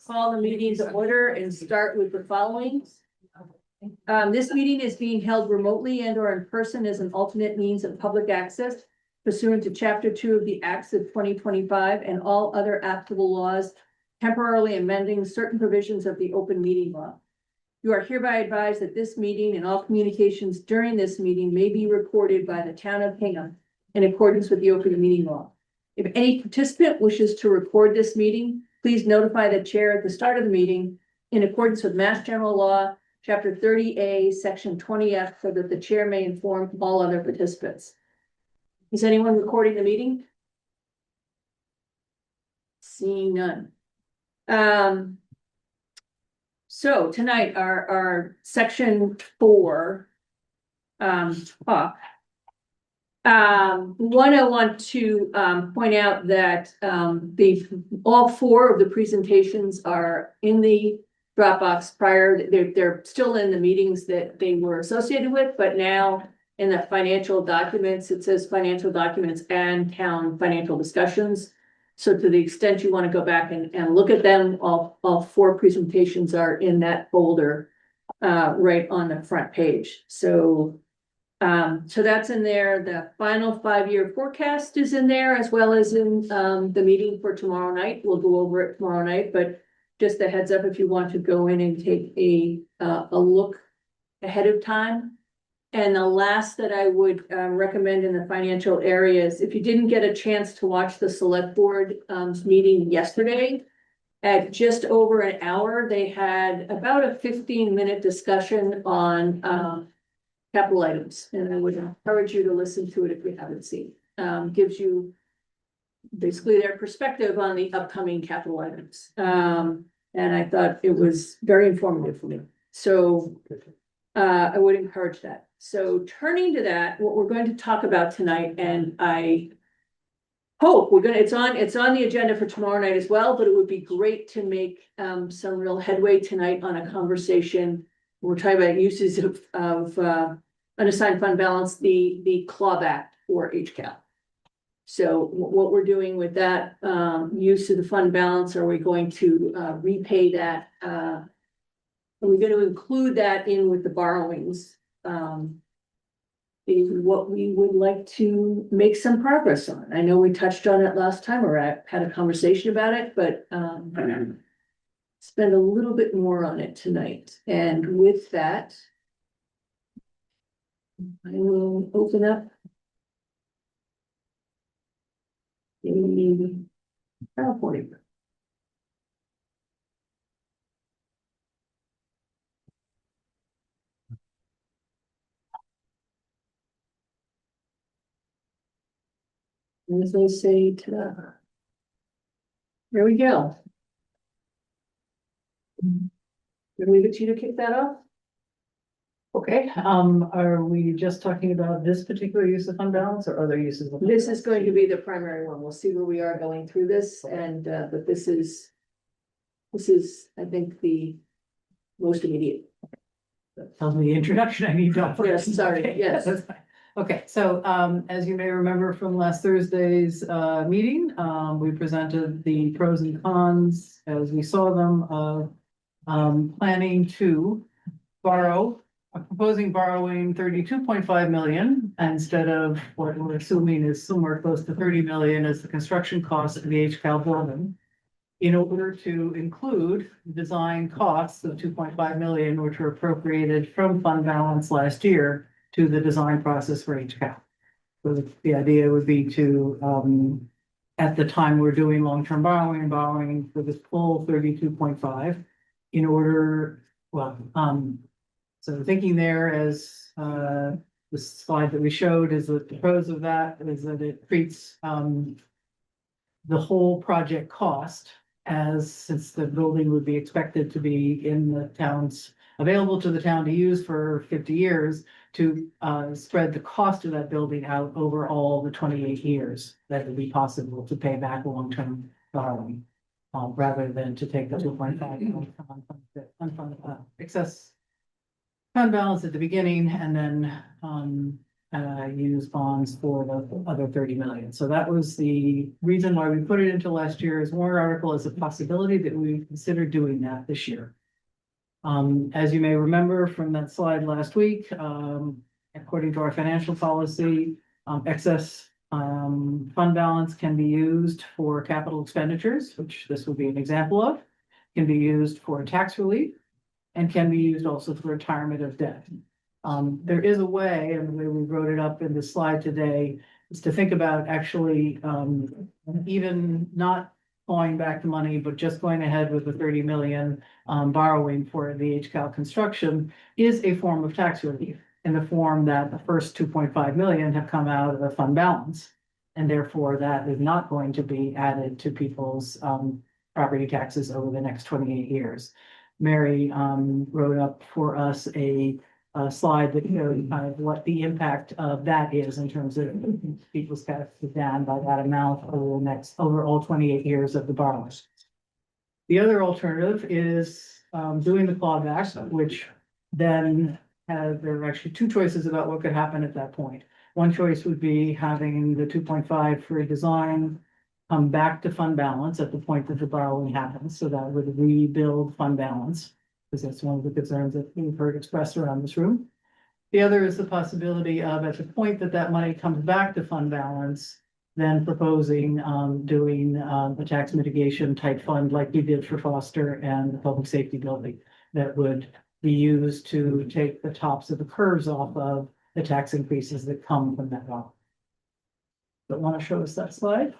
Call the meeting to order and start with the following. This meeting is being held remotely and or in person as an alternate means of public access pursuant to Chapter 2 of the Acts of 2025 and all other applicable laws, temporarily amending certain provisions of the open meeting law. You are hereby advised that this meeting and all communications during this meeting may be recorded by the town of Hingham in accordance with the open meeting law. If any participant wishes to record this meeting, please notify the chair at the start of the meeting in accordance with Mass General Law, Chapter 30A, Section 20F, so that the chair may inform all other participants. Is anyone recording the meeting? Seeing none. So tonight, our Section 4 talk. One, I want to point out that all four of the presentations are in the Dropbox prior. They're still in the meetings that they were associated with, but now in the financial documents, it says financial documents and town financial discussions. So to the extent you want to go back and look at them, all four presentations are in that folder right on the front page. So that's in there. The final 5-year forecast is in there, as well as in the meeting for tomorrow night. We'll go over it tomorrow night, but just a heads up if you want to go in and take a look ahead of time. And the last that I would recommend in the financial areas, if you didn't get a chance to watch the select board meeting yesterday, at just over an hour, they had about a 15-minute discussion on capital items, and I would encourage you to listen to it if you haven't seen. Gives you basically their perspective on the upcoming capital items. And I thought it was very informative for me. So I would encourage that. So turning to that, what we're going to talk about tonight, and I hope it's on the agenda for tomorrow night as well, but it would be great to make some real headway tonight on a conversation. We're talking about uses of unassigned fund balance, the clawback for HCAP. So what we're doing with that use of the fund balance, are we going to repay that? Are we going to include that in with the borrowings? Is what we would like to make some progress on. I know we touched on it last time, or I had a conversation about it, but spend a little bit more on it tonight. And with that, I will open up the PowerPoint. As I say, ta-da. There we go. Gonna leave it to you to kick that off. Okay, are we just talking about this particular use of fund balance or other uses of? This is going to be the primary one. We'll see where we are going through this, and but this is, I think, the most immediate. That tells me the introduction I need to. Yes, sorry, Okay, yes. that's fine. Okay, so as you may remember from last Thursday's meeting, we presented the pros and cons as we saw them of planning to proposing borrowing 32.5 million instead of what we're assuming is somewhere close to 30 million as the construction cost of the HCAL building, in order to include design costs of 2.5 million, which were appropriated from fund balance last year to the design process for HCAL. So the idea would be to, at the time we're doing long-term borrowing for this full 32.5 in order, so thinking there as the slide that we showed is that the pros of that is that it treats the whole project cost as, since the building would be expected to be in the town's, available to the town to use for 50 years, to spread the cost of that building out over all the 28 years that would be possible to pay back long-term borrowing, rather than to take the 2.5 excess fund balance at the beginning and then use bonds for the other 30 million. So that was the reason why we put it into last year's warrant article as a possibility that we considered doing that this year. As you may remember from that slide last week, according to our financial policy, excess fund balance can be used for capital expenditures, which this would be an example of, can be used for tax relief, and can be used also for retirement of debt. There is a way, and the way we wrote it up in the slide today, is to think about actually even not clawing back the money, but just going ahead with the 30 million borrowing for the HCAL construction is a form of tax relief in the form that the first 2.5 million have come out of the fund balance. And therefore that is not going to be added to people's property taxes over the next 28 years. Mary wrote up for us a slide that showed kind of what the impact of that is in terms of people's taxes down by that amount over all 28 years of the borrowers. The other alternative is doing the clawback, which then there are actually two choices about what could happen at that point. One choice would be having the 2.5 for design come back to fund balance at the point that the borrowing happens. So that would rebuild fund balance, because that's one of the concerns that we've heard expressed around this room. The other is the possibility of, at the point that that money comes back to fund balance, then proposing doing a tax mitigation type fund like we did for Foster and the public safety building that would be used to take the tops of the curves off of the tax increases that come from that law. But want to show us that slide?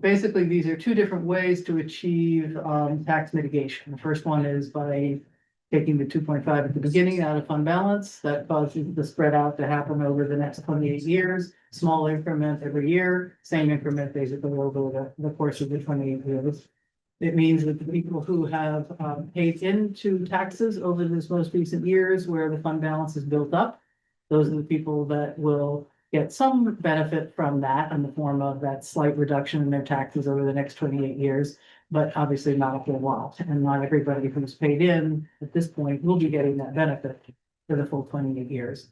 Basically, these are two different ways to achieve tax mitigation. The first one is by taking the 2.5 at the beginning out of fund balance. That causes the spread out to happen over the next 28 years, small increment every year, same increment basically over the course of the 28 years. It means that the people who have paid into taxes over this most recent years where the fund balance is built up, those are the people that will get some benefit from that in the form of that slight reduction in their taxes over the next 28 years, but obviously not a whole lot. And not everybody who's paid in at this point will be getting that benefit for the full 28 years.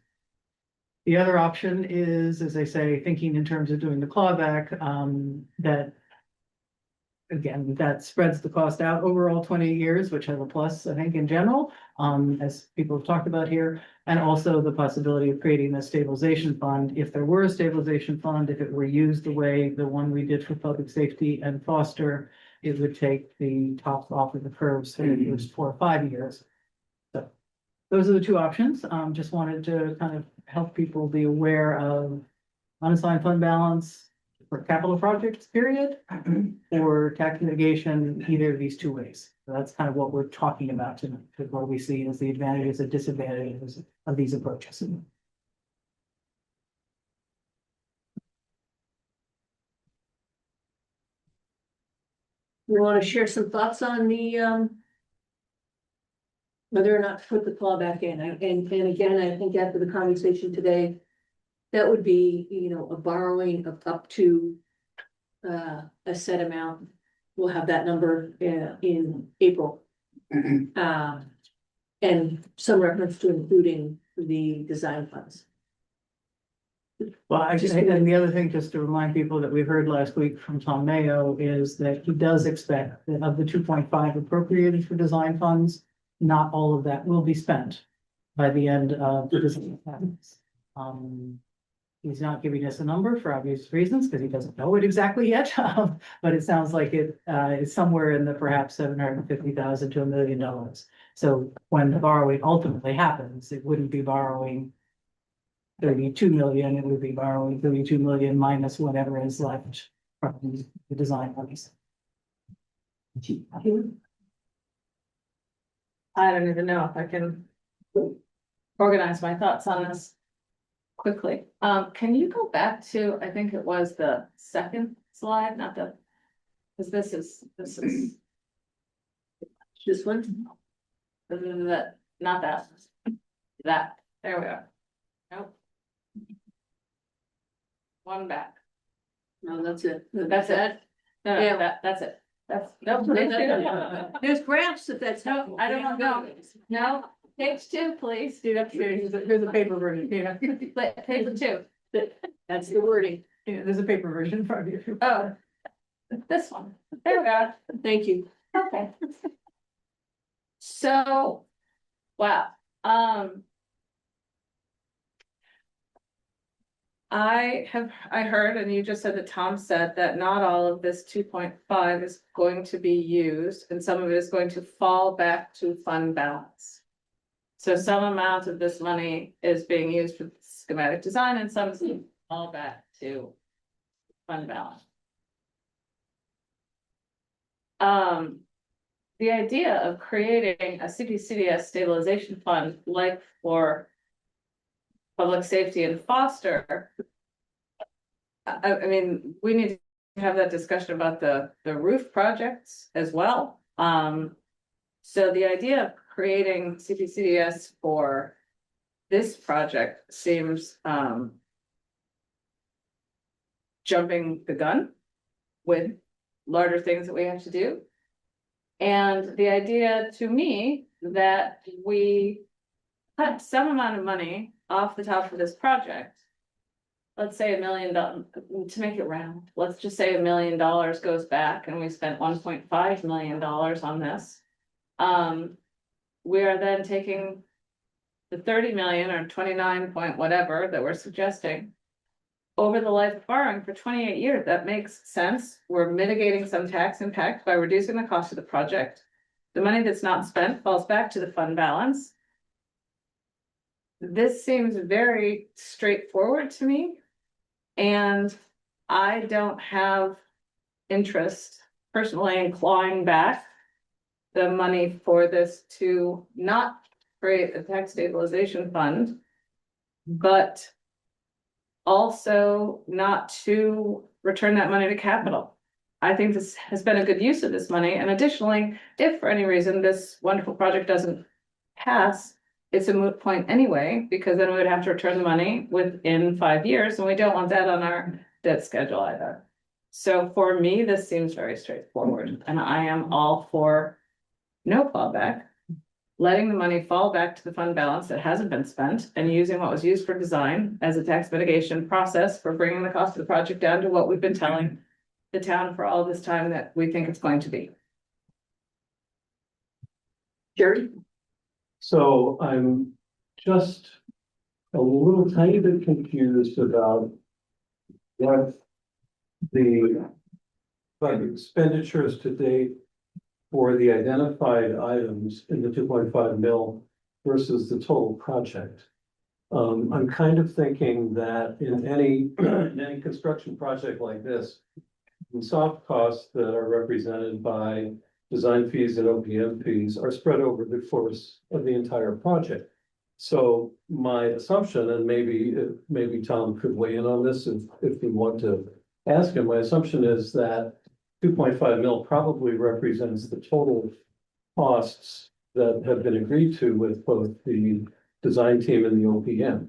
The other option is, as I say, thinking in terms of doing the clawback, that again, that spreads the cost out over all 20 years, which has a plus, I think, in general, as people have talked about here, and also the possibility of creating a stabilization fund. If there were a stabilization fund, if it were used the way the one we did for public safety and Foster, it would take the tops off of the curves for the first 4 or 5 years. So those are the two options. Just wanted to kind of help people be aware of unassigned fund balance for capital projects, period, or tax mitigation, either of these two ways. So that's kind of what we're talking about tonight, because what we see is the advantages and disadvantages of these approaches. We want to share some thoughts on the whether or not to put the claw back in. And again, I think after the conversation today, that would be, you know, a borrowing of up to a set amount. We'll have that number in April. And some reference to including the design funds. Well, and the other thing, just to remind people that we heard last week from Tom Mayo, is that he does expect that of the 2.5 appropriated for design funds, not all of that will be spent by the end of the design funds. He's not giving us a number for obvious reasons, because he doesn't know it exactly yet. But it sounds like it is somewhere in the perhaps $750,000 to $1 million. So when the borrowing ultimately happens, it wouldn't be borrowing 32 million, it would be borrowing 32 million minus whatever is left from the design monies. I don't even know if I can organize my thoughts on this quickly. Can you go back to, I think it was the second slide, not the, because this is This one? not that, there we are. Nope. One back. No, that's it. That's it. No, Yeah. that's it. That's, There's graphs if that's no, helpful. I don't know. No, Page two, please. See, that's, here's a paper version, yeah. Page two. That's the wording. Yeah, there's a paper version in front of you. Oh, this one. There we are. Thank you. Okay. So, wow, I heard, and you just said that Tom said that not all of this 2.5 is going to be used, and some of it is going to fall back to fund balance. So some amount of this money is being used for schematic design, and some is going to fall back to fund balance. The idea of creating a CPCDS stabilization fund, like for public safety and foster. I mean, we need to have that discussion about the roof projects as well. So the idea of creating CPCDS for this project seems jumping the gun with larger things that we have to do. And the idea to me that we cut some amount of money off the top of this project. Let's say $1 million, to make it round, let's just say $1 million goes back and we spent $1.5 million on this. We are then taking the 30 million or 29 point whatever that we're suggesting over the life of borrowing for 28 years. That makes sense. We're mitigating some tax impact by reducing the cost of the project. The money that's not spent falls back to the fund balance. This seems very straightforward to me. And I don't have interest personally in clawing back the money for this to not create a tax stabilization fund, but also not to return that money to capital. I think this has been a good use of this money. And additionally, if for any reason this wonderful project doesn't pass, it's a moot point anyway, because then we would have to return the money within 5 years, and we don't want that on our debt schedule either. So for me, this seems very straightforward, and I am all for no clawback, letting the money fall back to the fund balance that hasn't been spent, and using what was used for design as a tax mitigation process for bringing the cost of the project down to what we've been telling the town for all this time that we think it's going to be. Jerry? So I'm just a little tiny bit confused about what the expenditures to date for the identified items in the 2.5 mil versus the total project. I'm kind of thinking that in any construction project like this, the soft costs that are represented by design fees and OPM fees are spread over the course of the entire project. So my assumption, and maybe Tom could weigh in on this if we want to ask him, my assumption is that 2.5 mil probably represents the total costs that have been agreed to with both the design team and the OPM.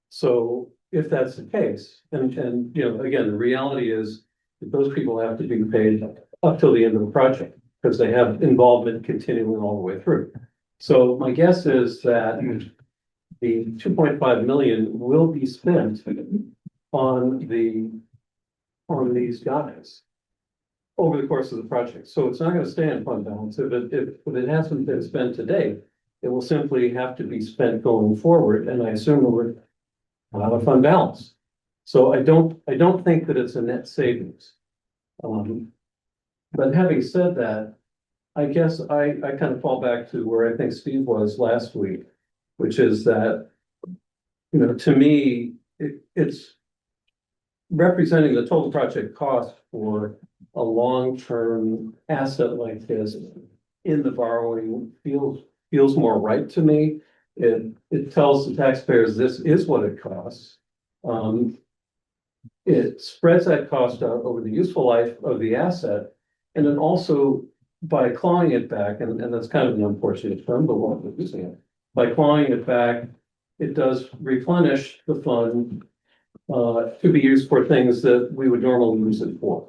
So if that's the case, and you know, again, the reality is that those people have to be paid up till the end of the project, because they have involvement continuing all the way through. So my guess is that the 2.5 million will be spent on these guys over the course of the project. So it's not going to stay in fund balance. If it hasn't been spent today, it will simply have to be spent going forward. And I assume we're out of fund balance. So I don't think that it's a net savings. But having said that, I guess I kind of fall back to where I think Steve was last week, which is that, you know, to me, it's representing the total project cost for a long-term asset like this in the borrowing feels more right to me. It tells the taxpayers this is what it costs. It spreads that cost out over the useful life of the asset. And then also by clawing it back, and that's kind of an unfortunate term, but we're using it. By clawing it back, it does replenish the fund to be used for things that we would normally use it for.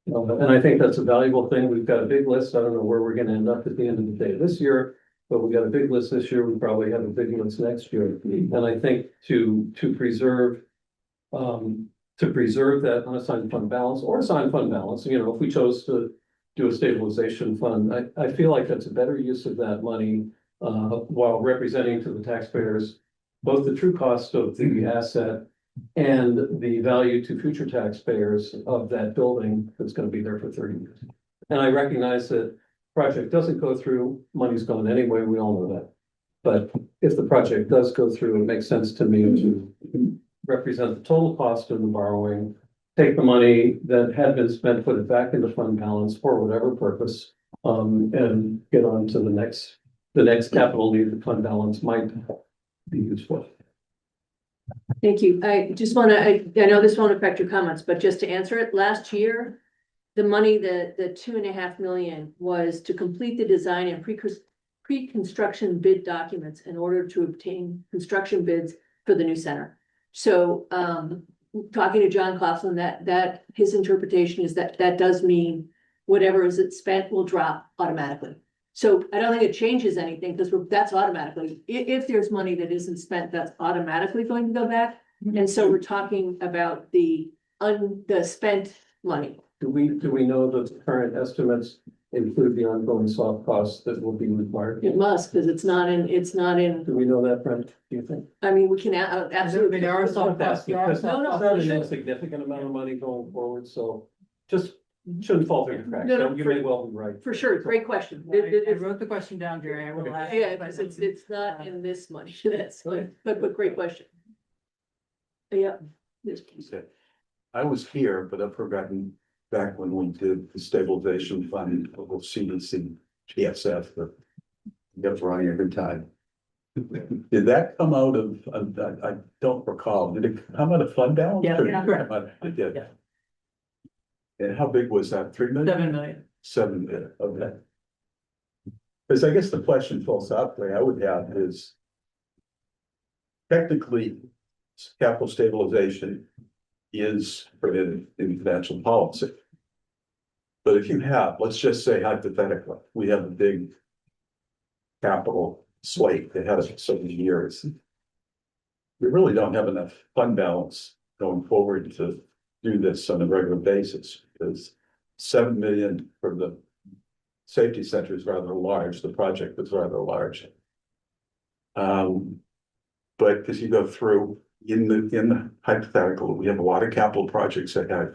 And I think that's a valuable thing. We've got a big list. I don't know where we're going to end up at the end of the day this year, but we got a big list this year, we probably have a big list next year. And I think to preserve, that unassigned fund balance or assigned fund balance, you know, if we chose to do a stabilization fund, I feel like that's a better use of that money, while representing to the taxpayers both the true cost of the asset and the value to future taxpayers of that building that's gonna be there for 30 years. And I recognize that project doesn't go through, money's gone anyway, we all know that. But if the project does go through, it makes sense to me to represent the total cost of the borrowing, take the money that had been spent, put it back into fund balance for whatever purpose, and get on to the next capital need the fund balance might be useful. Thank you. I just wanna, I know this won't affect your comments, but just to answer it, last year, the money, the $2.5 million was to complete the design and pre-construction bid documents in order to obtain construction bids for the new center. So, talking to John Claflin, that his interpretation is that does mean whatever is spent will drop automatically. So I don't think it changes anything because that's automatically, if there's money that isn't spent, that's automatically going to go back. And so we're talking about the spent money. Do we know that the current estimates include the ongoing soft costs that will be required? It must, because it's not in, Do we know that, Brent? Do you think? I mean, we can absolutely. There are some costs. Because No, no, it's not an sure. insignificant amount of money going forward, so just shouldn't fall through the cracks. No, no, So you may well be right. For sure, great question. I wrote the question down, Jerry, I will ask. Yeah, because it's not in this money, that's, but great question. Yeah. Yes, please. Okay. I was here, but I've forgotten back when we did the stabilization fund, of CDC, GSF, but I get wrong every time. Did that come out of, I don't recall, did it come out of fund balance? Yeah, or yeah, did it come out- It did. Yeah. And how big was that? 3 million? 7 million. 7 million, okay. Because I guess the question philosophically I would have is technically capital stabilization is permitted in financial policy. But if you have, let's just say hypothetically, we have a big capital slate that has so many years. We really don't have enough fund balance going forward to do this on a regular basis because 7 million for the safety center is rather large. The project is rather large. But as you go through in the hypothetical, we have a lot of capital projects ahead.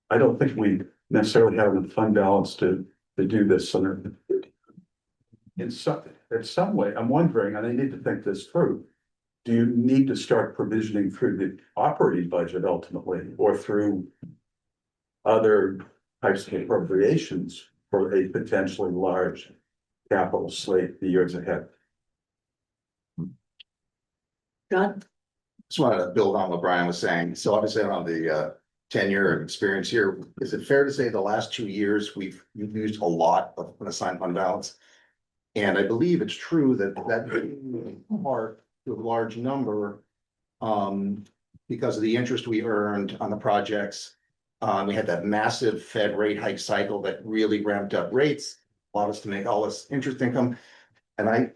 I don't think we necessarily have enough fund balance to do this in some way. I'm wondering, and I need to think this through. Do you need to start provisioning through the operating budget ultimately, or through other types of appropriations for a potentially large capital slate the years ahead? John? Just wanted to build on what Brian was saying. So obviously I don't have the tenure and experience here. Is it fair to say the last 2 years we've used a lot of unassigned fund balance? And I believe it's true that part to a large number because of the interest we earned on the projects. We had that massive Fed rate hike cycle that really ramped up rates, allowed us to make all this interest income. And I'd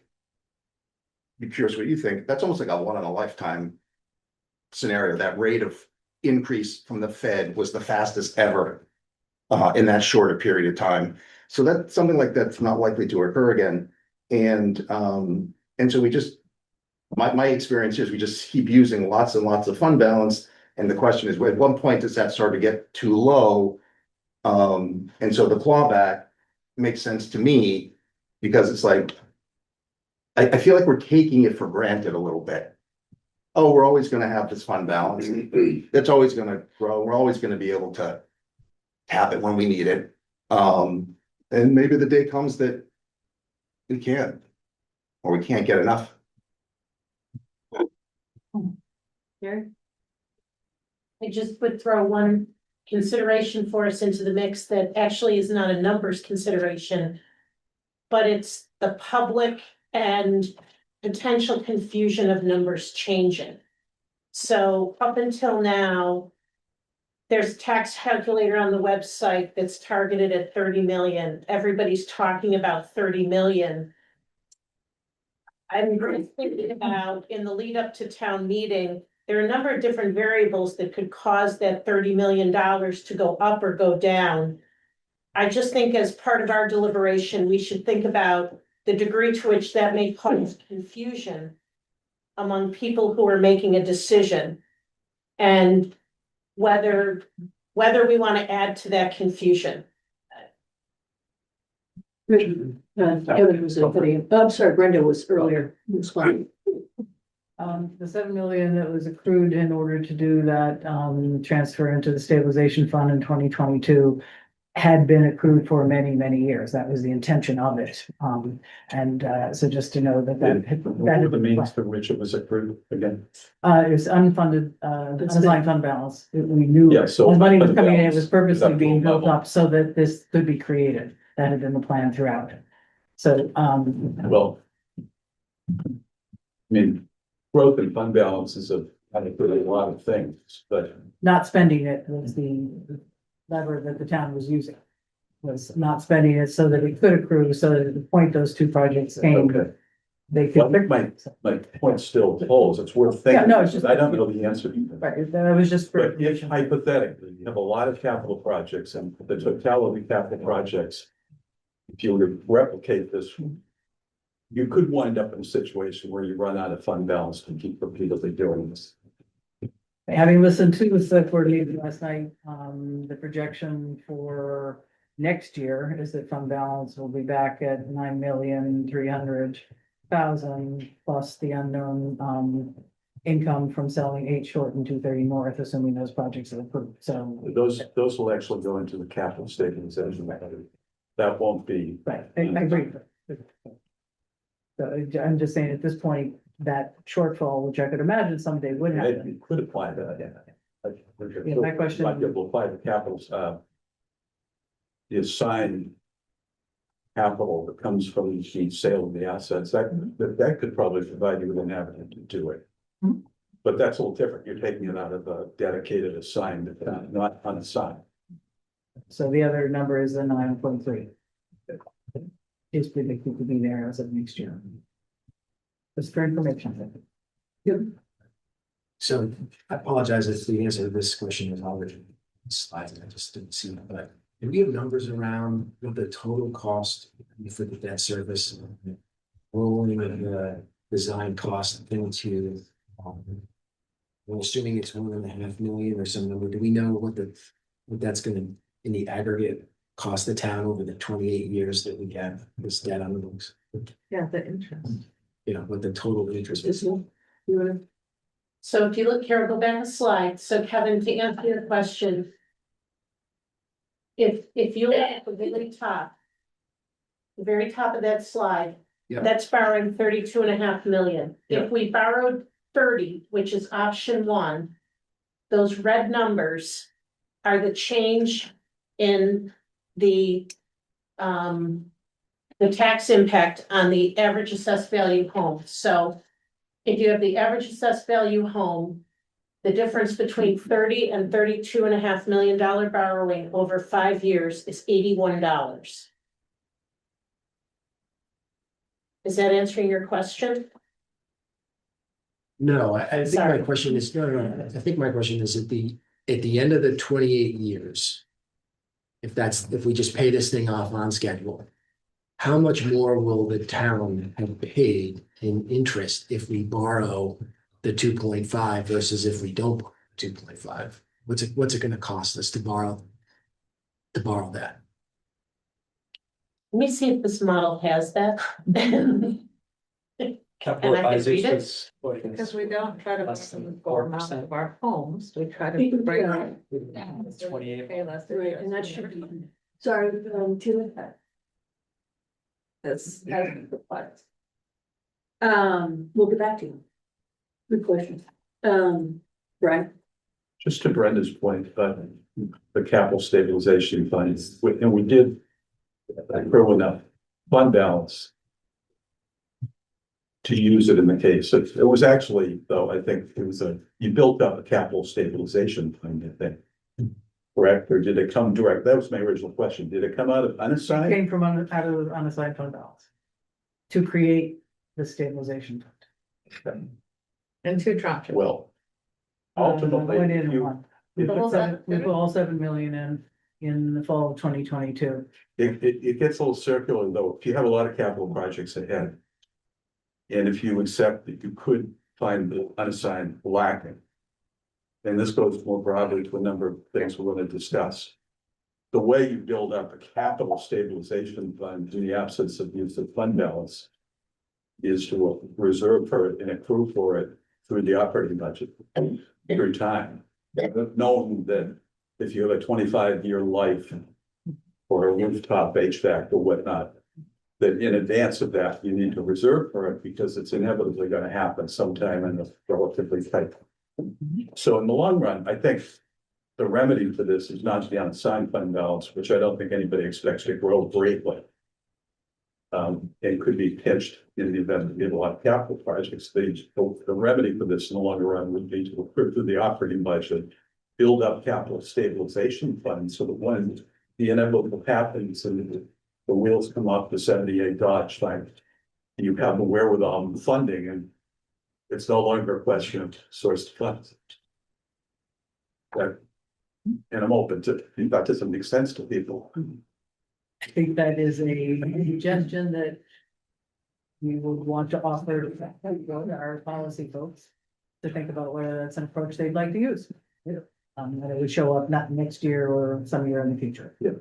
be curious what you think. That's almost like a one in a lifetime scenario. That rate of increase from the Fed was the fastest ever in that shorter period of time. So that's something like that's not likely to occur again. And so we just, my experience is we just keep using lots and lots of fund balance. And the question is, at what point does that start to get too low? And so the clawback makes sense to me because it's like, I feel like we're taking it for granted a little bit. Oh, we're always going to have this fund balance. It's always going to grow. We're always going to be able to tap it when we need it. And maybe the day comes that we can't, or we can't get enough. Gary? I just would throw one consideration for us into the mix that actually is not a numbers consideration, but it's the public and potential confusion of numbers changing. So up until now, there's a tax calculator on the website that's targeted at 30 million. Everybody's talking about 30 million. I'm really thinking about in the lead up to town meeting, there are a number of different variables that could cause that $30 million to go up or go down. I just think as part of our deliberation, we should think about the degree to which that may cause confusion among people who are making a decision. And whether we want to add to that confusion. Kevin was putting, I'm sorry, Brenda was earlier. Responding. The 7 million that was accrued in order to do that, transfer into the stabilization fund in 2022 had been accrued for many, many years. That was the intention of it. So just to know that What were the means for which it was accrued again? It was unfunded, unassigned fund balance. We knew Yeah, so. when money was fund coming in, it balance was is purposely up to a being built level. up so that this could be created. That had been the plan throughout. So, Well. I mean, growth in fund balances have kind of put a lot of things, but not spending it was the lever that the town was using. Was not spending it so that it could accrue, so that at the point those two projects came, okay. they Well, I could. think my point still holds. It's worth Yeah, thinking. no, it's just- I don't know the answer. Right, that was just. for But if hypothetically, you have a lot of capital projects and the totality of capital projects. If you were to replicate this. You could wind up in a situation where you run out of fund balance and keep repeatedly doing this. Having listened to the select board meeting last night, the projection for next year is that fund balance will be back at 9,300,000 plus the unknown, income from selling 8 Short and 230 North, assuming those projects are approved. So, Those will actually go into the capital stabilization. That won't be. right, I agree. So I'm just saying at this point, that shortfall, which I could imagine someday would happen. You could apply that, yeah. Yeah, my question- Might be able to apply the capitals, the assigned capital that comes from the sale of the assets, that could probably provide you with an avenue to do it. Mhm. But that's a little different. You're taking it out of a dedicated assigned, not unassigned. So the other number is the 9.3. Is predicted to be there as of next year. Just for information. So I apologize if the answer to this question is already slides and I just didn't see it, but do we have numbers around what the total cost for the debt service? Rolling the design cost into, well, assuming it's 1.5 million or some number, do we know what that's gonna, in the aggregate, cost the town over the 28 years that we have this debt on the books? Yeah, the interest. You know, what the total interest is. So if you look, Carol, go back a slide. So Kevin, to answer your question. If you look at the very top. The very top of that slide. Yeah. That's borrowing 32.5 million. Yeah. If we borrowed 30, which is option 1. Those red numbers are the change in the tax impact on the average assessed value home. So if you have the average assessed value home, the difference between 30 and $32.5 million borrowing over 5 years is $81. Is that answering your question? No, I think my Sorry. question is, no, I think my question is at the end of the 28 years. If we just pay this thing off on schedule. How much more will the town have paid in interest if we borrow the 2.5 versus if we don't borrow 2.5? What's it gonna cost us to borrow that? Let me see if this model has that. Capital And I can read it? advisors. Because we don't try to Less bring than the full amount 4%. of our homes, we try to We can bring. do our- It's 28. Pay less. Right, and that should be, sorry, to that. That's. We'll get back to you. Good question. Brian, Just to Brenda's point, the capital stabilization fund, and we did accrue enough fund balance to use it in the case. It was actually, though, I think you built up a capital stabilization fund, I think. Correct? Or did it come direct? That was my original question. Did it come out of unassigned? Came from out of unassigned fund balance. To create the stabilization fund. And two tranches. Well, Went in ultimately, and you, one. We The whole we put all 7 million in the fall of 2022. it gets a little circular though. If you have a lot of capital projects ahead. And if you accept that you could find the unassigned lacking. And this goes more broadly to a number of things we're going to discuss. The way you build up a capital stabilization fund in the absence of use of fund balance. Is to reserve for it and accrue for it through the operating budget through time. Knowing that if you have a 25-year life or a rooftop HVAC or whatnot, that in advance of that, you need to reserve for it because it's inevitably going to happen sometime in the relatively tight. So in the long run, I think the remedy for this is not the unassigned fund balance, which I don't think anybody expects to grow greatly. It could be pitched in the event that we have a lot of capital projects. The remedy for this in the longer run would be to accrue through the operating budget, build up capital stabilization funds so that when the inevitable happens and the wheels come off the 78 Dodge thing, you have the wherewithal and funding, and it's no longer a question of source of funds. And I'm open to, if that doesn't make sense to people. I think that is a suggestion that we would want to offer to our policy folks to think about whether that's an approach they'd like to use. And it would show up not next year or some year in the future. Yeah.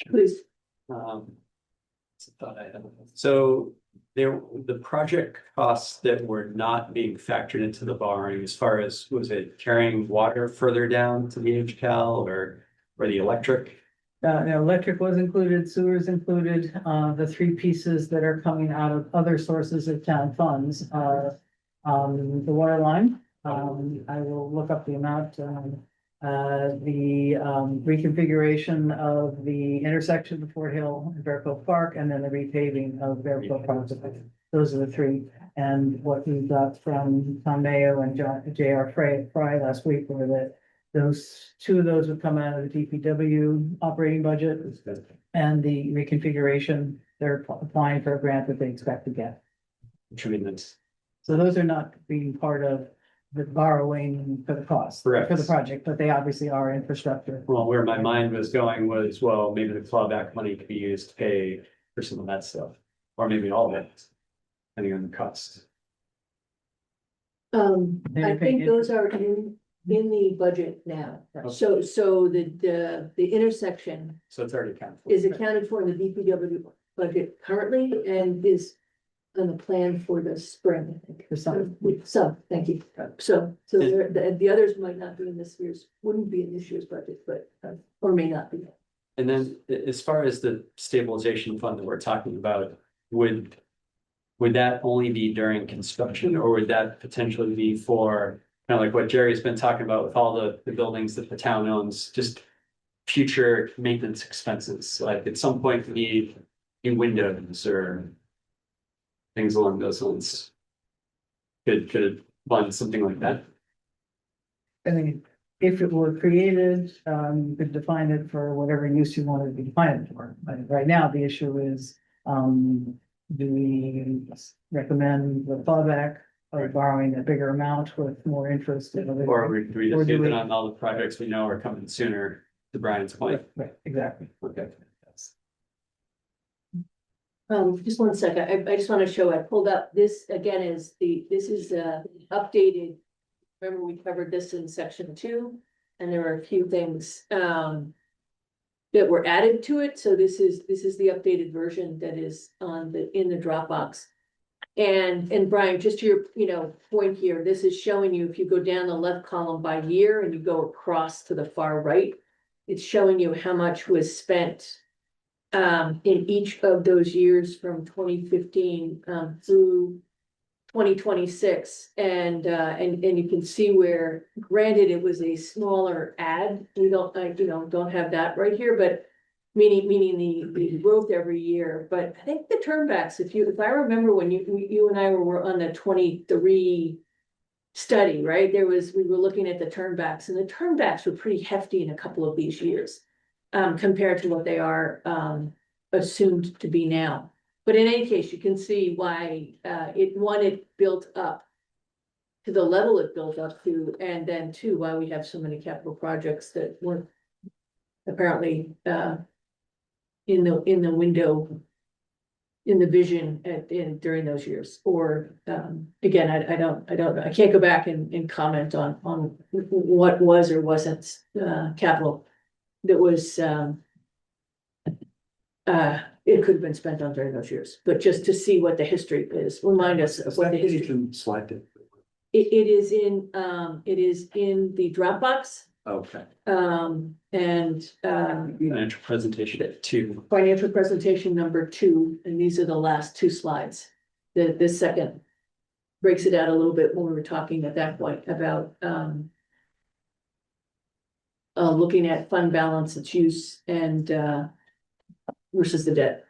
Please. It's a thought I had. So the project costs that were not being factored into the borrowing as far as, was it carrying water further down to the HCal or the electric? Electric was included, sewers included, the three pieces that are coming out of other sources of town funds are, the water line. I will look up the amount, the reconfiguration of the intersection of Fort Hill and Bearcove Park, and then the repaving of Bearcove Park. Those are the three. And what we got from Tom Mayo and J.R. Fry last week were that two of those would come out of the DPW operating budget, and the reconfiguration, they're applying for a grant that they expect to get. Tremendous. So those are not being part of the borrowing for the cost. Correct. For the project, but they obviously are infrastructure. Well, where my mind was going was, well, maybe the clawback money could be used to pay for some of that stuff, or maybe all of it, depending on the cost. I think those are in the budget now. So the intersection So it's already accounted for. is accounted for in the DPW budget currently and is on the plan for the spring, I think. For some. Thank you. So the others might not be in this year's, wouldn't be in this year's budget, but, or may not be. And then as far as the stabilization fund that we're talking about, would that only be during construction, or would that potentially be for kind of like what Jerry's been talking about with all the buildings that the town owns, just future maintenance expenses, like at some point we need new windows or things along those lines? Could it fund something like that? I mean, if it were created, you could define it for whatever use you wanted to be defined for. But right now, the issue is, do we recommend the clawback or borrowing a bigger amount with more interest? Or do we Or just do use we- it on all the projects we know are coming sooner, to Brian's point? Right, exactly. Okay. Just one second, I just want to show, I pulled up, this again this is updated. Remember, we covered this in section 2, and there are a few things that were added to it. So this is the updated version that is in the Dropbox. And Brian, just to your point here, this is showing you, if you go down the left column by year and you go across to the far right, it's showing you how much was spent in each of those years from 2015 through 2026, and you can see where, granted, it was a smaller ad. We don't have that right here, but meaning the growth every year. But I think the turnbacks, if I remember when you and I were on the 23 study, right? We were looking at the turnbacks, and the turnbacks were pretty hefty in a couple of these years. compared to what they are, assumed to be now. But in any case, you can see why, it built up to the level it built up to, and then two, why we have so many capital projects that weren't apparently, in the window, in the vision during those years, or, again, I can't go back and comment on what was or wasn't, capital that was, it could have been spent on during those years, but just to see what the history is, remind us of what the history. Slide it. It is in the Dropbox, Okay. and, Financial presentation at 2. financial presentation number 2, and these are the last 2 slides. This second breaks it out a little bit when we were talking at that point about, looking at fund balance, its use, and, versus the debt.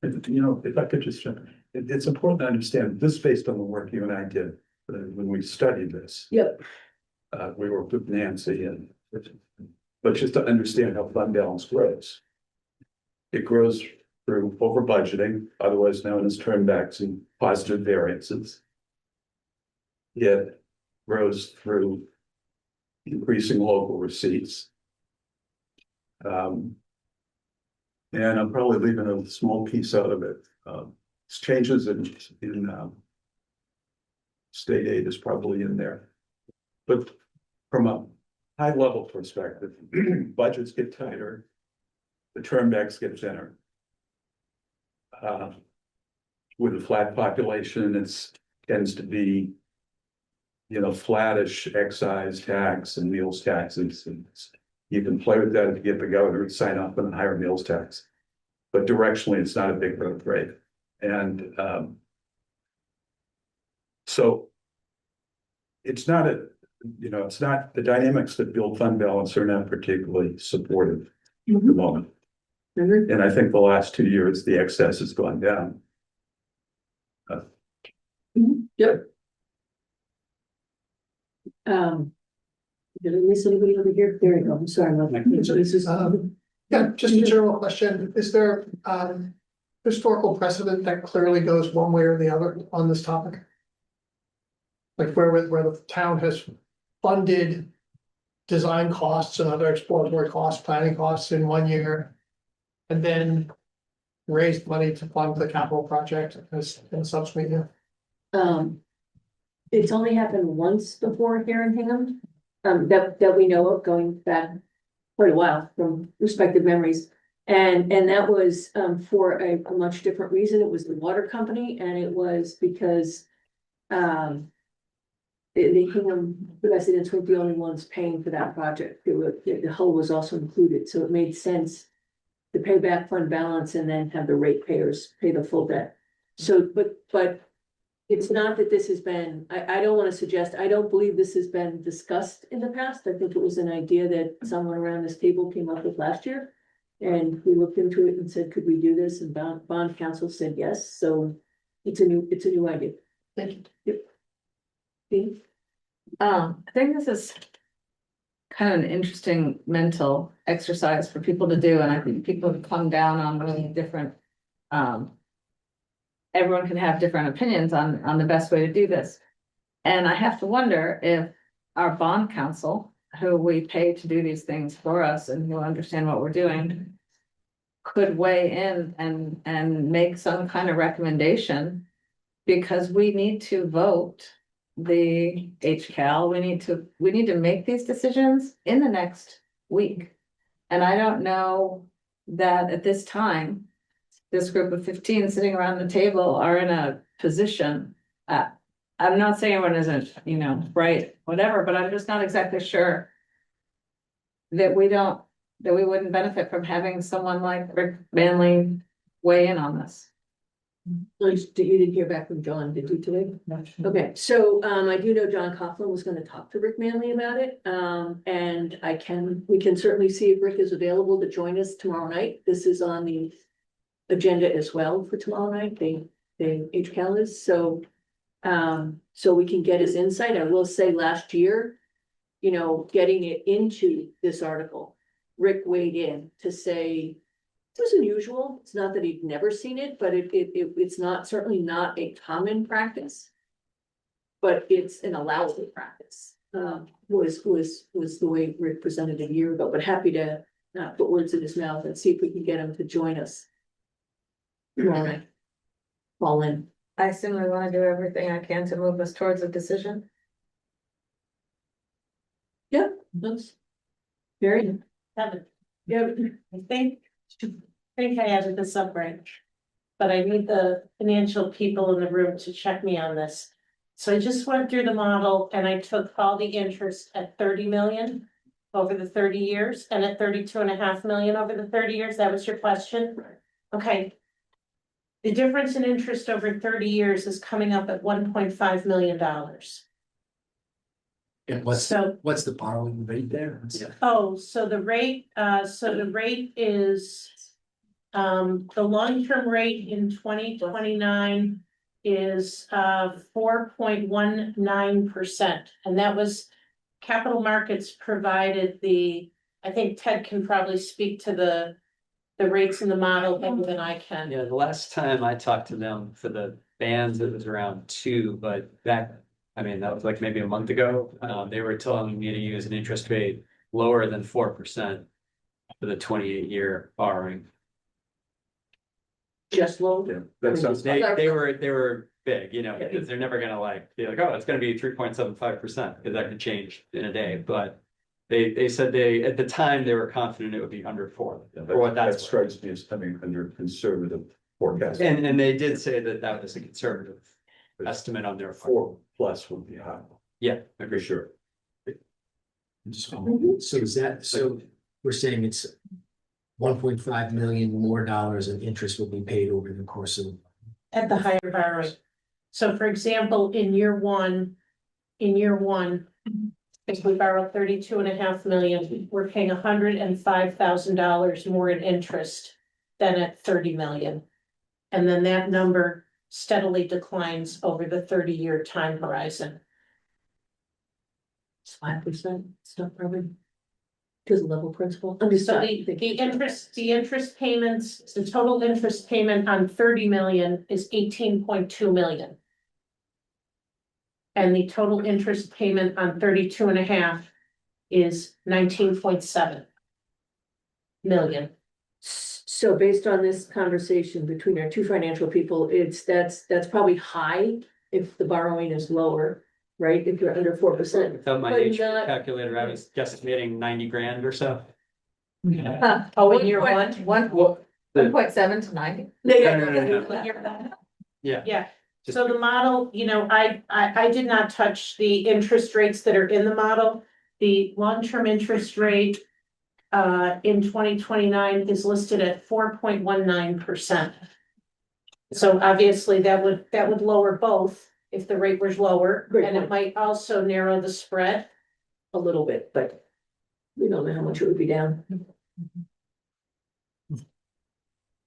You know, if I could just, it's important to understand this based on the work you and I did when we studied this. Yep. We were with Nancy and, but just to understand how fund balance grows. It grows through over budgeting, otherwise known as turnbacks and positive variances. It grows through increasing local receipts. And I'm probably leaving a small piece out of it. It's changes in state aid is probably in there. But from a high level perspective, budgets get tighter, the turnbacks get thinner. With a flat population, it's tends to be, you know, flattish excise tax and meals taxes. And you can play with that if you get the governor to sign off on a higher meals tax. But directionally, it's not a big growth rate. And so it's not it's not the dynamics that build fund balance are not particularly supportive at the moment. And I think the last 2 years, the excess has gone down. Yep. Did I miss anybody over here? There you go. I'm sorry. This is, Yeah, just a general question. Is there historical precedent that clearly goes one way or the other on this topic? Like where the town has funded design costs and other exploratory costs, planning costs in 1 year, and then raised money to fund the capital project as in a subsequent year? it's only happened once before here in Hingham, that we know of, going back quite a while from respective memories. And that was, for a much different reason. It was the water company, and it was because, the Hingham residents weren't the only ones paying for that project. The hull was also included, so it made sense to pay back fund balance and then have the ratepayers pay the full debt. So, but it's not that this has been, I don't want to suggest, I don't believe this has been discussed in the past. I think it was an idea that someone around this table came up with last year. And we looked into it and said, could we do this? And bond council said yes, so it's a new idea. Thank you. Yep. Steve? I think this is kind of an interesting mental exercise for people to do, and I think people have come down on really different. Everyone can have different opinions on the best way to do this. And I have to wonder if our bond counsel, who we pay to do these things for us and who understand what we're doing, could weigh in and make some kind of recommendation, because we need to vote the HCal. We need to make these decisions in the next week. And I don't know that at this time, this group of 15 sitting around the table are in a position. I'm not saying everyone isn't, right, whatever, but I'm just not exactly sure that we wouldn't benefit from having someone like Rick Manley weigh in on this. You didn't hear back from John, did you today? Okay, so I do know John Coughlin was gonna talk to Rick Manley about it. And we can certainly see if Rick is available to join us tomorrow night. This is on the agenda as well for tomorrow night, the HCal is, so we can get his insight. I will say last year, getting it into this article Rick weighed in to say, it was unusual, it's not that he'd never seen it, but it's not, certainly not a common practice. But it's an allowable practice, was the way Rick presented it a year ago, but happy to not put words in his mouth and see if we can get him to join us. Tomorrow. Fall in. I assume I wanna do everything I can to move us towards a decision. That's very, Kevin, yeah, I think I added this up right. But I need the financial people in the room to check me on this. So I just went through the model and I took all the interest at 30 million over the 30 years and at 32.5 million over the 30 years. That was your question? Okay. The difference in interest over 30 years is coming up at $1.5 million. And So, what's the borrowing rate there? oh, so the rate is, the long-term rate in 2029 is 4.19%, and that was capital markets provided the, I think Ted can probably speak to the rates in the model better than I can. Yeah, the last time I talked to them for the bands, it was around 2, but back, I mean, that was like maybe a month ago. They were telling me to use an interest rate lower than 4% for the 28-year borrowing. just low. Yeah, that sounds. They were big, you know, because they're never gonna like be like, oh, it's gonna be 3.75%, because that could change in a day, but. They said at the time, they were confident it would be under 4, for what That that's worth. strikes me as coming under conservative forecast. And they did say that that was a conservative estimate on their part. 4+ would be high, Yeah, for agreed. sure. So is that, so we're saying it's 1.5 million more dollars in interest will be paid over the course of. At the higher borrowing. So for example, in year one, if we borrow 32.5 million, we're paying $105,000 more in interest than at 30 million. And then that number steadily declines over the 30-year time horizon. It's 5%, stuff probably. Because level principal. I'm just So sorry. the interest payments, the total interest payment on 30 million is 18.2 million. And the total interest payment on 32.5 is 19.7 million. So based on this conversation between our two financial people, that's probably high if the borrowing is lower, right? If you're under 4%. Without my But age not- calculator, I was guesstimating 90 grand or so. Oh, in year one? 1.7 to 90. No. Yeah. Yeah, so the model, you know, I did not touch the interest rates that are in the model. The long-term interest rate in 2029 is listed at 4.19%. So obviously that would lower both if the rate was lower, Great and it point. might also narrow the spread. A little bit, but we don't know how much it would be down.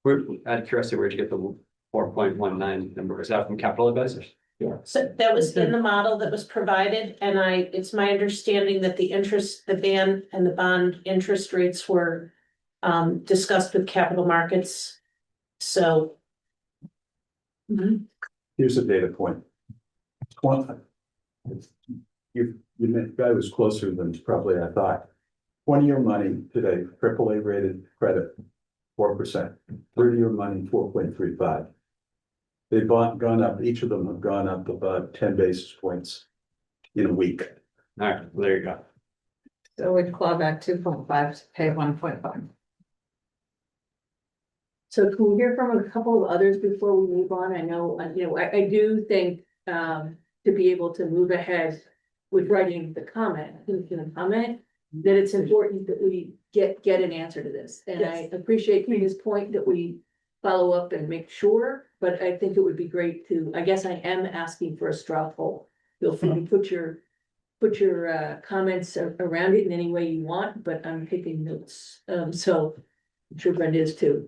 Out of curiosity, where'd you get the 4.19 number? Is that from Capital Advisors? So that was in the model that was provided, and it's my understanding that the ban and the bond interest rates were discussed with capital markets. So. Here's a data point. Guy was closer than probably I thought. 20-year money today, AAA rated credit, 4%. 30-year money, 4.35. They've gone up, each of them have gone up about 10 basis points in a week. All right, well, there you go. So we'd claw back 2.5 to pay 1.5. So can we hear from a couple of others before we move on? I know, I do think, to be able to move ahead with writing the comment, that it's important that we get an answer to this. And I appreciate Peter's point that we follow up and make sure, but I think it would be great to, I guess I am asking for a straw poll. Feel free to put your comments around it in any way you want, but I'm taking notes. So I'm sure Brenda is too.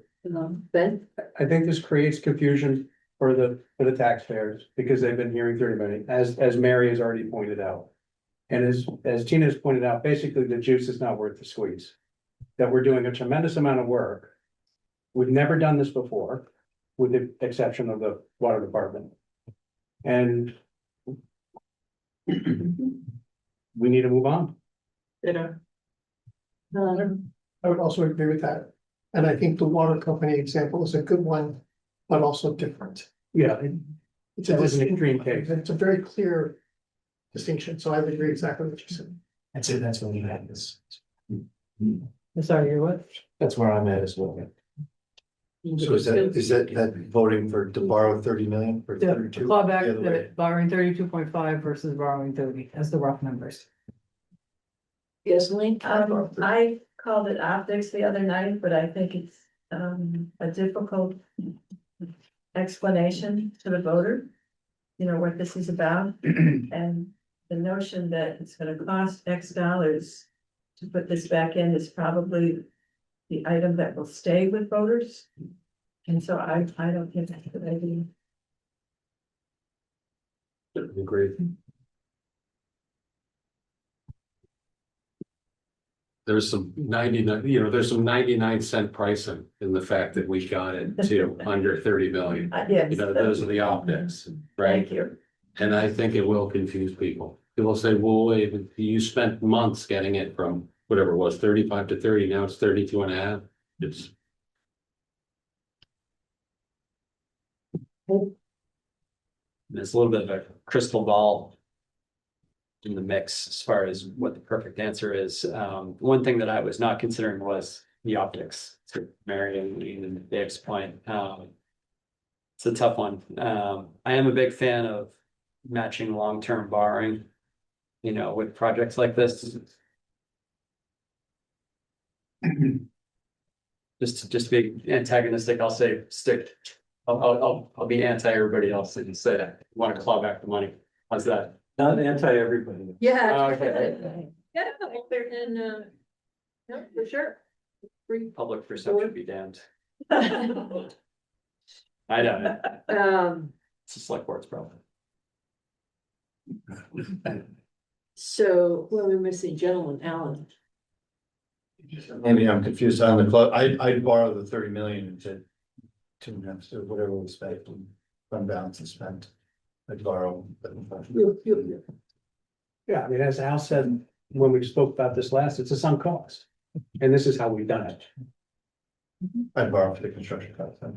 Ben? I think this creates confusion for the taxpayers because they've been hearing 30 million, as Mary has already pointed out. And as Tina has pointed out, basically the juice is not worth the squeeze. that we're doing a tremendous amount of work. We've never done this before, with the exception of the water department. And we need to move on. I would also agree with that. And I think the water company example is a good one, but also different. Yeah. It's That was an distinct- extreme case. It's a very clear distinction, so I would agree exactly what you said. I'd say that's when we had this. Sorry, you're what? That's where I'm at as well. So is that voting to borrow 30 million or Yeah, 32? claw back The other way. the borrowing 32.5 versus borrowing 30 as the rough numbers. Yes, Lee? I called it optics the other night, but I think it's a difficult explanation to the voter. You know, what this is about, and the notion that it's gonna cost X dollars to put this back in is probably the item that will stay with voters. And so I don't think that's a good idea. Great. There's some 99, there's some 99-cent pricing in the fact that we got it to under 30 million. Yes. Those are the optics, right? Thank you. And I think it will confuse people. People say, well, wait, you spent months getting it from whatever it was, 35 to 30, now it's 32 and a half. It's. There's a little bit of a crystal ball in the mix as far as what the perfect answer is. One thing that I was not considering was the optics, to Mary and Dave's point. It's a tough one. I am a big fan of matching long-term borrowing, with projects like this. Just to be antagonistic, I'll say I'll be anti everybody else and say that want to claw back the money. How's that? Not anti-everybody. Yeah. Okay. Yeah, and, no, for sure. Free. Public perception be damned. I know. It's a select board's problem. So, who are we missing? Gentleman, Alan. Maybe I'm confused on the club. I'd borrow the 30 million and said 2.5, or whatever we spent, fund balance and spent. I'd borrow. Yeah, I mean, as Al said, when we spoke about this last, it's a sunk cost. And this is how we've done it. I'd borrow for the construction cost. I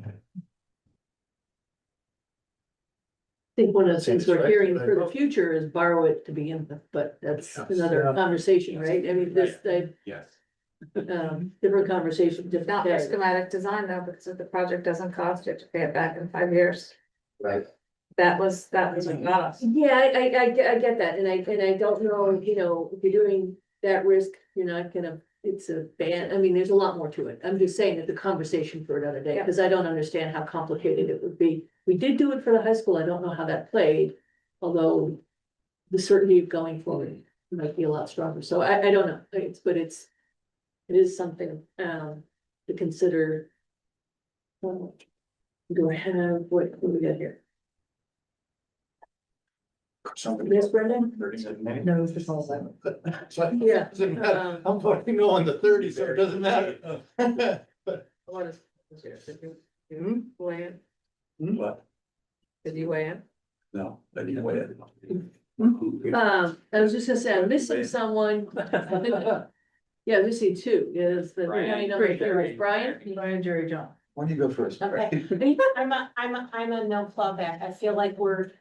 think one of the things we're hearing for the future is borrow it to begin with, but that's another conversation, right? I mean, Yes. different conversation, different. Not for day. schematic design though, because if the project doesn't cost, you have to pay it back in 5 years. Right. That was not us. Yeah, I get that, and I don't know, if you're doing that risk, you're not gonna, it's a ban, I mean, there's a lot more to it. I'm just saying that the conversation for another day, because I don't understand how complicated it would be. We did do it for the high school, I don't know how that played, although the certainty of going forward might be a lot stronger, so I don't know, it is something, to consider. Do I have, what do we got here? Yes, Brendan? No, it's just all that. Yeah. I'm voting no on the 30, so it doesn't matter. What is? Hmm? Weigh in? What? Did you weigh in? No, anyway. I was just gonna say, I'm missing someone. Yeah, missing two, is the Brian. county number here is Brian. Brian, Jerry, John. Why don't you go first? Okay. I'm a no clawback. I feel like we're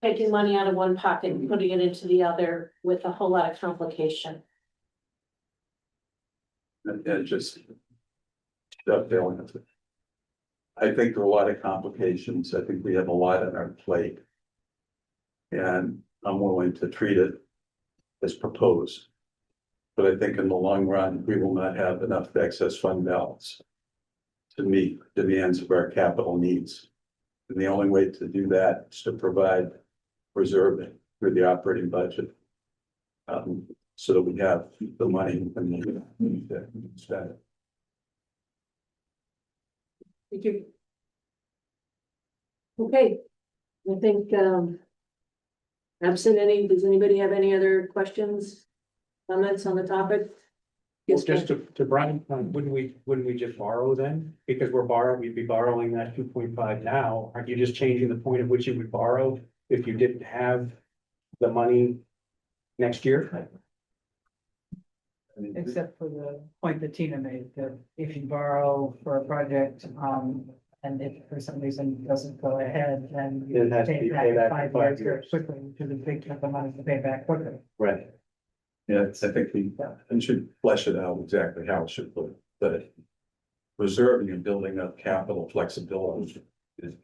taking money out of one pocket and putting it into the other with a whole lot of complication. And just. Dovetailing with it. I think there are a lot of complications. I think we have a lot on our plate. And I'm willing to treat it as proposed. But I think in the long run, we will not have enough excess fund balance to meet demands of our capital needs. And the only way to do that is to provide reserving through the operating budget. So that we have the money and the spend it. Thank you. Okay, I think, absent any, does anybody have any other questions, comments on the topic? Well, Yes, just to Brian's point, wouldn't we just borrow then? Because we'd be borrowing that 2.5 now. Aren't you just changing the point at which you would borrow if you didn't have the money next year? Except for the point that Tina made, that if you borrow for a project, and if for some reason it doesn't go ahead, then you It has to pay be it back paid in back 5 in 5 years very years. quickly, because it's big chunk of money to pay back quickly. Right. Yeah, I think we should flesh it out exactly how it should look, but reserving and building up capital flexibility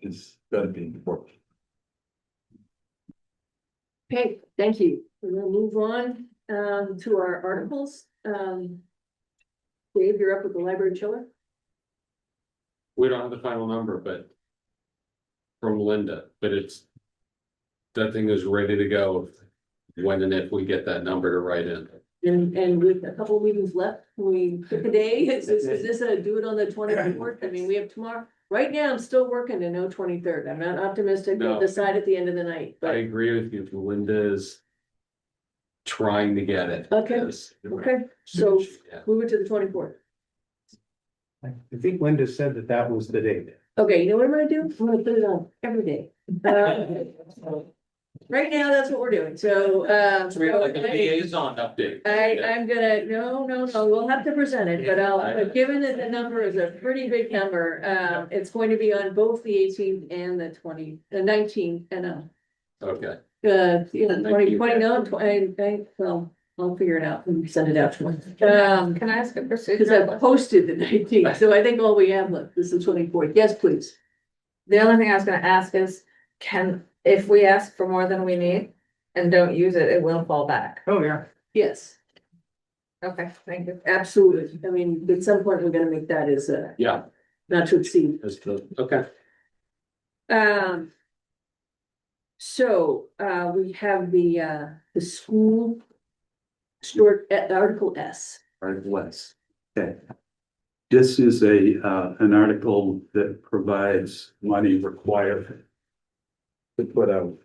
is gonna be important. okay, thank you. We're gonna move on, to our articles. Dave, you're up with the library chiller. We don't have the final number, but. From Linda, but that thing is ready to go. When and if we get that number to write in. And with a couple of meetings left, can we pick a day? Is this a do it on the 24th? I mean, we have tomorrow. Right now, I'm still working to know 23rd. I'm not optimistic. We'll No. decide at the end of the night, I but agree with you, Linda is. Trying to get it. Okay. Yes. okay, so Yeah. move it to the 24th. I think Linda said that was the date. Okay, you know what I'm gonna do? I'm gonna put it on every day. Right now, that's what we're doing, so, So we have like a liaison update. I'm gonna, no, we'll have to present it, but but given that the number is a pretty big number, it's going to be on both the 18th and the 19th, and, Okay, 20, no, 20, well, I'll figure it out and send it out to them. Can I ask a Because procedural I posted the 19th, so I think all we have left is the 24th. Yes, please. The only thing I was gonna ask is, if we ask for more than we need and don't use it, it will fall back. Oh, yeah. Yes, Okay, thank you. absolutely. I mean, at some point, we're gonna make that as a yeah, not to exceed. okay. So, we have the school short Article S. Article S. Okay. This is an article that provides money required to put out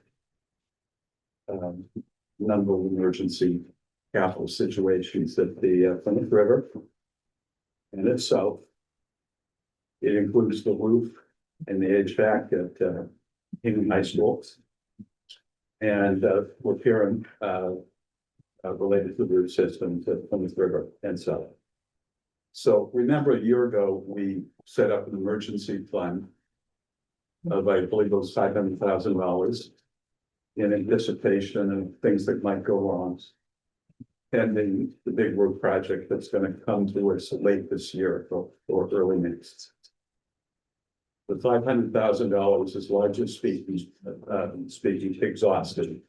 number of emergency capital situations at the Plymouth River and its south. It includes the roof and the HVAC at Hingham High School. And repairing related to the roof systems at Plymouth River and south. So remember a year ago, we set up an emergency fund of, I believe it was $500,000 in anticipation of things that might go wrong. Pending the big roof project that's gonna come to us late this year or early next. The $500,000 is largely speaking exhausted.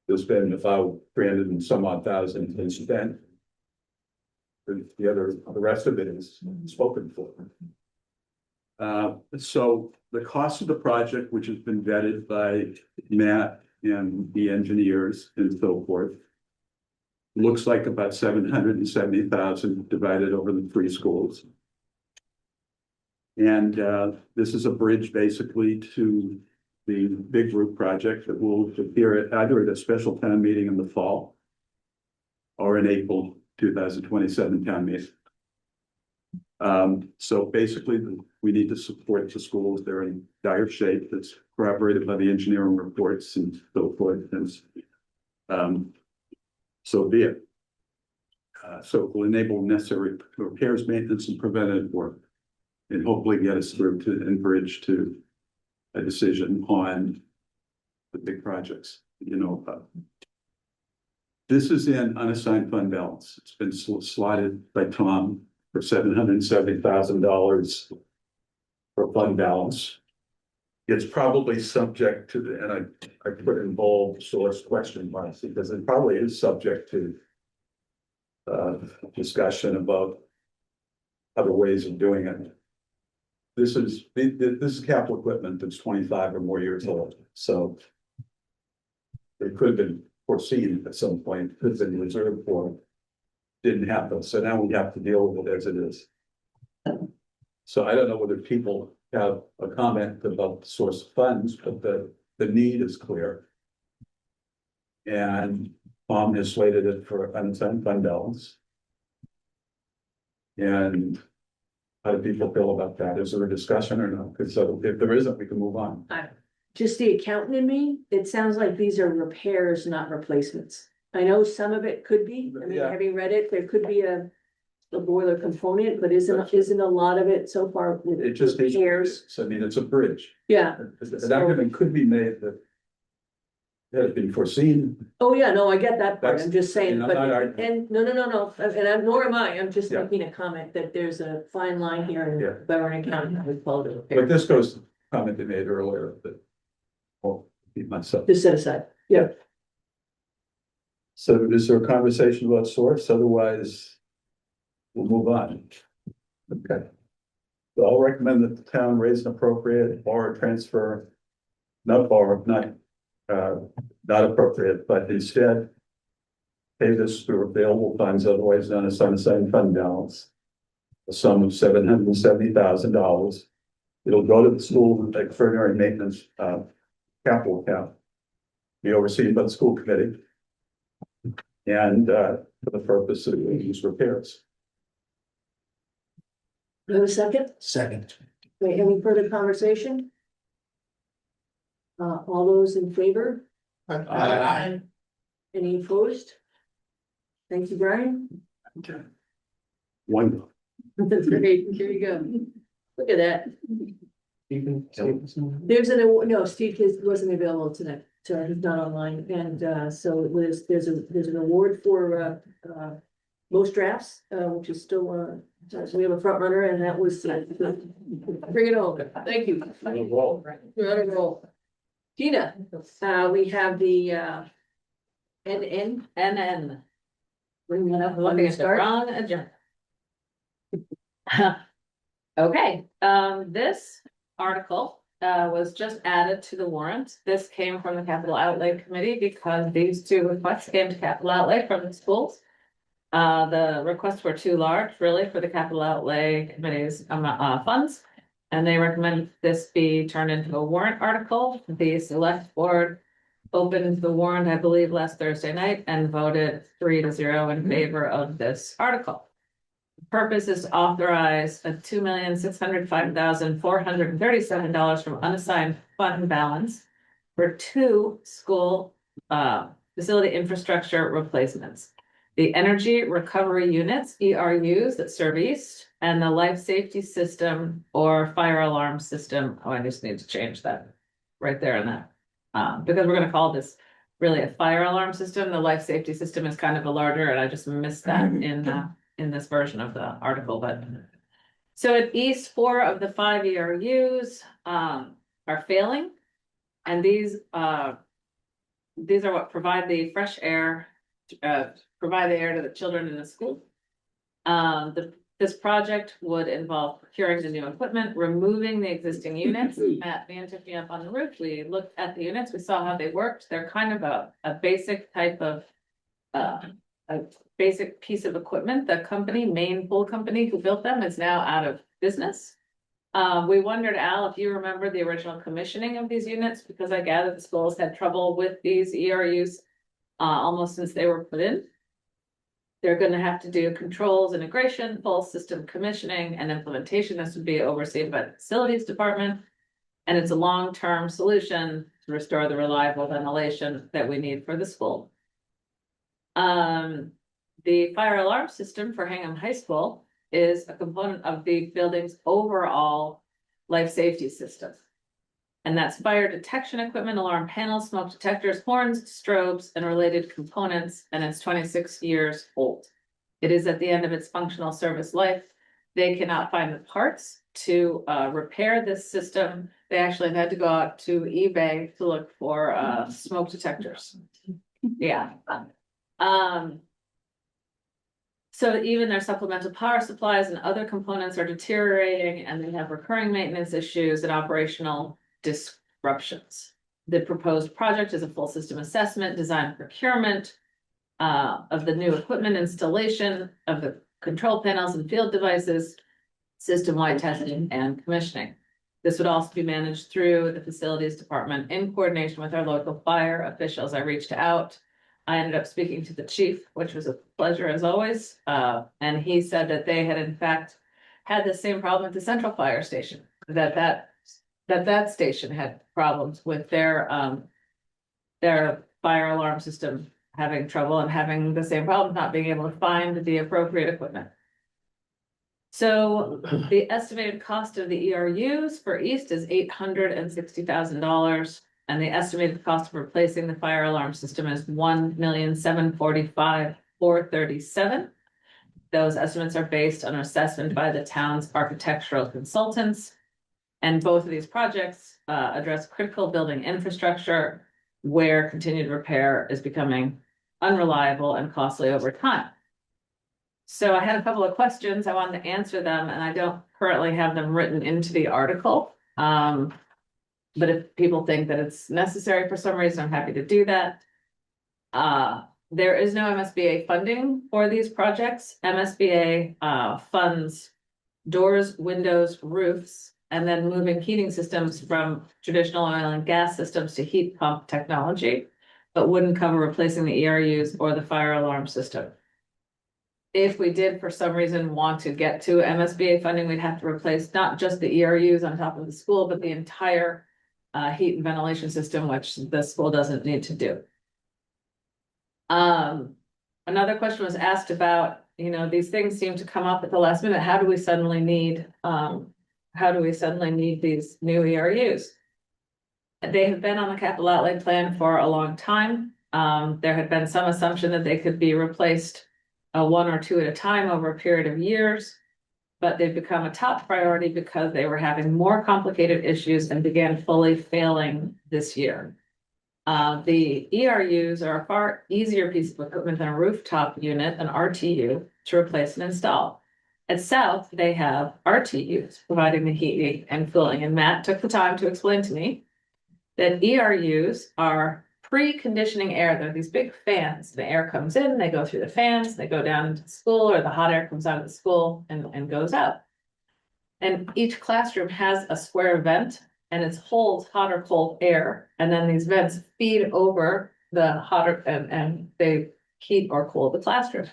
There's been about 300 and some odd thousand been spent. The rest of it is spoken for. So the cost of the project, which has been vetted by Matt and the engineers and so forth, looks like about 770,000 divided over the 3 schools. And this is a bridge basically to the big roof project that will appear at either at a special town meeting in the fall or in April 2027 town meeting. So basically, we need to support the schools. They're in dire shape. That's corroborated by the engineering reports and so forth. And so be it. So it will enable necessary repairs, maintenance, and preventative work. And hopefully get us through to and bridge to a decision on the big projects, you know. This is in unassigned fund balance. It's been slotted by Tom for $770,000 for fund balance. It's probably subject to the, and I put in bold source question marks because it probably is subject to discussion about other ways of doing it. This is capital equipment that's 25 or more years old, so it could have been foreseen at some point, could have been reserved for, didn't happen, so now we have to deal with it as it is. So I don't know whether people have a comment about the source of funds, but the need is clear. And Tom has slated it for unassigned fund balance. And how do people feel about that? Is there a discussion or no? Because so if there isn't, we can move on. Just the accountant in me, it sounds like these are repairs, not replacements. I know some of it could be, I mean, Yeah. having read it, there could be a boiler component, but isn't a lot of it so far with It just needs, repairs? so I mean, it's a bridge. Yeah, An argument could be made that that had been foreseen. oh, yeah, no, I get that part, That's- I'm just saying, I'm but, not arguing. and, no, and I'm, nor am I, I'm just Yeah. making a comment that there's a fine line here Yeah. in Berlin County with called a But repair. this goes to the comment they made earlier that. Well, keep myself. Just set aside, yeah. So is there a conversation about source? Otherwise, we'll move on. Okay. So I'll recommend that the town raise an appropriate borrow transfer. Not borrow, not appropriate, but instead. Pay this through available funds, otherwise known as unassigned fund balance. A sum of $770,000. It'll go to the school extraordinary maintenance, capital account. Be overseen by the school committee. And, for the purpose of these repairs. Do you have a second? Second. Wait, any further conversation? All those in favor? Aye. Any opposed? Thank you, Brian. One. That's great, here you go. Look at that. Even. There's an award, no, wasn't available tonight, so he's not online, and so there's an award for most drafts, which is still so we have a front runner, and that was bring it home. Thank you. You're on a roll. Gina, we have the NN. Bring that up. Looking at the wrong agenda. Okay, this article was just added to the warrant. This came from the capital outlay committee because these two requests came to capital outlay from the schools. The requests were too large really for the capital outlay committee's funds. And they recommend this be turned into a warrant article. The select board opened the warrant, I believe, last Thursday night and voted 3-0 in favor of this article. The purpose is to authorize a $2,605,437 from unassigned fund balance for 2 school facility infrastructure replacements. The energy recovery units, ERUs that serve east, and the life safety system or fire alarm system. Oh, I just need to change that right there in that. Because we're gonna call this really a fire alarm system. The life safety system is kind of a larger, and I just missed that in this version of the article, but. So at east, 4 of the 5 ERUs are failing. And these are what provide the fresh air, provide the air to the children in the school. This project would involve procuring the new equipment, removing the existing units. Matt Van took me up on the roof. We looked at the units, we saw how they worked. They're kind of a basic type of a basic piece of equipment. The company, Maine Pool Company, who built them is now out of business. We wondered, Al, if you remember the original commissioning of these units, because I gather the schools had trouble with these ERUs almost since they were put in. They're gonna have to do controls, integration, full system commissioning, and implementation. This would be overseen by the facilities department. And it's a long-term solution to restore the reliable ventilation that we need for the school. The fire alarm system for Hingham High School is a component of the building's overall life safety system. And that's fire detection equipment, alarm panels, smoke detectors, horns, strobes, and related components, and it's 26 years old. It is at the end of its functional service life. They cannot find the parts to repair this system. They actually have had to go out to eBay to look for smoke detectors. Yeah. So even their supplemental power supplies and other components are deteriorating, and they have recurring maintenance issues and operational disruptions. The proposed project is a full system assessment, design procurement of the new equipment installation of the control panels and field devices, system-wide testing and commissioning. This would also be managed through the facilities department in coordination with our local fire officials. I reached out I ended up speaking to the chief, which was a pleasure as always. And he said that they had in fact had the same problem at the central fire station, that station had problems with their fire alarm system having trouble and having the same problem, not being able to find the appropriate equipment. So the estimated cost of the ERUs for East is $860,000. And the estimated cost of replacing the fire alarm system is $1,745,437. Those estimates are based on assessment by the town's architectural consultants. And both of these projects address critical building infrastructure where continued repair is becoming unreliable and costly over time. So I had a couple of questions. I wanted to answer them, and I don't currently have them written into the article. But if people think that it's necessary for some reason, I'm happy to do that. There is no MSBA funding for these projects. MSBA funds doors, windows, roofs, and then moving heating systems from traditional oil and gas systems to heat pump technology, but wouldn't cover replacing the ERUs or the fire alarm system. If we did for some reason want to get to MSBA funding, we'd have to replace not just the ERUs on top of the school, but the entire heat and ventilation system, which the school doesn't need to do. Another question was asked about, these things seem to come up at the last minute. How do we suddenly need these new ERUs? They have been on the capital outlay plan for a long time. There had been some assumption that they could be replaced one or two at a time over a period of years, but they've become a top priority because they were having more complicated issues and began fully failing this year. The ERUs are a far easier piece of equipment than a rooftop unit, an RTU, to replace and install. At South, they have RTUs providing the heating and cooling, and Matt took the time to explain to me that ERUs are preconditioning air. They're these big fans. The air comes in, they go through the fans, they go down into the school, or the hot air comes out of the school and goes out. And each classroom has a square vent, and it holds hot or cold air. And then these vents feed over the hotter and they heat or cool the classroom.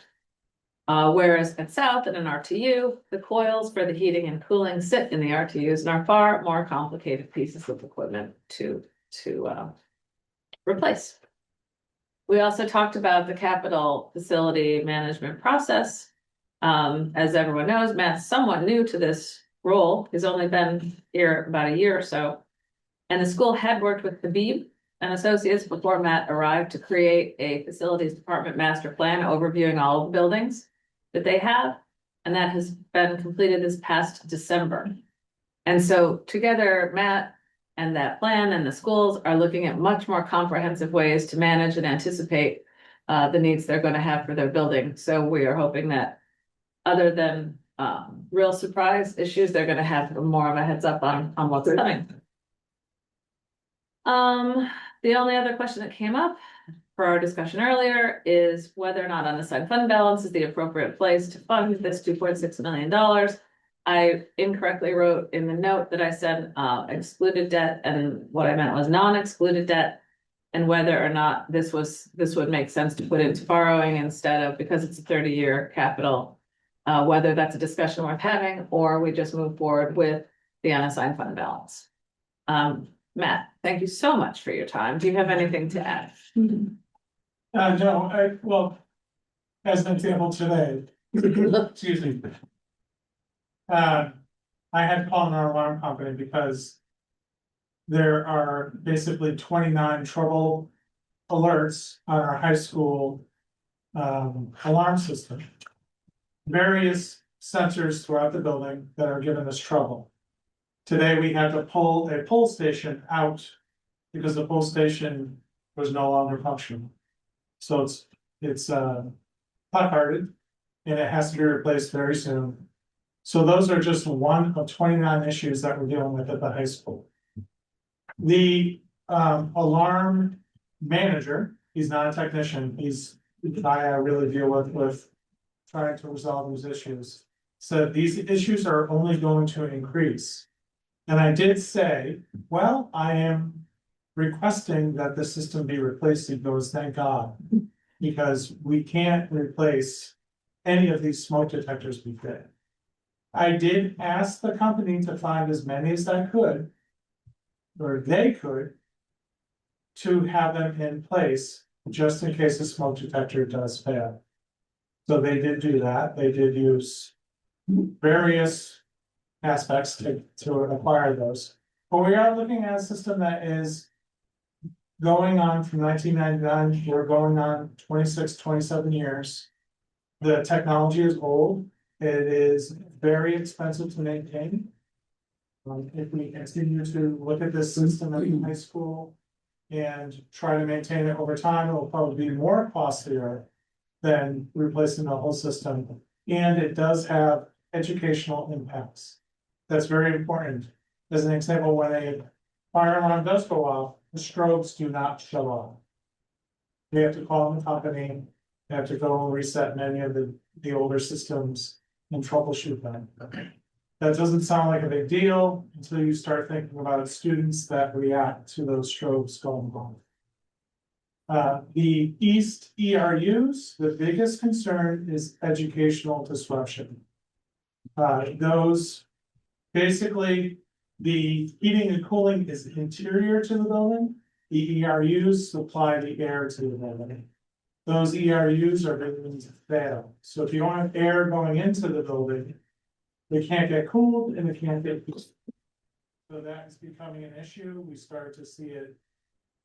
Whereas at South in an RTU, the coils for the heating and cooling sit in the RTUs and are far more complicated pieces of equipment to replace. We also talked about the capital facility management process. As everyone knows, Matt's somewhat new to this role. He's only been here about a year or so. And the school had worked with Habib and Associates before Matt arrived to create a facilities department master plan overviewing all of the buildings that they have. And that has been completed this past December. And so together, Matt and that plan and the schools are looking at much more comprehensive ways to manage and anticipate the needs they're going to have for their building. So we are hoping that other than real surprise issues, they're going to have more of a heads up on what's coming. The only other question that came up for our discussion earlier is whether or not unassigned fund balance is the appropriate place to fund this $2.6 million. I incorrectly wrote in the note that I said excluded debt, and what I meant was non-excluded debt, and whether or not this would make sense to put into borrowing instead of, because it's a 30-year capital, whether that's a discussion worth having, or we just move forward with the unassigned fund balance. Matt, thank you so much for your time. Do you have anything to add? No, well, as an example today, excuse me. I had to call an alarm company because there are basically 29 trouble alerts on our high school alarm system. Various sensors throughout the building that are giving us trouble. Today, we had to pull a pull station out because the pull station was no longer functional. So it's hot-hearted and it has to be replaced very soon. So those are just one of 29 issues that we're dealing with at the high school. The alarm manager, he's not a technician, he's the guy I really deal with trying to resolve these issues. So these issues are only going to increase. And I did say, well, I am requesting that the system be replaced. He goes, thank God. because we can't replace any of these smoke detectors we fit. I did ask the company to find as many as I could, or they could, to have them in place, just in case the smoke detector does fail. So they did do that, they did use various aspects to acquire those. But we are looking at a system that is going on from 1999. We're going on 26, 27 years. The technology is old, it is very expensive to maintain. If we continue to look at this system at the high school and try to maintain it over time, it will probably be more costlier than replacing the whole system. And it does have educational impacts. That's very important. As an example, when a fire alarm does go off, the strobes do not show off. We have to call the company, they have to go and reset many of the older systems and troubleshoot them. That doesn't sound like a big deal until you start thinking about students that react to those strobes going off. The East ERUs, the biggest concern is educational disruption. Those, basically, the heating and cooling is interior to the building. The ERUs supply the air to the building. Those ERUs are beginning to fail. So if you don't have air going into the building, they can't get cooled and they can't get heated. So that is becoming an issue. We started to see it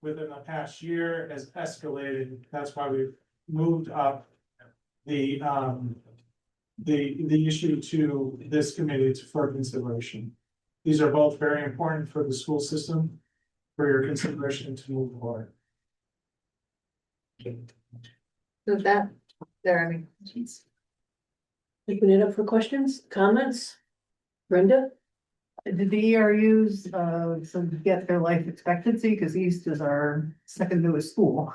within the past year as escalated. That's why we've moved up the issue to this committee for consideration. These are both very important for the school system, for your consideration to move forward. So that, there, I mean. Open it up for questions, comments? Brenda? Did the ERUs, so get their life expectancy, because East is our second newest school.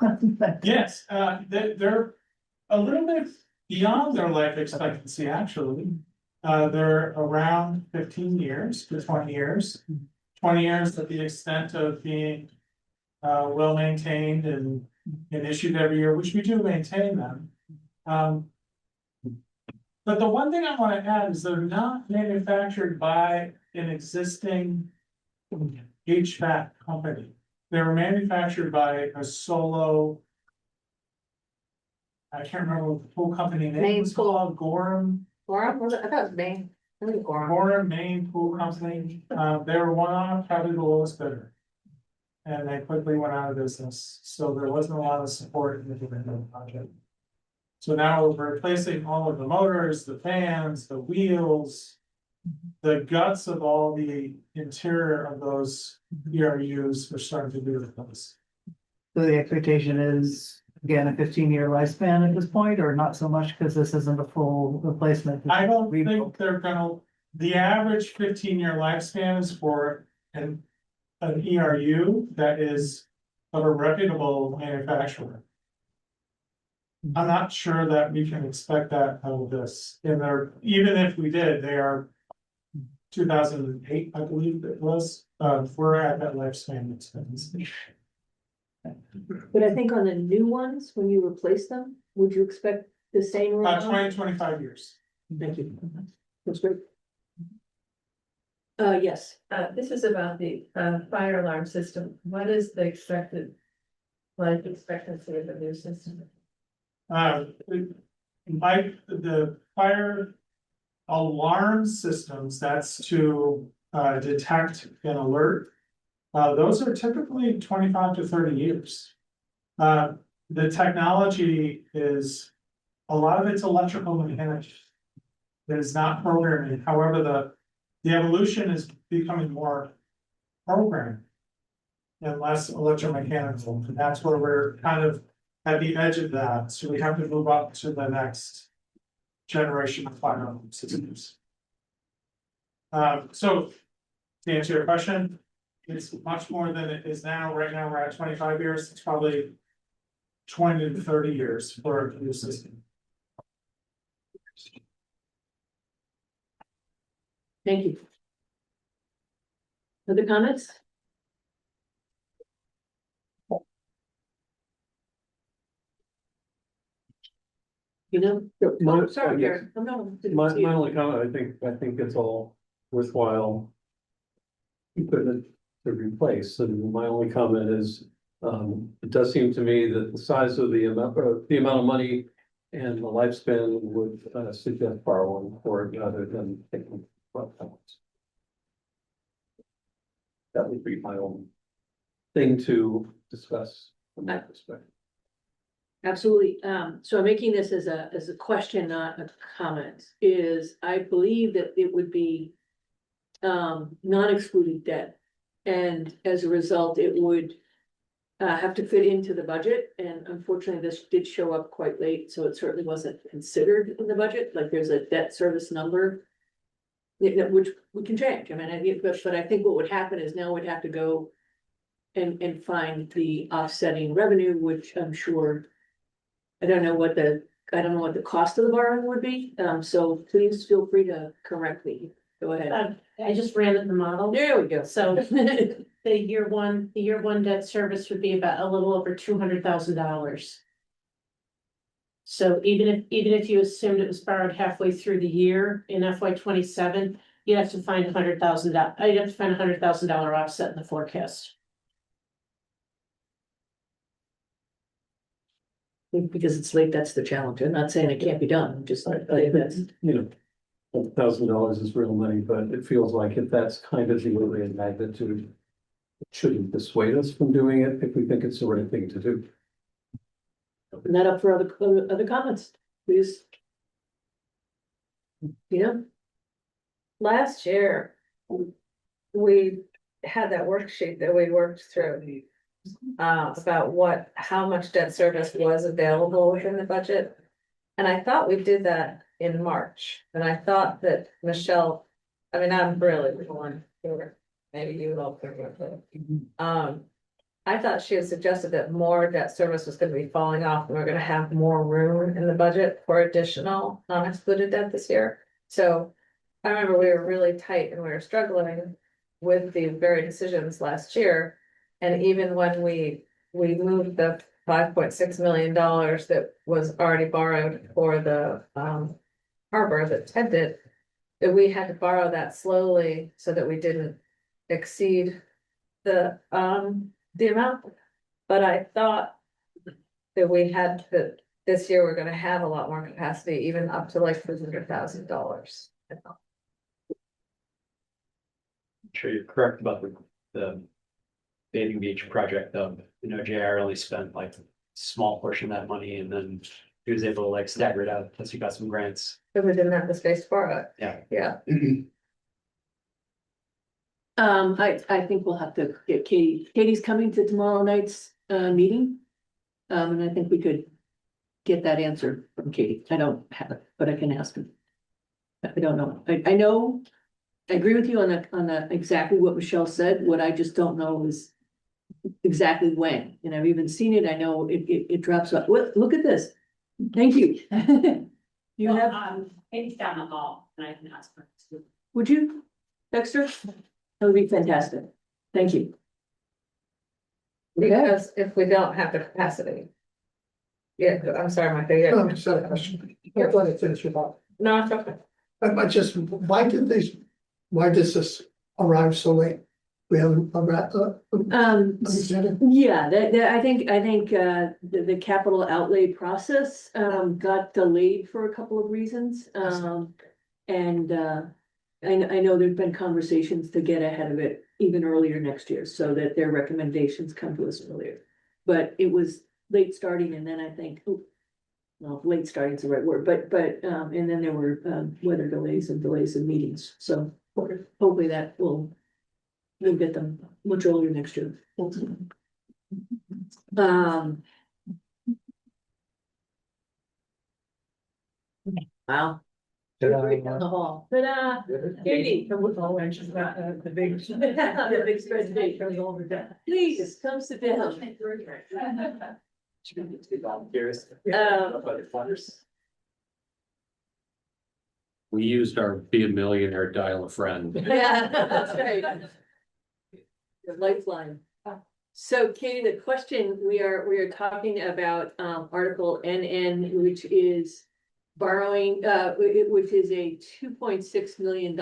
Yes, they're a little bit beyond their life expectancy, actually. They're around 15 years to 20 years. 20 years at the extent of being well maintained and issued every year, which we do maintain them. But the one thing I want to add is they're not manufactured by an existing HVAC company. They were manufactured by a solo. I can't remember what the full company name was called, Gorham. Gorham, was it? I thought it was Maine. I think Gorham. Gorham, Maine Pool Company. They were one off, probably the lowest bidder. And they quickly went out of business, so there wasn't a lot of support in the development project. So now we're replacing all of the motors, the fans, the wheels, the guts of all the interior of those ERUs are starting to be replaced. So the expectation is, again, a 15-year lifespan at this point, or not so much, because this isn't a full replacement? I don't think they're gonna, the average 15-year lifespan is for an ERU that is of a reputable manufacturer. I'm not sure that we can expect that out of this, and they're, even if we did, they are 2008, I believe it was, we're at that lifespan expectancy. But I think on the new ones, when you replace them, would you expect the same? 20, 25 years. Thank you. That's great. Yes. This is about the fire alarm system. What is the expected life expectancy of the new system? Like the fire alarm systems, that's to detect and alert. Those are typically 25 to 30 years. The technology is, a lot of it's electrical mechanics. It is not programming. However, the evolution is becoming more programmed and less electromechanical. And that's where we're kind of at the edge of that. So we have to move up to the next generation of fire alarm systems. So to answer your question, it's much more than it is now. Right now, we're at 25 years. It's probably 20 to 30 years for a new system. Thank you. Other comments? You know? My- Oh, sorry, Karen. I'm not. My only comment, I think it's all worthwhile equipment to replace, and my only comment is, it does seem to me that the size of the amount of money and the lifespan would, suggest borrowing for it rather than taking. That would be my own thing to discuss from that perspective. Absolutely. So I'm making this as a question, not a comment, is I believe that it would be non-excluded debt. And as a result, it would have to fit into the budget. And unfortunately, this did show up quite late, so it certainly wasn't considered in the budget. Like there's a debt service number which we can change. I mean, but I think what would happen is now we'd have to go and find the offsetting revenue, which I'm sure I don't know what the cost of the borrowing would be, so please feel free to correct me, go ahead. I just ran the model. There we go. So the year one debt service would be about a little over $200,000. So even if you assumed it was borrowed halfway through the year in FY 27, you'd have to find $100,000 offset in the forecast. Because it's late, that's the challenge. I'm not saying it can't be done, I'm just saying that's. You know, $1,000 is real money, but it feels like if that's kind of the order of magnitude, it shouldn't dissuade us from doing it if we think it's the right thing to do. Open that up for other comments, please. You know, Last year, we had that worksheet that we worked through. About how much debt service was available within the budget. And I thought we did that in March, and I thought that Michelle, I mean, I'm really the one here, maybe you all can remember. I thought she had suggested that more debt service was gonna be falling off, and we're gonna have more room in the budget for additional non-excluded debt this year. So I remember we were really tight and we were struggling with the very decisions last year. And even when we moved the $5.6 million that was already borrowed for the harbor that Ted did, that we had to borrow that slowly so that we didn't exceed the amount. But I thought that this year we're gonna have a lot more capacity, even up to like $300,000. I'm sure you're correct about the Bathing Beach project, though. You know, JR only spent like a small portion of that money, and then he was able to like stagger it out, plus he got some grants. But we didn't have the space for it. Yeah. I think we'll have to get Katie. Katie's coming to tomorrow night's meeting. And I think we could get that answer from Katie. I don't have it, but I can ask her. I don't know. I know, I agree with you on the exactly what Michelle said. What I just don't know is exactly when. And I've even seen it. I know it drops off. Look at this. Thank you. You have, It's down the hall and I can ask her. would you, Dexter? That would be fantastic. Thank you. Because if we don't have the capacity. Yeah, I'm sorry, Micah, yeah. No, just had a question. I'll let it finish your thought. No, it's okay. I just, why does this arrive so late? We haven't, Yeah, I think, the capital outlay process, got delayed for a couple of reasons. And, I know there've been conversations to get ahead of it even earlier next year, so that their recommendations come to us earlier. But it was late starting, and then I think, well, late starting is the right word, but, and then there were, weather delays and delays in meetings, so hopefully that we'll get them much earlier next year. Wow. Right down the hall. Ta-da! Katie. The big. The big spread. Please, come sit down. We used our be a millionaire dial a friend. Yeah, that's right. Your lifeline. So Katie, the question we are talking about, Article NN, which is borrowing, which is a $2.6 million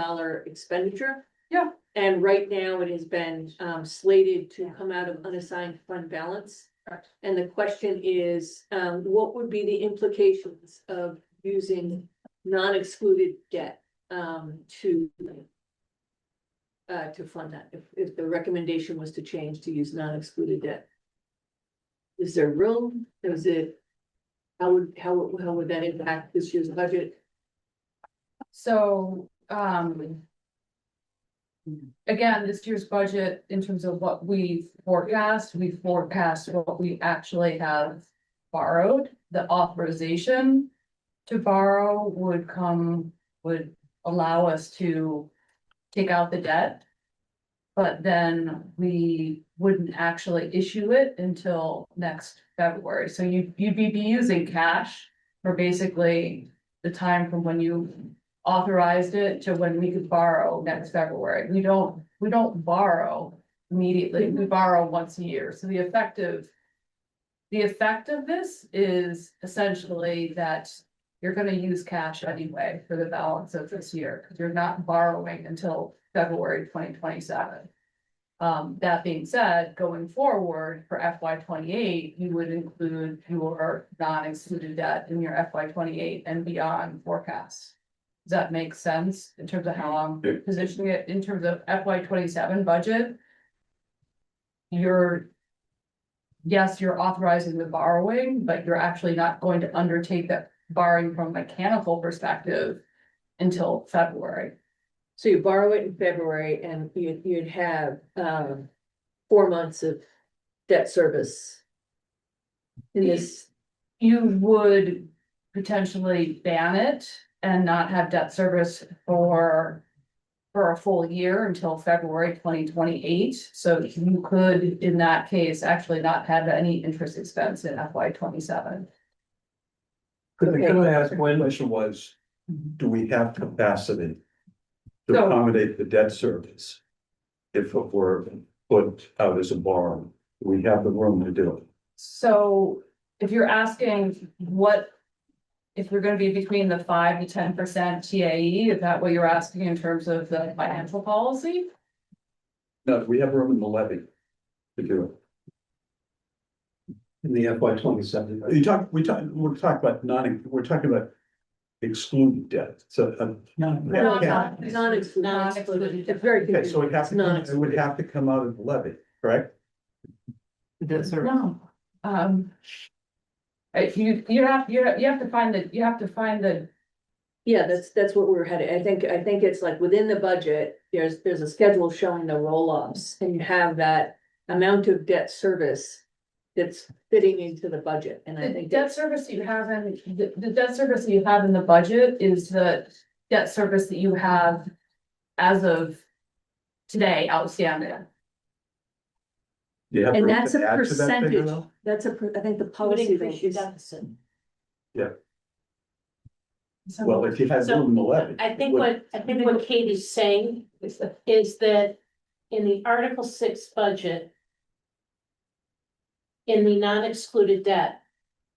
expenditure. Yeah. And right now it has been slated to come out of unassigned fund balance. Correct. And the question is, what would be the implications of using non-excluded debt to fund that, if the recommendation was to change to use non-excluded debt? Is there room? Is it, how would that impact this year's budget? So, again, this year's budget, in terms of what we forecast what we actually have borrowed. The authorization to borrow would allow us to take out the debt. But then we wouldn't actually issue it until next February. So you'd be using cash for basically the time from when you authorized it to when we could borrow next February. We don't borrow immediately. We borrow once a year. So the effect of this is essentially that you're gonna use cash anyway for the balance of this year, because you're not borrowing until February 2027. That being said, going forward for FY 28, you would include your non-excluded debt in your FY 28 and beyond forecasts. Does that make sense in terms of how I'm positioning it in terms of FY 27 budget? Yes, you're authorizing the borrowing, but you're actually not going to undertake that borrowing from a mechanical perspective until February. So you borrow it in February and you'd have 4 months of debt service. In this, You would potentially ban it and not have debt service for a full year until February 2028. So you could, in that case, actually not have any interest expense in FY 27. Could I ask The when, question was, do we have capacity to So- accommodate the debt service? If it were put out as a borrow, we have the room to do it. So if you're asking if we're gonna be between the 5 to 10% TAE, is that what you're asking in terms of the financial policy? No, we have room in the levy to do it. in the FY 27? We're talking about excluded debt, so. non-excluded, it's very Okay, so confusing. it would have to come out of the levy, correct? The debt service. No. You have to find the. Yeah, that's what we're headed. I think it's like within the budget, there's a schedule showing the roll-ups and you have that amount of debt service that's fitting into the budget. And I The think debt service you have in, the debt service that you have in the budget is the debt service that you have as of today outstanding. Do you have and room that's to a add to that figure, percentage. though? I think the Would policy increase your is, deficit. Well, if you had room in the levy. I think what Katie's saying is that in the Article 6 budget, in the non-excluded debt,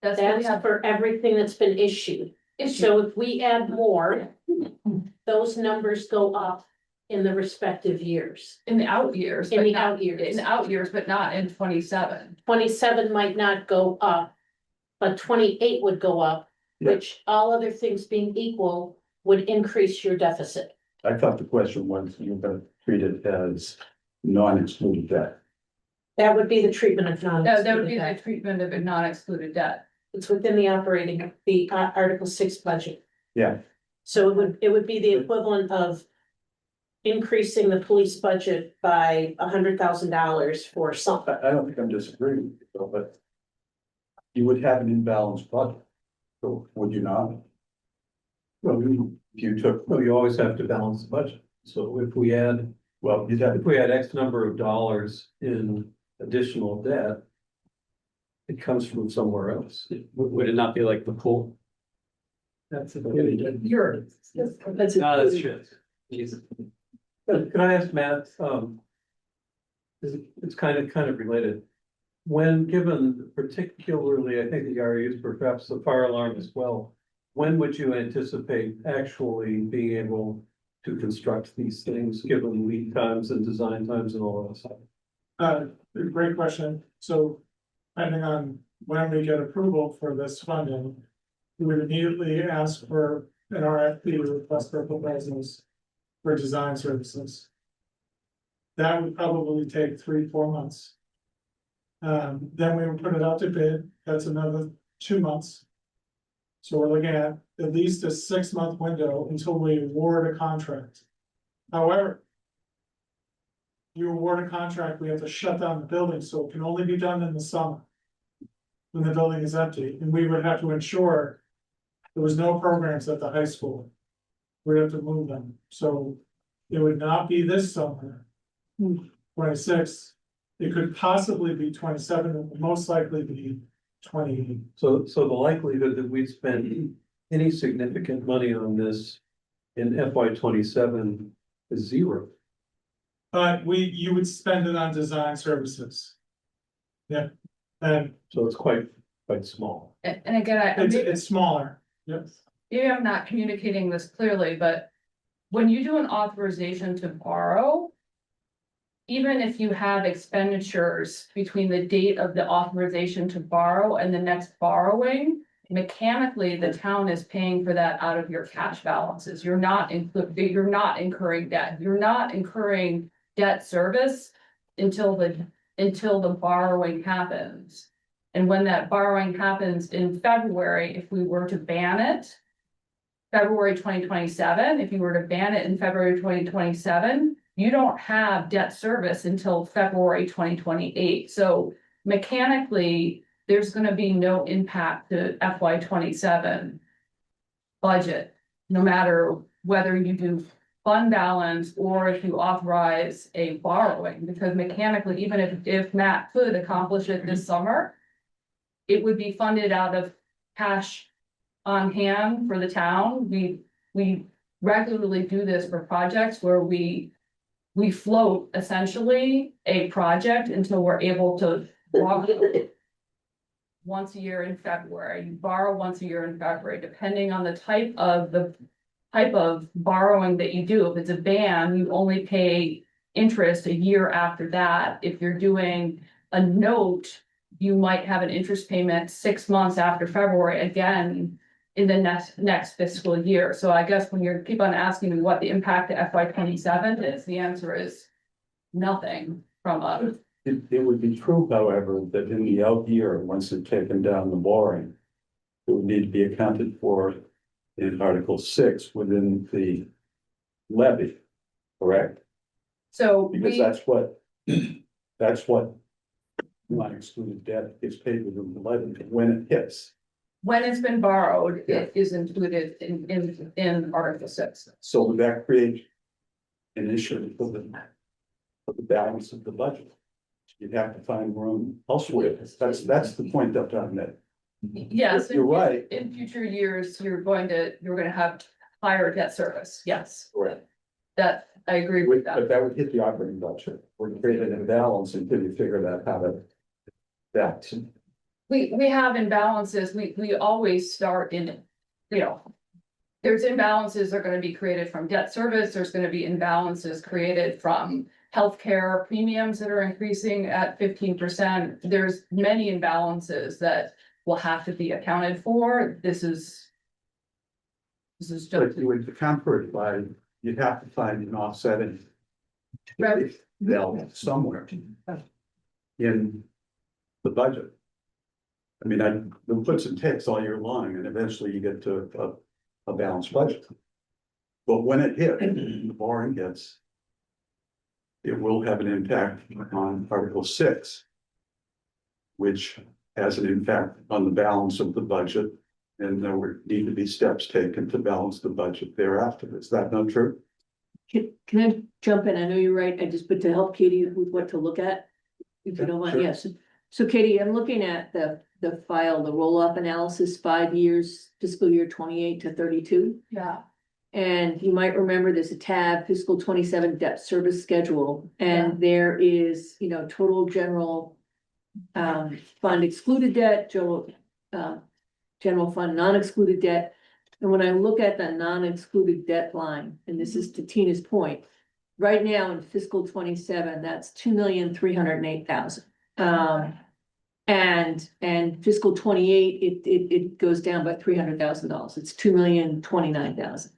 That's what we that's have for everything that's been issued. issued. So if we add more, those numbers go up in the respective years. In the out years. In but the not- out years. In the out years, but not in 27. 27 might not go up, but 28 would go up, Yeah. which all other things being equal would increase your deficit. I thought the question was, you're gonna treat it as non-excluded debt. That would be the treatment of No, that would non-excluded be the debt. treatment of a non-excluded debt. It's within the Article 6 budget. Yeah, So it would be the equivalent of increasing the police budget by $100,000 for something. I don't think I'm disagreeing with you, Bill, but you would have an imbalanced budget, so would you not? Well, If you took, you always have to balance the budget. So if we add you'd have, X number of dollars in additional debt, it comes from somewhere else. Would it not be like the pool? That's a you're, that's. No, that's true. Jesus. Can I ask Matt, it's kind of related. When given particularly, I think the RUs, perhaps the fire alarm as well, when would you anticipate actually being able to construct these things, given lead times and design times and all that stuff? Great question. So depending on when we get approval for this funding, we would immediately ask for an RFP, request for proposals for design services. That would probably take 3-4 months. Then we would put it out to bid. That's another 2 months. So we're looking at least a 6-month window until we award a contract. However, you award a contract, we have to shut down the building, so it can only be done in the summer. When the building is empty, and we would have to ensure there was no programs at the high school. We'd have to move them, so it would not be this summer. 26, it could possibly be 27, it would most likely be 28. So the likelihood that we'd spend any significant money on this in FY 27 is zero. You would spend it on design services. Yeah, and So it's quite small. And again, it's smaller, yes. maybe I'm not communicating this clearly, but when you do an authorization to borrow, even if you have expenditures between the date of the authorization to borrow and the next borrowing, mechanically, the town is paying for that out of your cash balances. You're not incurring debt. You're not incurring debt service until the borrowing happens. And when that borrowing happens in February, if we were to ban it, February 2027, if you were to ban it in February 2027, you don't have debt service until February 2028. So mechanically, there's going to be no impact to FY 27 budget, no matter whether you do fund balance or if you authorize a borrowing, because mechanically, even if Matt could accomplish it this summer, it would be funded out of cash on hand for the town. We regularly do this for projects where we float essentially a project until we're able to borrow once a year in February. You borrow once a year in February, depending on the type of borrowing that you do. If it's a ban, you only pay interest a year after that. If you're doing a note, you might have an interest payment 6 months after February, again, in the next fiscal year. So I guess when you keep on asking me what the impact to FY 27 is, the answer is nothing from us. It would be true, however, that in the out year, once they've taken down the borrowing, it would need to be accounted for in Article 6 within the levy, correct? So Because that's what non-excluded debt is paid within the levy when it hits. when it's been borrowed, it is included in Article 6. So would that create an issue for the balance of the budget? You'd have to find room elsewhere. That's the point that I'm making. Yes. You're right. In future years, you're going to have higher debt service. Yes, Correct. that, I agree with that. But that would hit the operating budget. We're creating an imbalance until you figure out how to. That. We have imbalances, we always start in, there's imbalances are gonna be created from debt service, there's gonna be imbalances created from healthcare premiums that are increasing at 15%. There's many imbalances that will have to be accounted for. This is just. But you would account for it by, you'd have to find an offsetting. Right. Valve somewhere. In the budget. I mean, the puts and takes all year long, and eventually you get to a balanced budget. But when it hits, the borrowing hits, it will have an impact on Article 6, which has an impact on the balance of the budget, and there would need to be steps taken to balance the budget thereafter. Is that not true? Can I jump in? I know you're right. but to help Katie with what to look at. If you don't mind, Sure. yes. So Katie, I'm looking at the file, the roll-up analysis, 5 years, fiscal year 28 to 32. Yeah. And you might remember there's a tab, fiscal 27 debt service schedule, and there is, total general fund excluded debt, general fund non-excluded debt. And when I look at the non-excluded debt line, and this is to Tina's point, right now in fiscal 27, that's 2,308,000. And fiscal 28, it goes down by $300,000. It's 2,029,000.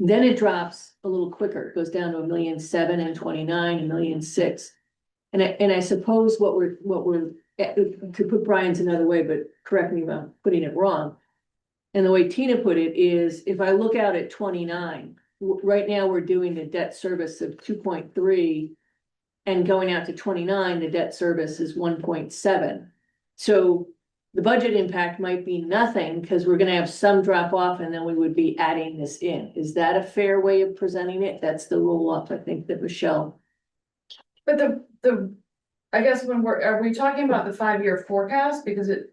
Then it drops a little quicker. It goes down to 1,007,000 and 29, 1,006,000. And I suppose what we're, to put Brian's another way, but correct me if I'm putting it wrong. And the way Tina put it is, if I look out at 29, right now we're doing the debt service of 2.3. And going out to 29, the debt service is 1.7. So the budget impact might be nothing because we're gonna have some drop off and then we would be adding this in. Is that a fair way of presenting it? That's the roll up, I think, that Michelle. But I guess are we talking about the 5-year forecast? Because in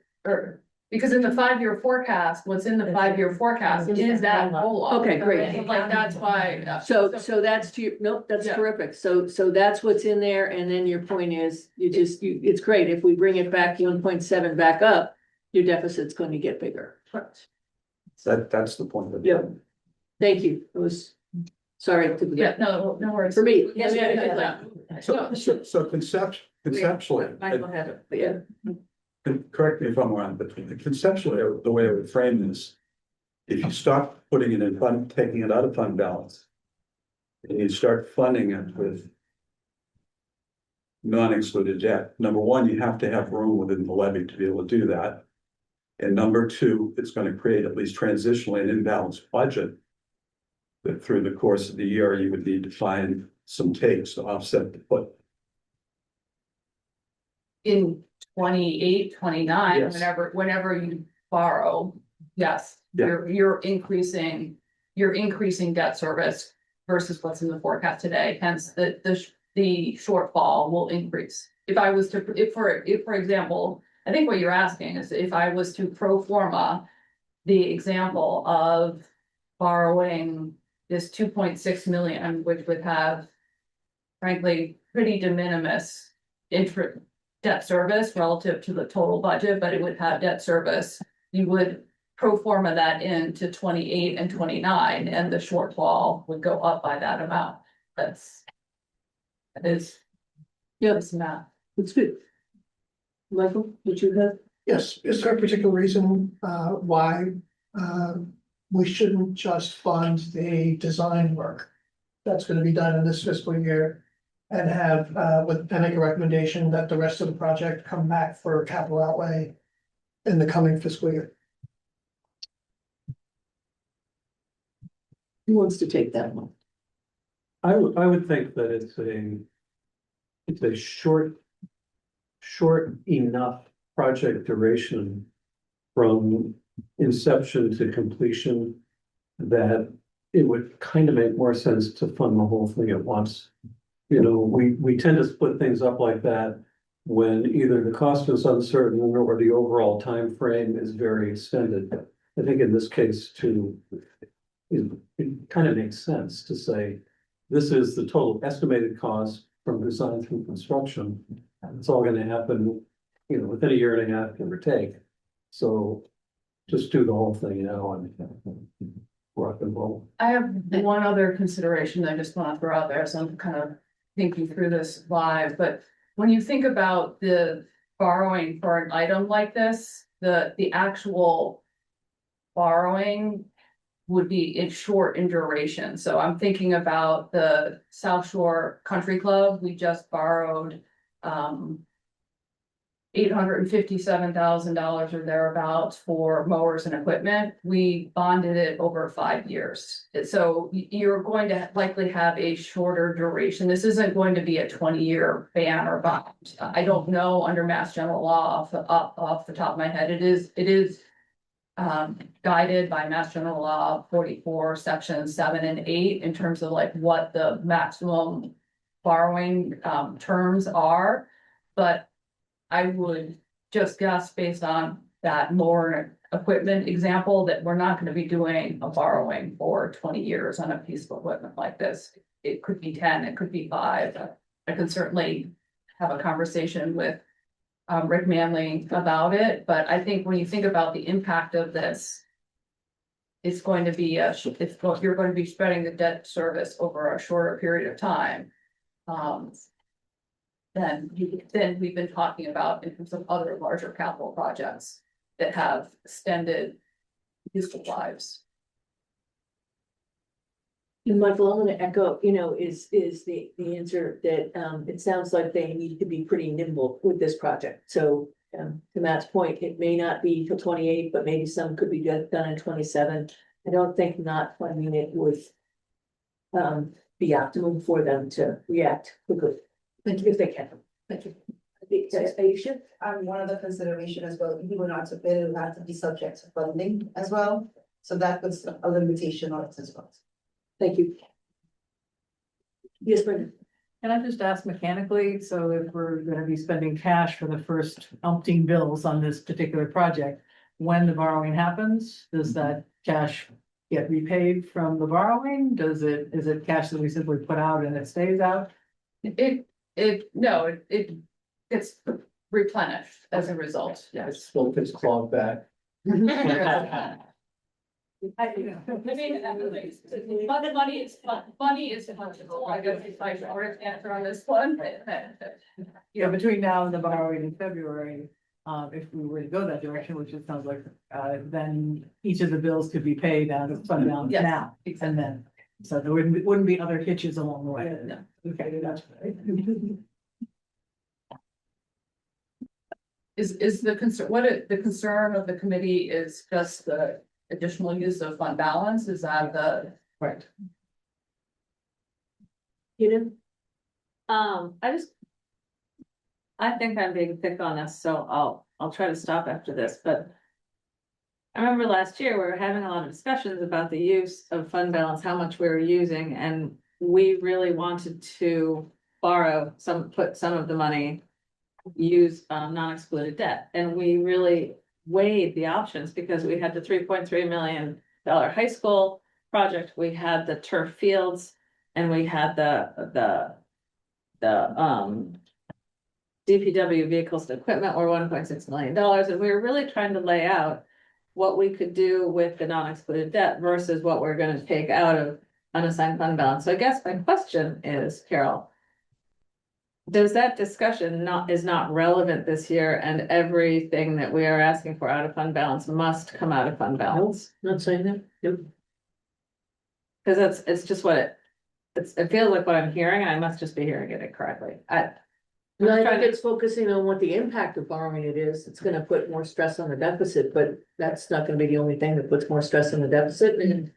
the 5-year forecast, what's in the 5-year forecast is that roll up. Okay, great. Like, that's why. So that's nope, that's Yeah. terrific. So that's what's in there. And then your point is, it's great. If we bring it back 1.7 back up, your deficit's going to get bigger. That's the point of it. Yep. Thank you. It was, sorry. Yeah, no worries. For me. Yes, Yeah. So conceptually, Michael had it. Yeah. and correct me if I'm wrong, but conceptually, the way I would frame this, if you stop putting it in fund, taking it out of fund balance, and you start funding it with non-excluded debt, number one, you have to have room within the levy to be able to do that. And number two, it's going to create at least transitionally an imbalanced budget that through the course of the year, you would need to find some takes to offset the put. In 28, 29, Yes. whenever you borrow, yes, Yeah. you're increasing debt service versus what's in the forecast today, hence the shortfall will increase. If for example, I think what you're asking is if I was to pro forma the example of borrowing this 2.6 million, which would have frankly pretty de minimis debt service relative to the total budget, but it would have debt service. You would pro forma that into 28 and 29, and the shortfall would go up by that amount. That is math. It's good. Michael, did you have? Yes, is there a particular reason why we shouldn't just fund the design work that's gonna be done in this fiscal year? And make a recommendation that the rest of the project come back for capital outlay in the coming fiscal year? Who wants to take that one? I would think that it's a short enough project duration from inception to completion that it would kind of make more sense to fund the whole thing at once. You know, we tend to split things up like that when either the cost is uncertain or the overall time frame is very extended. I think in this case too, it kind of makes sense to say, this is the total estimated cost from design through construction. It's all gonna happen, you know, within a year and a half, give or take. So just do the whole thing now and rock and roll. I have one other consideration I just want to throw out there, so I'm kind of thinking through this live, but when you think about the borrowing for an item like this, the actual borrowing would be short in duration. So I'm thinking about the South Shore Country Club. We just borrowed $857,000 or thereabouts for mowers and equipment. We bonded it over 5 years. So you're going to likely have a shorter duration. This isn't going to be a 20-year ban or bond. I don't know under Mass General Law off the top of my head. It is guided by Mass General Law 44, sections 7 and 8 in terms of like what the maximum borrowing terms are. But I would just guess based on that mower equipment example that we're not going to be doing a borrowing for 20 years on a piece of equipment like this. It could be 10, it could be 5. I could certainly have a conversation with Rick Manley about it, but I think when you think about the impact of this, it's going to be you're going to be spreading the debt service over a shorter period of time. Then we've been talking about in terms of other larger capital projects that have extended useful lives. And Michael, I'm gonna echo, is the answer that, it sounds like they need to be pretty nimble with this project. So, to Matt's point, it may not be till 28, but maybe some could be done in 27. I don't think not funding it would be optimum for them to react quickly, if they can. Thank you. Aisha? One of the consideration as well, if you were not to bid, it would have to be subject to funding as well. So that was a limitation on it as well. Thank you. Yes, Brenda. Can I just ask mechanically, so if we're gonna be spending cash for the first umpteen bills on this particular project, when the borrowing happens, does that cash get repaid from the borrowing? Is it cash that we simply put out and it stays out? It gets replenished as a result, yes. It's still gets clawed back. I mean, but the money is fungible. I guess if I short answer on this one. Yeah, between now and the borrowing in February, if we were to go that direction, which it sounds like, then each of the bills could be paid out of fund balance Yes, now. And then, so there wouldn't be other hitches along the way. No. Okay, that's right. Is the concern, the concern of the committee is just the additional use of fund balance? Is that the? Right. I think I'm being thick on this, so I'll try to stop after this, but. I remember last year, we were having a lot of discussions about the use of fund balance, how much we were using, and we really wanted to put some of the money. Use non-excluded debt, and we really weighed the options because we had the $3.3 million high school project, we had the turf fields, and we had the DPW vehicles and equipment were $1.6 million, and we were really trying to lay out what we could do with the non-excluded debt versus what we're going to take out of unassigned fund balance. So I guess my question is, Carol, does that discussion is not relevant this year, and everything that we are asking for out of fund balance must come out of fund balance? Not saying that. Nope. Because it's just what it feels like what I'm hearing, and I must just be hearing it incorrectly. No, I think it's focusing on what the impact of borrowing it is. It's gonna put more stress on the deficit, but that's not gonna be the only thing that puts more stress on the deficit. And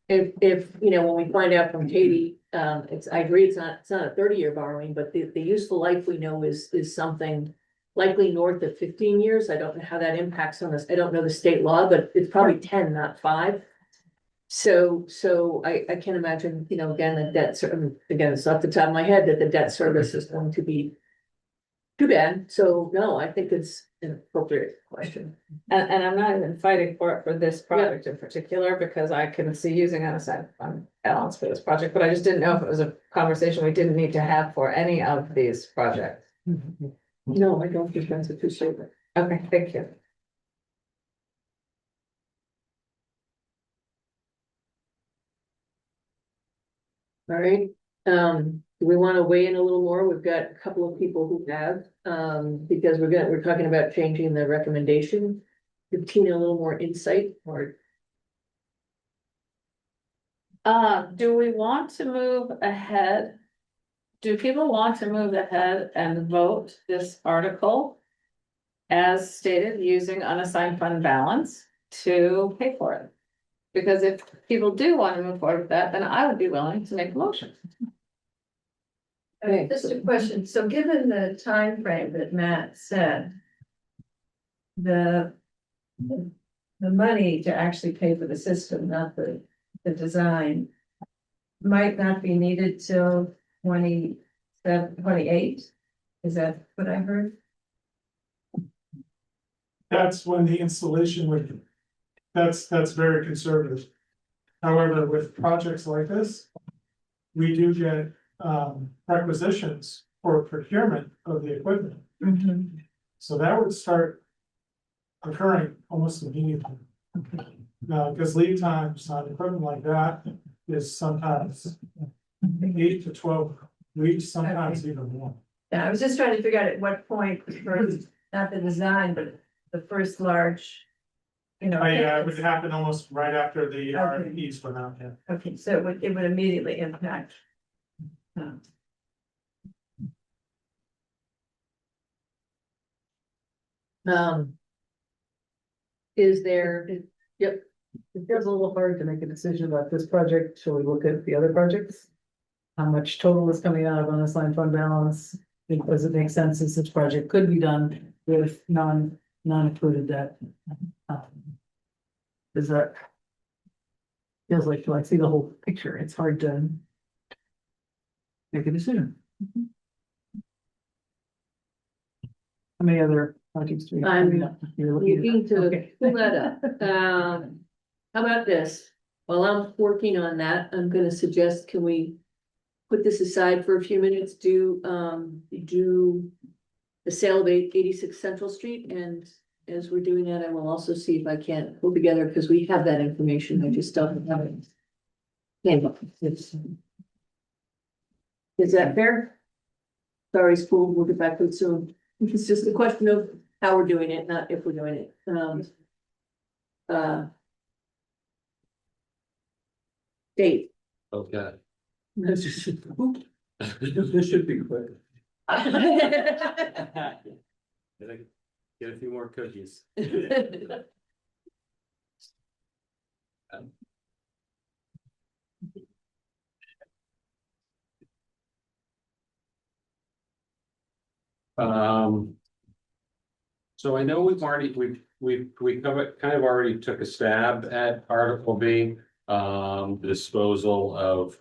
if, when we find out from Katie, I agree, it's not a 30-year borrowing, but the useful life we know is something likely north of 15 years. I don't know how that impacts on us. I don't know the state law, but it's probably 10, not 5. So I can imagine, again, the debt, again, it's off the top of my head that the debt service is going to be too bad. So no, I think it's an appropriate question. And I'm not even fighting for this project in particular, because I can see using unassigned fund balance for this project, but I just didn't know if it was a conversation we didn't need to have for any of these projects. No, I don't think that's a true statement. Okay, thank you. All right, do we want to weigh in a little more? We've got a couple of people who have, because we're talking about changing the recommendation. Give Tina a little more insight, or Do we want to move ahead? Do people want to move ahead and vote this article? As stated, using unassigned fund balance to pay for it? Because if people do want to move forward with that, then I would be willing to make a motion. Just a question, so given the time frame that Matt said. The money to actually pay for the system, not the design. Might not be needed till 28, is that what I heard? That's when the installation would, that's very conservative. However, with projects like this, we do get requisitions for procurement of the equipment. So that would start occurring almost immediately. No, because lead times on equipment like that is sometimes 8 to 12 weeks, sometimes even more. Yeah, I was just trying to figure out at what point, first, not the design, but the first large. You know. It would happen almost right after the RFPs went out, yeah. Okay, so it would immediately impact. um, Is there, yep, It feels a little hard to make a decision about this project. Shall we look at the other projects? How much total is coming out of unassigned fund balance? Does it make sense as this project could be done with non-included debt? Is that? Feels like, do I see the whole picture? It's hard to make a decision. How many other projects do we? You're looking to Okay. pull that up. How about this? While I'm working on that, I'm gonna suggest, can we put this aside for a few minutes, do the sale of 86 Central Street, and as we're doing that, I will also see if I can't pull together, because we have that information, I just don't have it. Is that fair? Sorry, school, we'll get back to it soon. It's just a question of how we're doing it, not if we're doing it. Dave. Okay. This should be quick. Get a few more cookies. So I know we covered, kind of already took a stab at Article B, the disposal of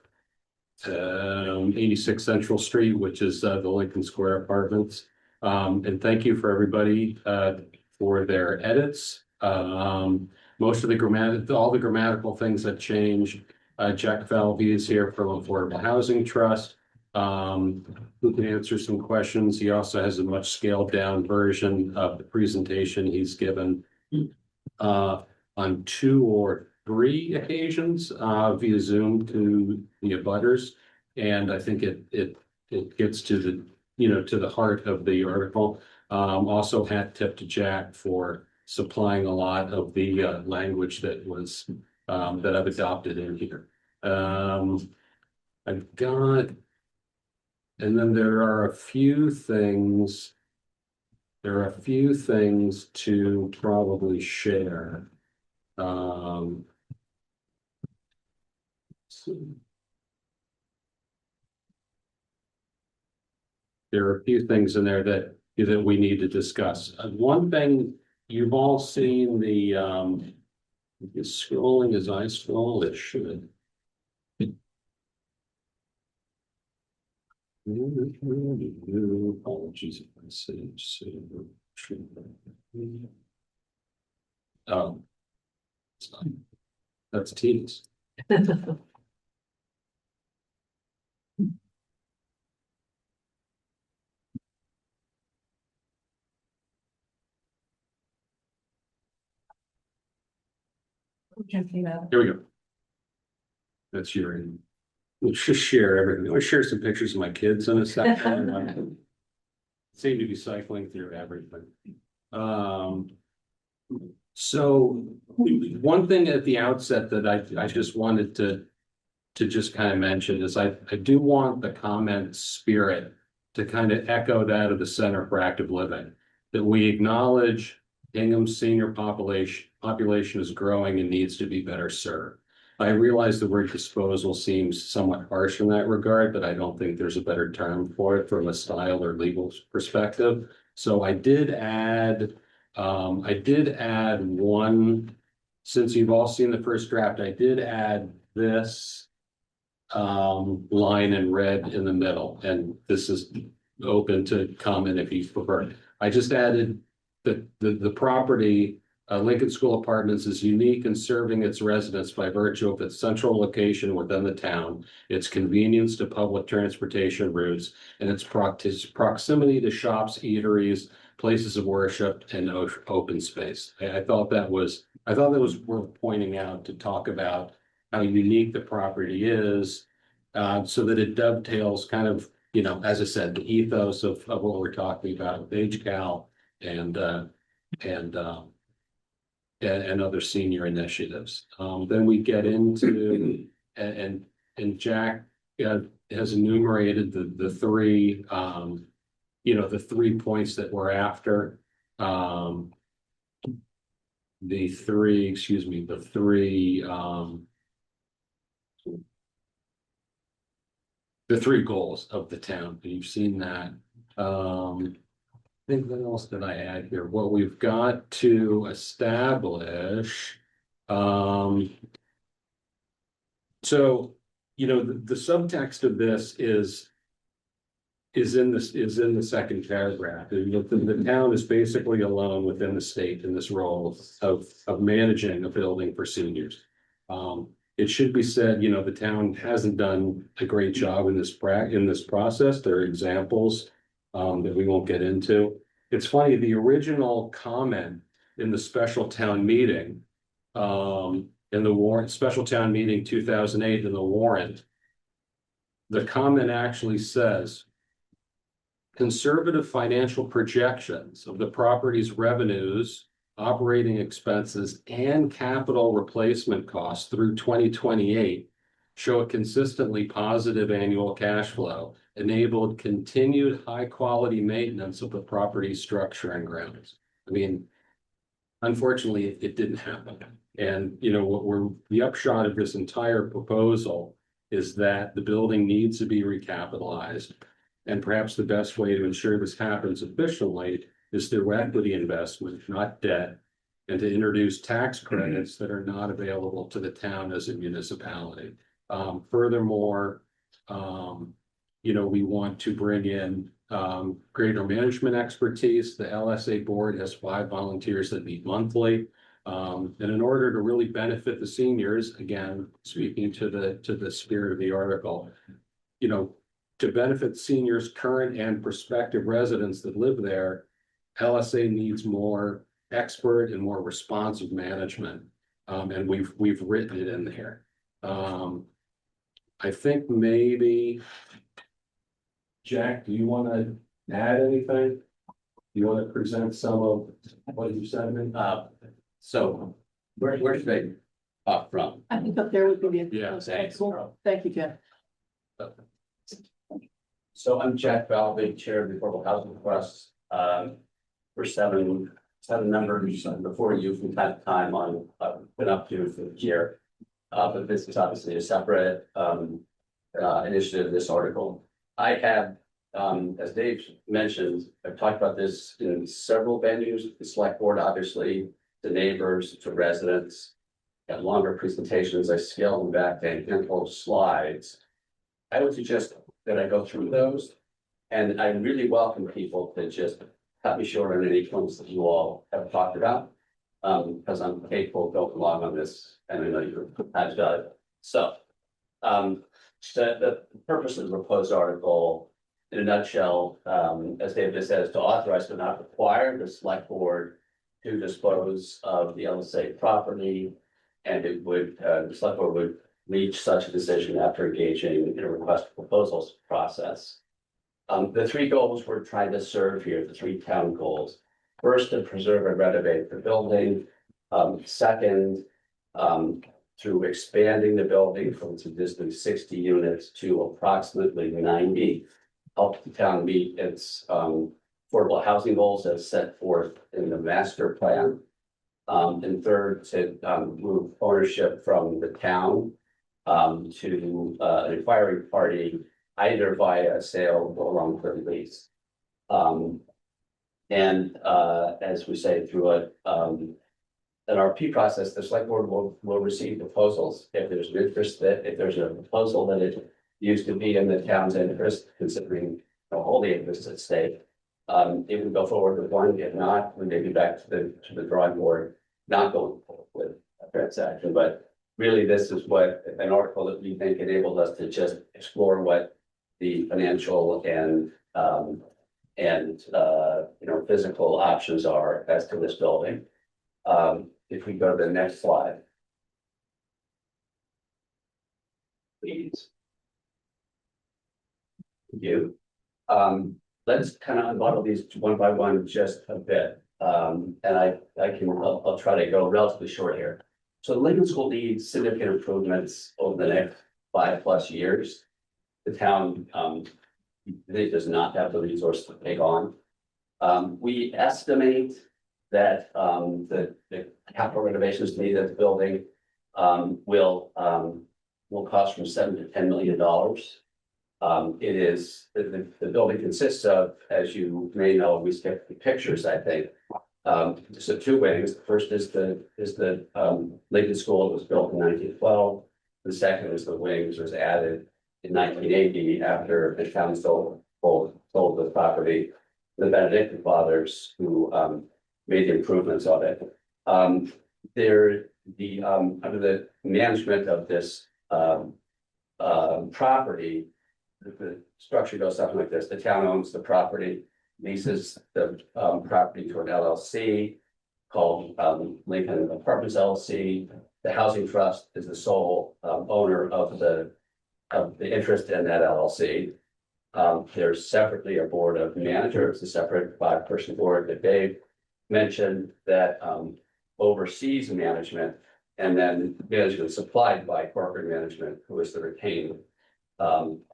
86 Central Street, which is the Lincoln Square Apartments. And thank you for everybody for their edits. Most of all the grammatical things that changed. Jack Falvey is here from Affordable Housing Trust, who can answer some questions. He also has a much scaled down version of the presentation he's given on 2 or 3 occasions via Zoom to the abutters. And I think it gets to the heart of the article. Also hat tip to Jack for supplying a lot of the language that was that I've adopted in here. I've got, and then there are a few things. There are a few things to probably share. There are a few things in there that we need to discuss. One thing, you've all seen the is scrolling as I scroll, it should. Apologies if I say. Oh. That's Teams. Here we go. That's your. Let's just share everything. I'll share some pictures of my kids in a second. Seem to be cycling through everything. So one thing at the outset that I just wanted to just kind of mention is I do want the comment spirit to kind of echo that of the Center for Active Living, that we acknowledge Hingham's senior population is growing and needs to be better served. I realize the word disposal seems somewhat harsh in that regard, but I don't think there's a better term for it from a style or legal perspective. So I did add one, since you've all seen the first draft, I did add this line in red in the middle, and this is open to comment if you prefer. I just added the property, Lincoln School Apartments, is unique in serving its residents by virtue of its central location within the town, its convenience to public transportation routes, and its proximity to shops, eateries, places of worship, and open space. I thought that was I thought that was worth pointing out to talk about how unique the property is. So that it dovetails kind of, you know, as I said, the ethos of what we're talking about with HCAL and and other senior initiatives. Then we get into, and Jack has enumerated the three, you know, the 3 points that we're after. The three, excuse me, the three, the three goals of the town, and you've seen that. I think what else did I add here? What we've got to establish. So, you know, the subtext of this is in the second paragraph. The town is basically alone within the state in this role of managing a building for seniors. It should be said, you know, the town hasn't done a great job in this process. There are examples that we won't get into. It's funny, the original comment in the special town meeting, in the warrant, special town meeting 2008 in the warrant, the comment actually says, conservative financial projections of the property's revenues, operating expenses, and capital replacement costs through 2028 show a consistently positive annual cash flow, enabled continued high-quality maintenance of the property's structure and grounds. I mean, unfortunately, it didn't happen. And, you know, the upshot of this entire proposal is that the building needs to be recapitalized. And perhaps the best way to ensure this happens efficiently is through equity investment, not debt, and to introduce tax credits that are not available to the town as a municipality. Furthermore, you know, we want to bring in greater management expertise. The LSA board has 5 volunteers that meet monthly. And in order to really benefit the seniors, again, speaking to the spirit of the article, you know, to benefit seniors, current and prospective residents that live there, LSA needs more expert and more responsive management. And we've written it in there. I think maybe, Jack, do you want to add anything? Do you want to present some of what you said? So where should I talk from? I think up there would be the. Yeah, thanks. Cool. Thank you, Jeff. So I'm Jack Balvig, Chair of the Affordable Housing Trust. We're seven members before you from time to time on been up to for the year. But this is obviously a separate initiative, this article. I have, as Dave mentioned, I've talked about this in several venues, the select board, obviously, the neighbors, to residents, got longer presentations. I scaled them back to a handful of slides. I would suggest that I go through those, and I really welcome people to just cut me short on any points that you all have talked about, because I'm capable of going along on this, and I know you have done it. So, the purpose of the proposed article, in a nutshell, as David said, is to authorize but not require the select board to dispose of the LSA property, and it would the select board would reach such a decision after engaging in a request for proposals process. The 3 goals we're trying to serve here, the 3 town goals. First, to preserve and renovate the building. Second, through expanding the building from its existing 60 units to approximately 90, help the town meet its affordable housing goals as set forth in the master plan. And third, to move ownership from the town to an acquiring party, either via a sale or long-term lease. As we say through an RP process, the select board will receive proposals if there's an interest, that if there's a proposal that it used to be in the town's interest, considering all the interests at stake. It would go forward with one. If not, we may be back to the drawing board, not going forward with a transaction. But really, this is what an article that we think enabled us to just explore what the financial and physical options are as to this building. If we go to the next slide. Please. Thank you. Let's kind of unbundle these one by one just a bit. And I'll try to go relatively short here. So the Lincoln School needs significant improvements over the next 5+ years. The town, it does not have the resources to take on. We estimate that, the capital renovations needed at the building, will cost from $7 to $10 million. It is, the building consists of, as you may know, we skipped the pictures, I think. So 2 wings. The first is the Lincoln School. It was built in 1912. The second is the wing, which was added in 1980 after the town sold the property. The Benedictine fathers who made the improvements of it. Under the management of this property, the structure goes something like this. The town owns the property, leases the property to an LLC called Lincoln Apartments LLC. The housing trust is the sole owner of the interest in that LLC. There's separately a board of managers, a separate 5-person board that Dave mentioned that oversees management, and then management supplied by corporate management, who is the retained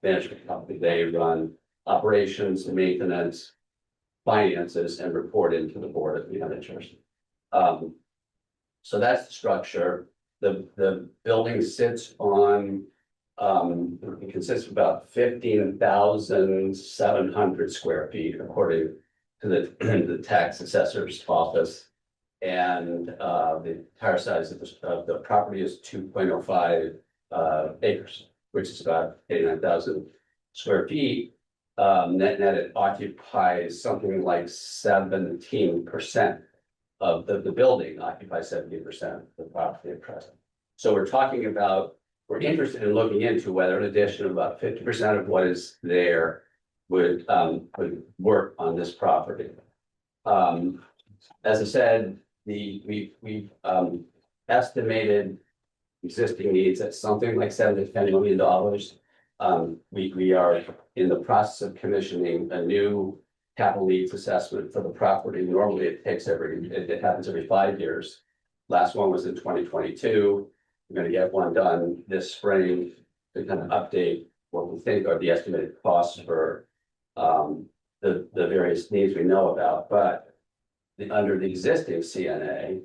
management company. They run operations, maintenance, finances, and report into the board of managers. So that's the structure. The building sits on, it consists of about 15,700 square feet, according to the tax assessor's office. And the entire size of the property is 2.05 acres, which is about 89,000 square feet. Net it occupies something like 17% of the building, occupies 17% of the property at present. So we're talking about, we're interested in looking into whether an addition of about 50% of what is there would work on this property. As I said, we've estimated existing needs at something like $7 to $10 million. We are in the process of commissioning a new capital needs assessment for the property. Normally it happens every 5 years. Last one was in 2022. We're going to get one done this spring to kind of update what we think are the estimated costs for the various needs we know about. But under the existing CNA,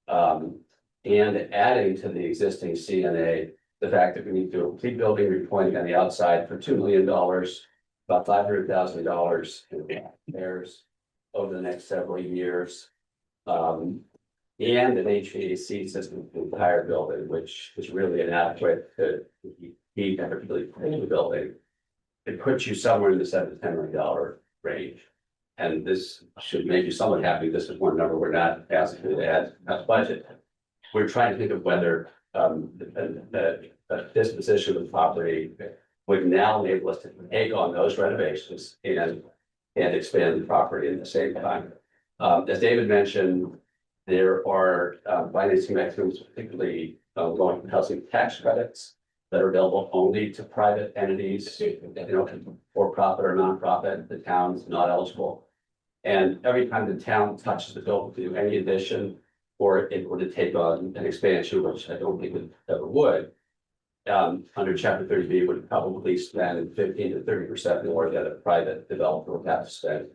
and adding to the existing CNA, the fact that we need to do a complete building repointing on the outside for $2 million, about $500,000 in repairs over the next several years. And an HVAC system for the entire building, which is really inadequate to heat and particularly cool the building. It puts you somewhere in the $7 to $10 million range. And this should make you somewhat happy. This is one number we're not asking you to add budget. We're trying to think of whether the disposition of the property would now enable us to take on those renovations and expand the property at the same time. As David mentioned, there are financing mechanisms, particularly low-income housing tax credits that are available only to private entities, for profit or nonprofit. The town's not eligible. And every time the town touches the bill to do any addition, or it were to take on an expansion, which I don't think it ever would, under Chapter 30B would probably spend 15 to 30% more than a private developer would have to spend.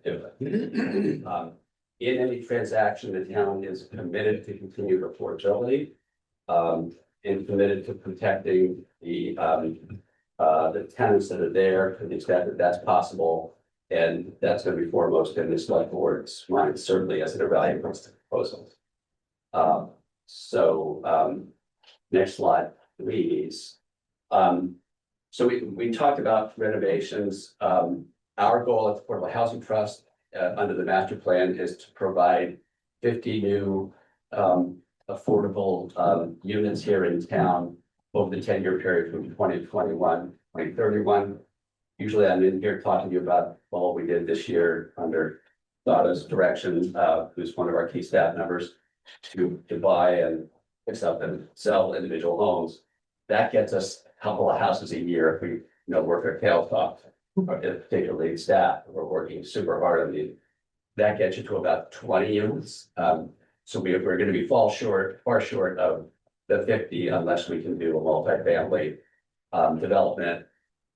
In any transaction, the town is committed to continue affordability, and committed to protecting the tenants that are there to the extent that that's possible. And that's going to be foremost in this select board's mind, certainly as it evaluates the proposals. Next slide, please. So we talked about renovations. Our goal at the Affordable Housing Trust under the master plan is to provide 50 new affordable units here in town over the 10-year period from 2021 to 2031. Usually I'm in here talking to you about what we did this year under Dada's direction, who's one of our key staff members. to buy and fix up and sell individual homes. That gets us a couple of houses a year if we, work our tails off, particularly staff, we're working super hard on these. That gets you to about 20 units. So we're gonna be far short of the 50 unless we can do a multifamily development.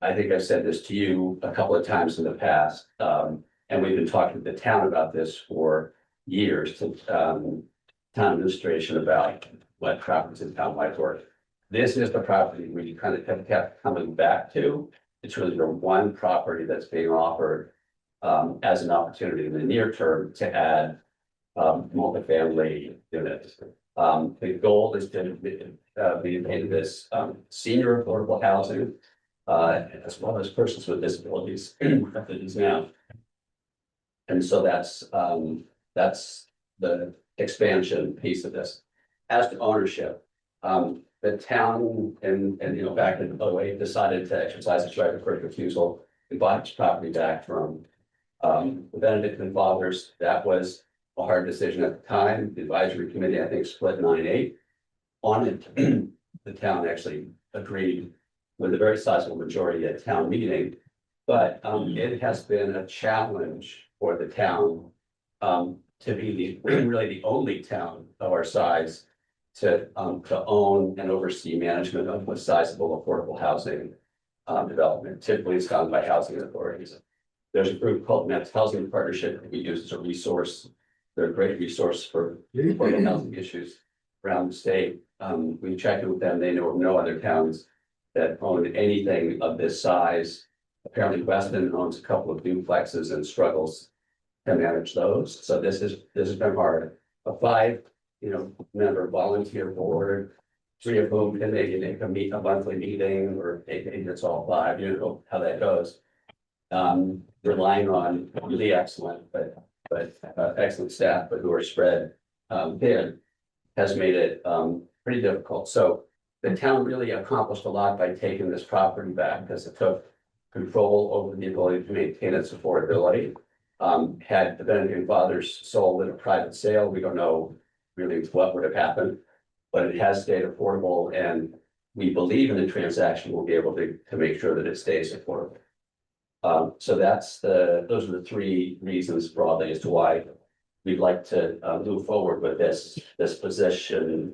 I think I've said this to you a couple of times in the past, and we've been talking to the town about this for years, to town administration about what properties in town might work. This is the property we kind of have kept coming back to. It's really the one property that's being offered as an opportunity in the near term to add multifamily units. The goal is to be into this senior affordable housing as well as persons with disabilities that it is now. And so that's the expansion piece of this. As to ownership, the town and back in 2008 decided to exercise its right of first refusal and buy its property back from the Benedictine Fathers. That was a hard decision at the time. The advisory committee, I think, split 9-8 on it. The town actually agreed with a very sizable majority at town meeting, but it has been a challenge for the town to be really the only town of our size to own and oversee management of a sizable affordable housing development. Typically, it's done by housing authorities. There's a group called Mass Housing Partnership that we use as a resource. They're a great resource for affordable housing issues around the state. We checked in with them. They know of no other towns that own anything of this size. Apparently, Weston owns a couple of duplexes and struggles to manage those. So this has been hard. A 5-member volunteer board, 3 of whom can they can meet a monthly meeting, or maybe it's all 5. How that goes. Relying on really excellent, but excellent staff, but who are spread thin, has made it pretty difficult. So the town really accomplished a lot by taking this property back, because it took control over the ability to maintain its affordability. Had the Benedictine Fathers sold in a private sale, we don't know really what would have happened, but it has stayed affordable, and we believe in the transaction we'll be able to make sure that it stays affordable. So those are the 3 reasons broadly as to why we'd like to move forward with this position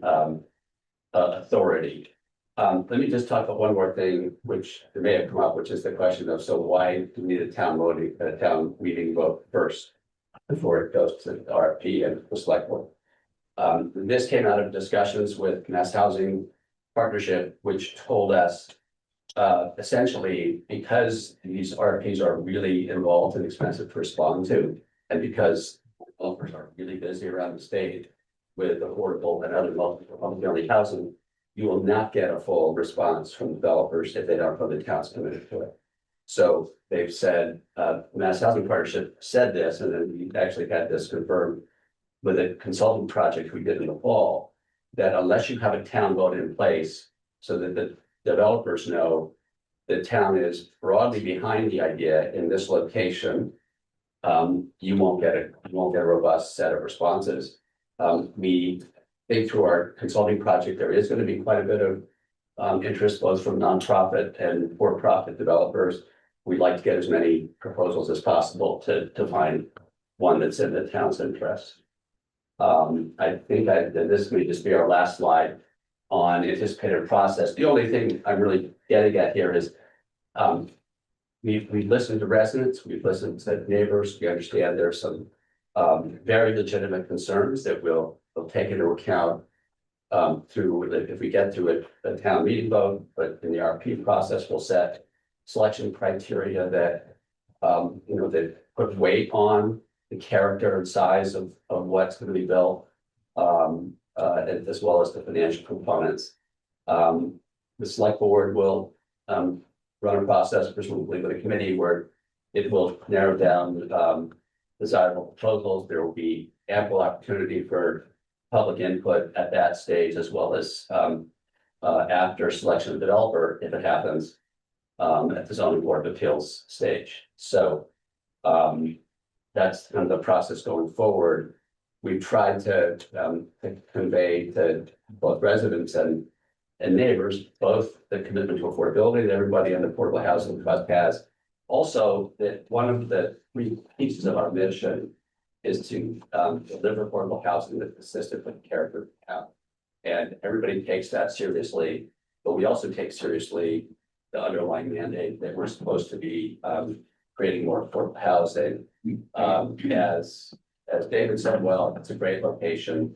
authority. Let me just talk about one more thing, which may have come up, which is the question of, so why do we need a town meeting vote first before it goes to the RFP and the select board? This came out of discussions with Mass Housing Partnership, which told us essentially, because these RFPs are really involved and expensive to respond to, and because developers are really busy around the state with affordable and other multifamily housing, you will not get a full response from developers if they don't know the town's committed to it. So they've said, Mass Housing Partnership said this, and then we actually had this confirmed with a consulting project we did in the fall, that unless you have a town vote in place so that the developers know the town is broadly behind the idea in this location, you won't get a robust set of responses. We think through our consulting project, there is going to be quite a bit of interest both from nonprofit and for-profit developers. We'd like to get as many proposals as possible to find one that's in the town's interest. I think that this may just be our last slide on anticipated process. The only thing I'm really getting at here is we've listened to residents, we've listened to neighbors. We understand there are some very legitimate concerns that we'll take into account through, if we get to a town meeting vote, but in the RFP process, we'll set selection criteria that that put weight on the character and size of what's going to be built, as well as the financial components. The select board will run a process, presumably with a committee, where it will narrow down desirable proposals. There will be ample opportunity for public input at that stage, as well as after selection of developer, if it happens, at the zoning board of appeals stage. So that's kind of the process going forward. we've tried to convey to both residents and neighbors, both the commitment to affordability that everybody in the affordable housing trust has. Also, that one of the three pieces of our mission is to deliver affordable housing that's consistent with the character of the town. And everybody takes that seriously, but we also take seriously the underlying mandate that we're supposed to be creating more affordable housing. As David said, well, it's a great location,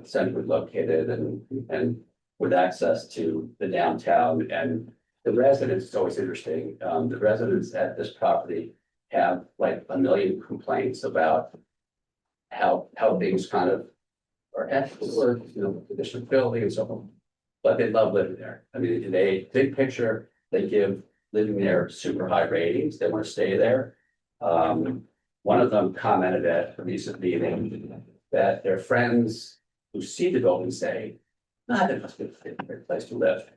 centrally located and with access to the downtown and the residents. It's always interesting. The residents at this property have like 1 million complaints about how things kind of are ethical or, condition of building and so on. But they love living there. I mean, big picture, they give living there super high ratings. They want to stay there. One of them commented at a recent meeting that their friends who see the building say, it must be a great place to live.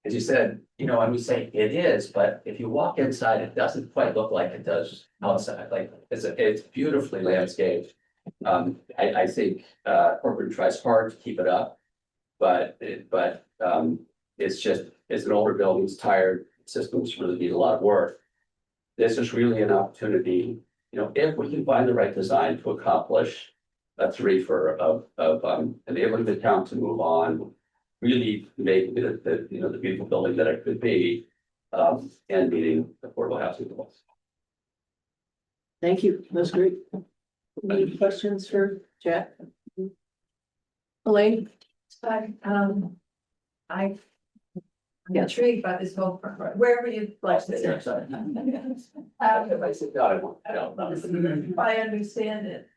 As you said, and we say it is, but if you walk inside, it doesn't quite look like it does outside. Like it's beautifully landscaped. I think corporate tries hard to keep it up, but it's an older building, it's tired, systems really need a lot of work. This is really an opportunity, if we can find the right design to accomplish a three-fer of enabling the town to move on, really make the beautiful building that it could be, and meeting affordable housing goals. Thank you, that's great. Any questions for Jack? Elaine? I'm intrigued by this whole, wherever you like to say. If I sit down, I don't know. If I understand it,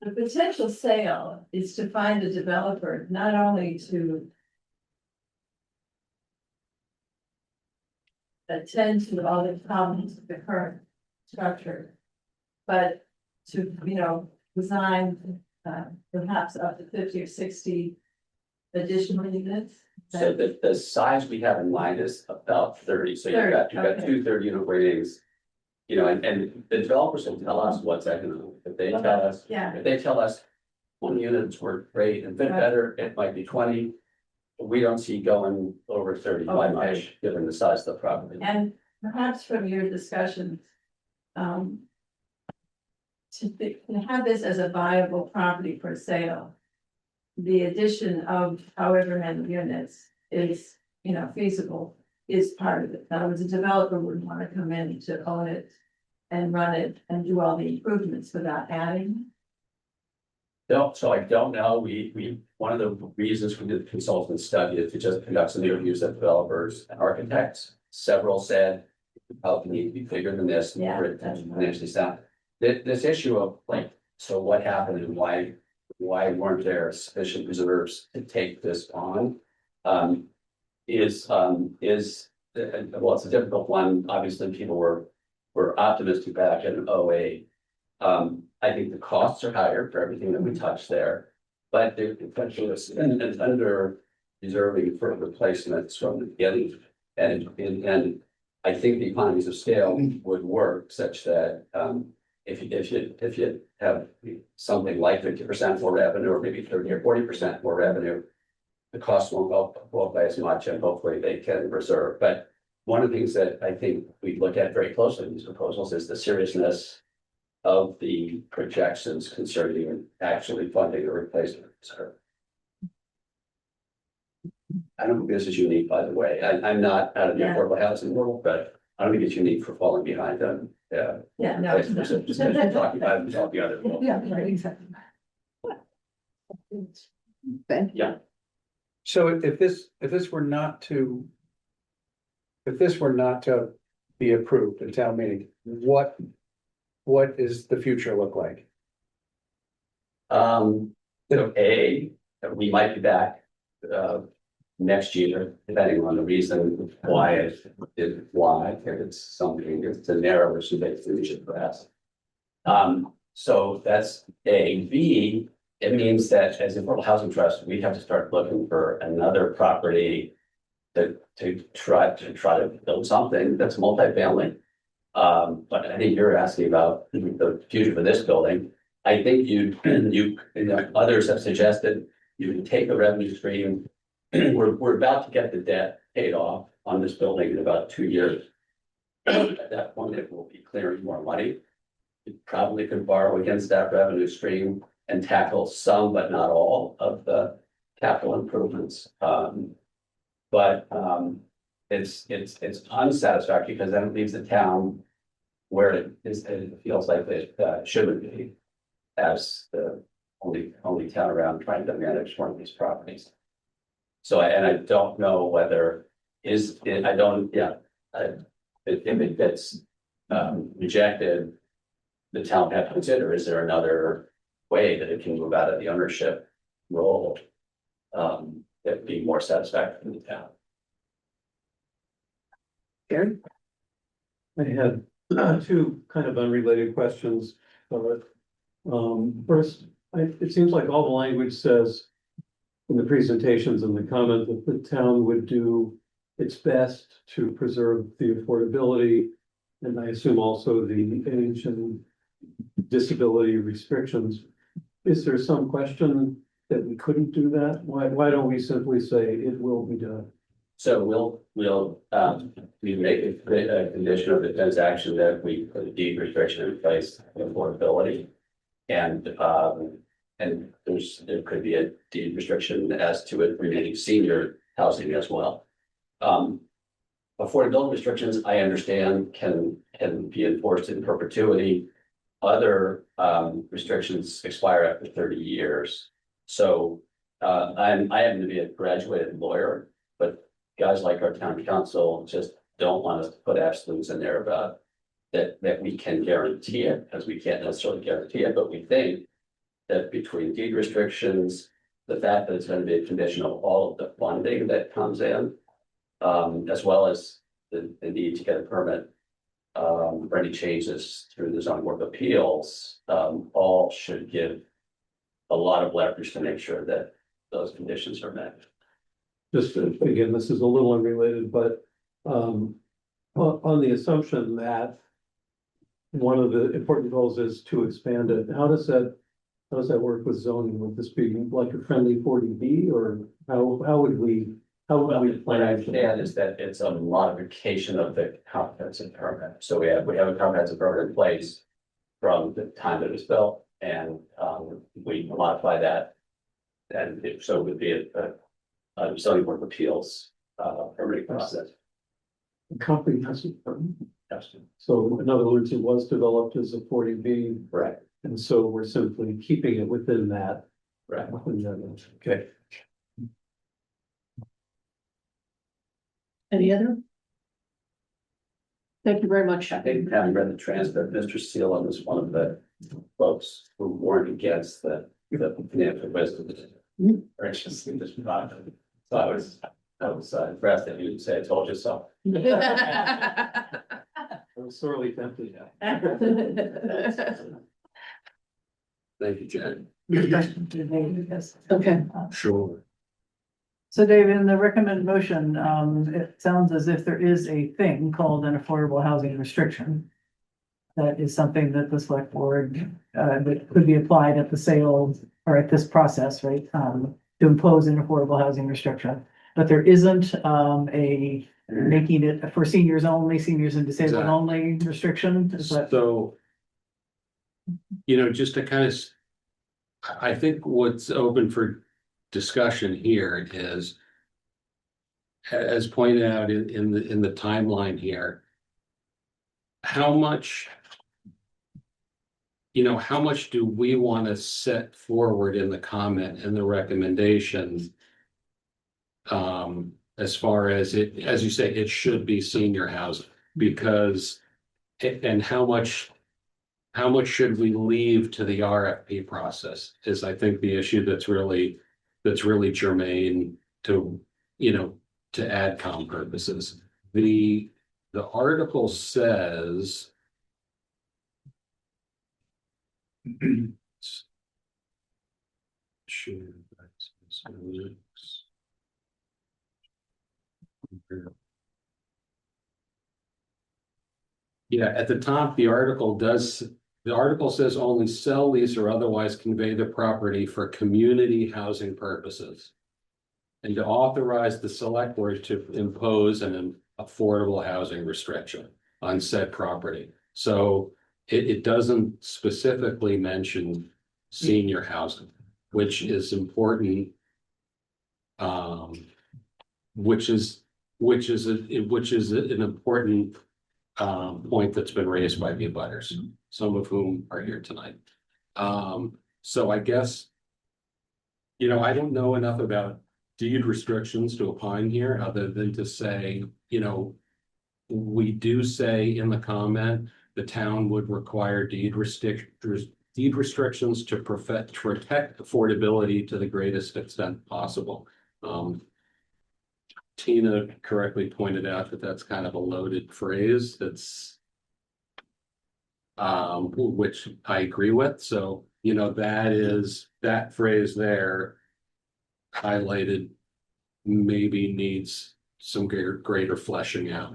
the potential sale is to find a developer, not only to attend to all the problems of the current structure, but to, design perhaps up to 50 or 60 additional units. So the size we have in mind is about 30. So you've got 2 30-unit ratings. And the developers will tell us what's economic. If they tell us 20 units work great and fit better, it might be 20. We don't see going over 30 by much, given the size of the property. And perhaps from your discussions, to have this as a viable property for sale, the addition of however many units is, feasible, is part of it. In other words, a developer would want to come in to own it and run it and do all the improvements without adding. No, so I don't know. One of the reasons we did the consultant study is to just conduct some interviews of developers and architects. Several said, "Help need to be bigger than this." Yeah, for it to financially sound. This issue of so what happened and why weren't there sufficient reserves to take this on? Is well, it's a difficult one. Obviously, people were optimistic back in 2008. I think the costs are higher for everything that we touched there, but the potential is under reserving for replacements from the beginning. And I think the economies of scale would work such that if you have something like 50% more revenue, or maybe 30 or 40% more revenue, the cost won't go up by as much, and hopefully they can reserve. But one of the things that I think we look at very closely in these proposals is the seriousness of the projections concerning actually funding a replacement reserve. I don't think this is unique, by the way. I'm not out of the affordable housing world, but I don't think it's unique for falling behind them. Yeah, no. Just talking about the other. Yeah, right, exactly. Ben? Yeah. So if this were not to. If this were not to be approved at town meeting, what is the future look like? So we might be back next year, depending on the reason why if it's something, if it's a narrow issue that we should address. So that's A. B, it means that as Affordable Housing Trust, we have to start looking for another property to try to build something that's multifamily. But I think you're asking about the future for this building. I think others have suggested you can take the revenue stream. We're about to get the debt paid off on this building in about 2 years. At that point, it will be clearing more money. You probably could borrow against that revenue stream and tackle some, but not all of the capital improvements. But it's unsatisfactory because then it leaves the town where it feels like it shouldn't be as the only town around trying to manage one of these properties. So I don't know whether if it gets rejected, the town have to consider, is there another way that it can move out of the ownership role that be more satisfactory in the town? Gary? I had two kind of unrelated questions. First, it seems like all the language says in the presentations and the comment that the town would do its best to preserve the affordability, and I assume also the age and disability restrictions. Is there some question that we couldn't do that? Why don't we simply say it will be done? So we make a condition of the transaction that we put a deed restriction in place for affordability. And there could be a deed restriction as to it remaining senior housing as well. Affordability restrictions, I understand, can be enforced in perpetuity. Other restrictions expire after 30 years. So I happen to be a graduated lawyer, but guys like our town council just don't want us to put absolutes in there about that we can guarantee it, because we can't necessarily guarantee it, but we think that between deed restrictions, the fact that it's going to be a condition of all of the funding that comes in, as well as the need to get a permit for any changes through the zoning board of appeals, all should give a lot of leverage to make sure that those conditions are met. Just again, this is a little unrelated, but on the assumption that one of the important goals is to expand it, how does that work with zoning? Would this be like a friendly 40B, or how would we What I understand is that it's a modification of the comprehensive permit. So we have a comprehensive permit in place from the time that it was built, and we modify that. And so it would be a zoning board of appeals permitting process. comprehensive permit? Yes. So in other words, it was developed as a 40B. Right. And so we're simply keeping it within that. Right. Okay. Any other? Thank you very much. I think, having read the transcript, Mr. Seelan was one of the folks who warned against the financial wisdom. Or it's just this product. So I was impressed that you would say, "I told you so." I was sorely tempted. Thank you, Jen. Good question to David, yes. Okay, Sure. So David, in the recommended motion, it sounds as if there is a thing called an affordable housing restriction. That is something that the select board, that could be applied at the sale or at this process, right? To impose an affordable housing restriction, but there isn't, making it for seniors only, seniors and disabled Exactly. only restriction. Is that? So, just to kind of, I think what's open for discussion here is, as pointed out in the timeline here, how much do we want to set forward in the comment and the recommendations? As far as it, as you say, it should be senior housing, because, and how much should we leave to the RFP process is, I think, the issue that's really germane to, to AdCom purposes. The article says Yeah, at the top, the article says only sell, lease, or otherwise convey the property for community housing purposes. And to authorize the select board to impose an affordable housing restriction on said property. So it doesn't specifically mention senior housing, which is important. Which is an important point that's been raised by the abutters, some of whom are here tonight. So I guess, I don't know enough about deed restrictions to opine here, other than to say, we do say in the comment, the town would require deed restrictions to protect affordability to the greatest extent possible. Tina correctly pointed out that that's kind of a loaded phrase that's which I agree with. So, that phrase there highlighted maybe needs some greater fleshing out.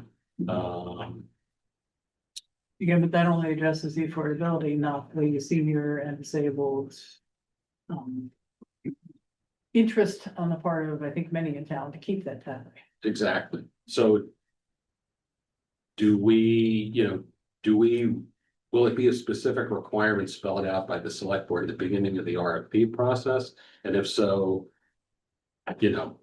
Again, but that only addresses the affordability, not the senior and disabled. Interest on the part of, I think, many in town to keep that that way. Exactly. So will it be a specific requirement spelled out by the select board at the beginning of the RFP process? And if so, can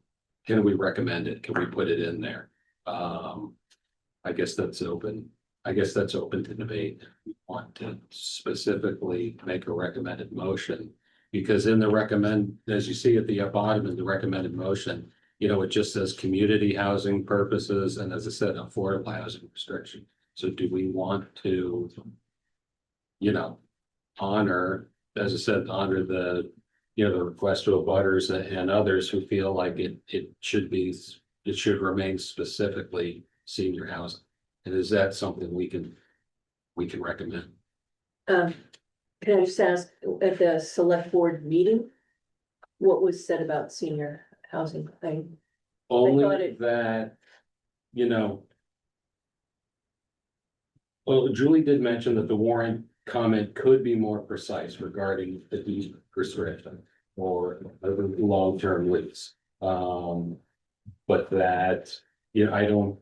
we recommend it? Can we put it in there? I guess that's open. To debate. We want to specifically make a recommended motion, because in the as you see at the bottom of the recommended motion, it just says community housing purposes, and as I said, affordable housing restriction. So do we want to, honor, as I said, honor the request to abutters and others who feel like it should remain specifically senior housing? And is that something we can recommend? Can I just ask, at the select board meeting, what was said about senior housing? Only that, well, Julie did mention that the warrant comment could be more precise regarding the deed restriction or a long-term lease. But that, I don't,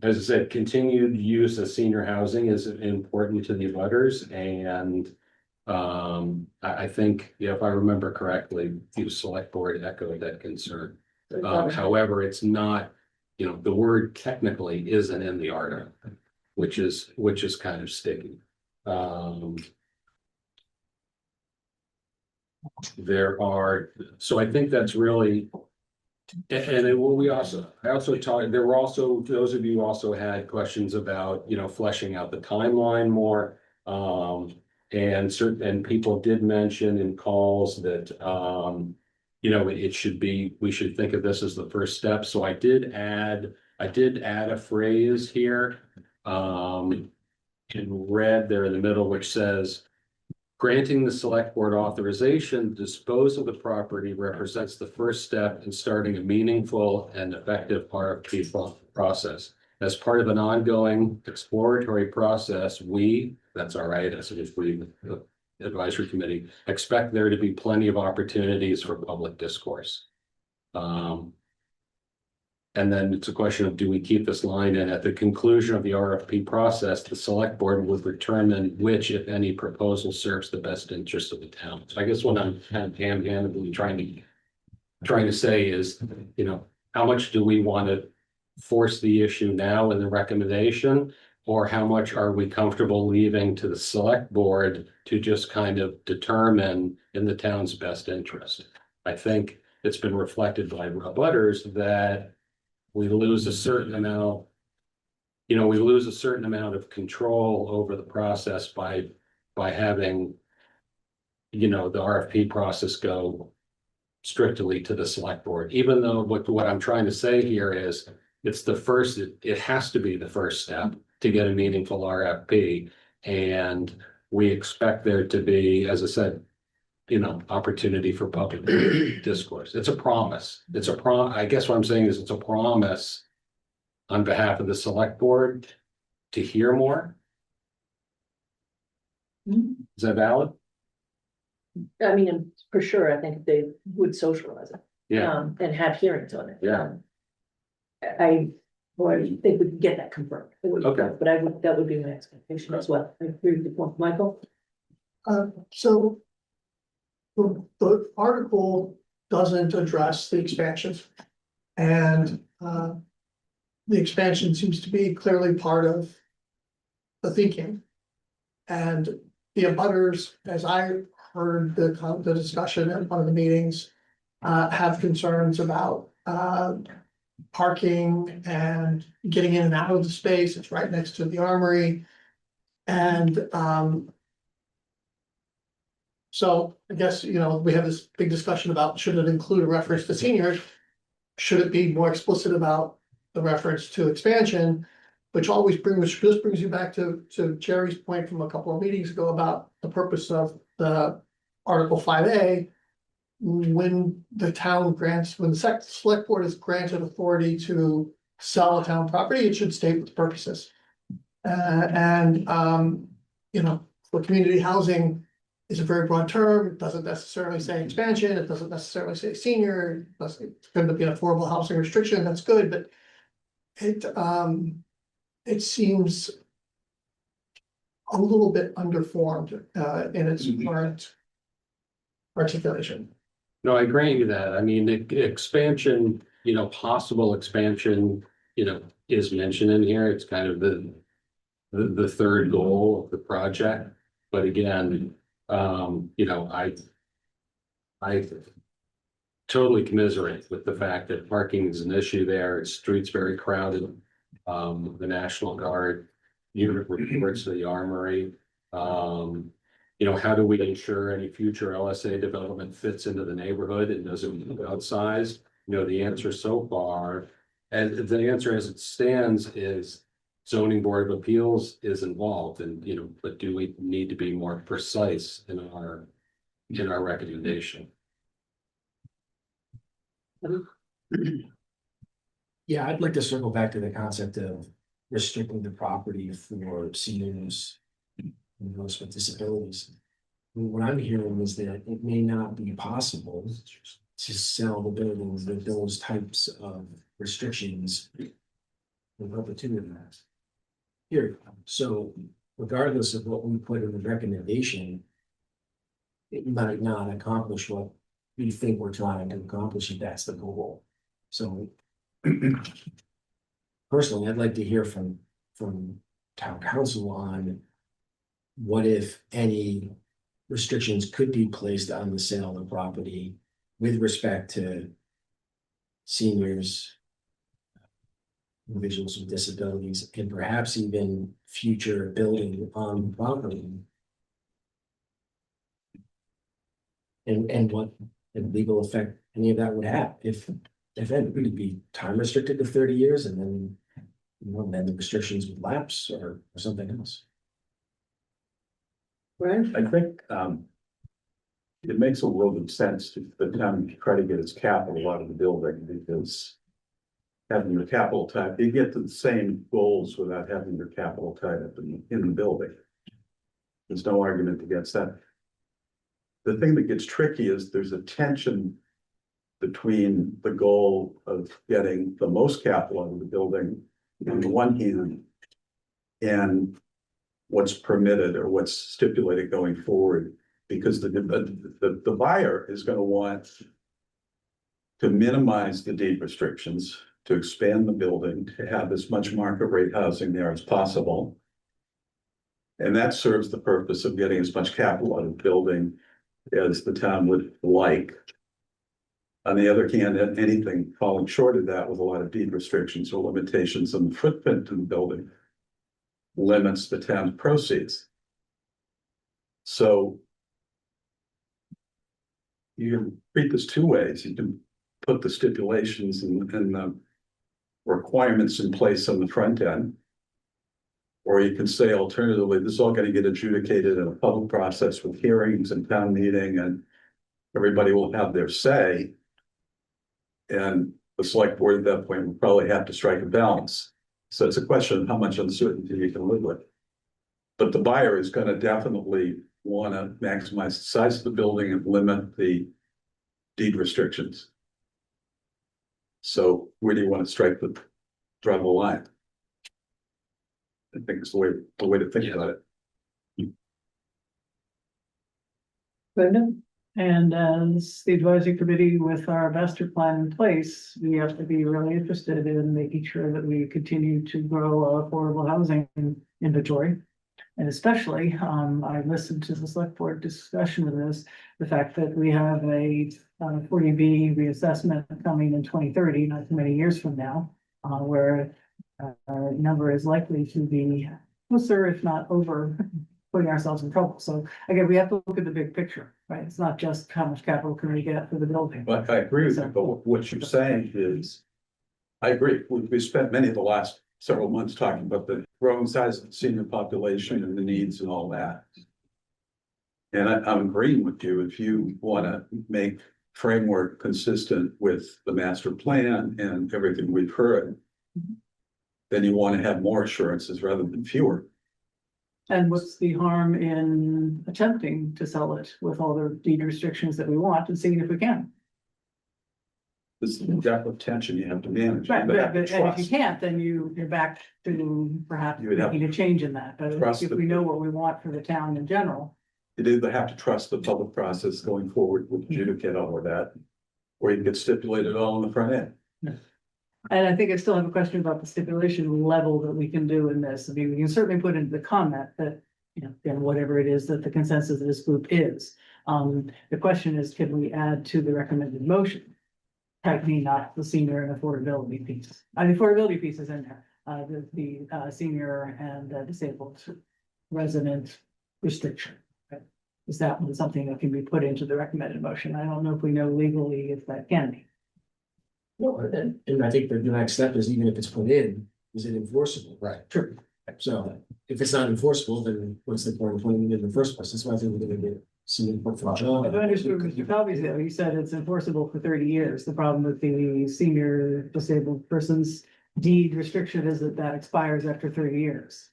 as I said, continued use of senior housing is important to the abutters, and I think, if I remember correctly, the select board echoed that concern. However, it's not, the word technically isn't in the article, which is kind of sticky. So I think that's really. And I also talked, there were also, those of you also had questions about, fleshing out the timeline more. And people did mention in calls that, we should think of this as the first step. So I did add a phrase here, in red there in the middle, which says, granting the select board authorization to dispose of the property represents the first step in starting a meaningful and effective RFP process. As part of an ongoing exploratory process, that's all right, as the advisory committee, expect there to be plenty of opportunities for public discourse. And then it's a question of, do we keep this line in? At the conclusion of the RFP process, the select board would determine which, if any, proposal serves the best interest of the town. So I guess what I'm kind of ham-handedly trying to say is, how much do we want to force the issue now in the recommendation, or how much are we comfortable leaving to the select board to just kind of determine in the town's best interest? I think it's been reflected by abutters that we lose a certain amount of control over the process by having, the RFP process go strictly to the select board, even though what I'm trying to say here is it has to be the first step to get a meaningful RFP. And we expect there to be, as I said, opportunity for public discourse. It's a promise. I guess what I'm saying is it's a promise on behalf of the select board to hear more? Is that valid? I mean, for sure, I think they would socialize it. Yeah, And have hearings on it. Yeah. Well, I think we can get that confirmed. It would be Okay. good, but that would be my expectation as well. I agree with you, Michael. So. The article doesn't address the expansion. And, the expansion seems to be clearly part of the thinking. And the abutters, as I heard the discussion at one of the meetings, have concerns about, parking and getting in and out of the space. It's right next to the armory. And, so I guess, we have this big discussion about should it include a reference to seniors? Should it be more explicit about the reference to expansion? Which just brings you back to Jerry's point from a couple of meetings ago about the purpose of the Article 5A. When the select board is granted authority to sell a town property, it should state what the purpose is. For community housing is a very broad term. It doesn't necessarily say expansion. It doesn't necessarily say senior. It's going to be an affordable housing restriction. That's good, but it seems a little bit underformed in its current articulation. no, I grant you that. I mean, the expansion, possible expansion, is mentioned in here. It's kind of the third goal of the project. But again, I totally commiserate with the fact that parking is an issue there. The street's very crowded. The National Guard unit reports to the armory. How do we ensure any future LSA development fits into the neighborhood and doesn't move outsize? The answer so far, and the answer as it stands is zoning board of appeals is involved and, but do we need to be more precise in our recommendation? Yeah, I'd like to circle back to the concept of restricting the property for seniors and those with disabilities. What I'm hearing is that it may not be possible to sell the buildings with those types of restrictions in perpetuity. Here, so regardless of what we put in the recommendation, it might not accomplish what we think we're trying to accomplish if that's the goal. So personally, I'd like to hear from town council on what, if any, restrictions could be placed on the sale of the property with respect to seniors, individuals with disabilities, and perhaps even future building on the property. And what legal effect any of that would have, if it would be time restricted to 30 years and then, then the restrictions would lapse or something else. Right? I think, it makes a world of sense to the town to try to get its capital out of the building, because having the capital tied, you get to the same goals without having your capital tied up in the building. There's no argument against that. The thing that gets tricky is there's a tension between the goal of getting the most capital out of the building on the one hand, and what's permitted or what's stipulated going forward, because the buyer is going to want to minimize the deed restrictions, to expand the building, to have as much market rate housing there as possible. And that serves the purpose of getting as much capital out of the building as the town would like. On the other hand, anything falling short of that with a lot of deed restrictions or limitations on the footprint of the building limits the town's proceeds. So you can treat this two ways. You can put the stipulations and the requirements in place on the front end. Or you can say alternatively, this is all going to get adjudicated in a public process with hearings and town meeting, and everybody will have their say. And the select board at that point will probably have to strike a balance. So it's a question of how much uncertainty you can live with. But the buyer is gonna definitely wanna maximize the size of the building and limit the deed restrictions. So where do you want to draw the line? I think it's the way to think about it. Brenda? And as the advisory committee with our master plan in place, we have to be really interested in making sure that we continue to grow our affordable housing inventory. And especially, I listened to the select board discussion of this, the fact that we have a 40B reassessment coming in 2030, not too many years from now, where our number is likely to be closer, if not over, putting ourselves in trouble. So again, we have to look at the big picture, right? It's not just how much capital can we get for the building. But I agree with you, but what you're saying is, I agree, we spent many of the last several months talking about the growing size of the senior population and the needs and all that. And I'm agreeing with you, if you wanna make framework consistent with the master plan and everything we've heard, then you wanna have more assurances rather than fewer. And what's the harm in attempting to sell it with all the deed restrictions that we want and seeing if we can? This is the depth of tension you have to manage. Right, You have to but and if you trust. can't, then you're back to perhaps You would have making a change in that, but trust if the- we know what we want for the town in general. You'd either have to trust the public process going forward with adjudicate all of that, or you can get stipulated all on the front end. And I think I still have a question about the stipulation level that we can do in this. I mean, we can certainly put into the comment that, you know, again, whatever it is that the consensus of this group is. The question is, can we add to the recommended motion? Technically, not the senior and affordability piece. The affordability piece is in there, the senior and disabled resident restriction. Right? Is that something that can be put into the recommended motion? I don't know if we know legally if that can be. No, and I think the next step is, even if it's put in, is it enforceable? Right. True. So if it's not enforceable, then what's the point of putting it in the first place? That's why I think we're gonna get some input from John. If I understood Mr. Falvey's there, he said it's enforceable for 30 years. The problem with the senior disabled person's deed restriction is that expires after 30 years.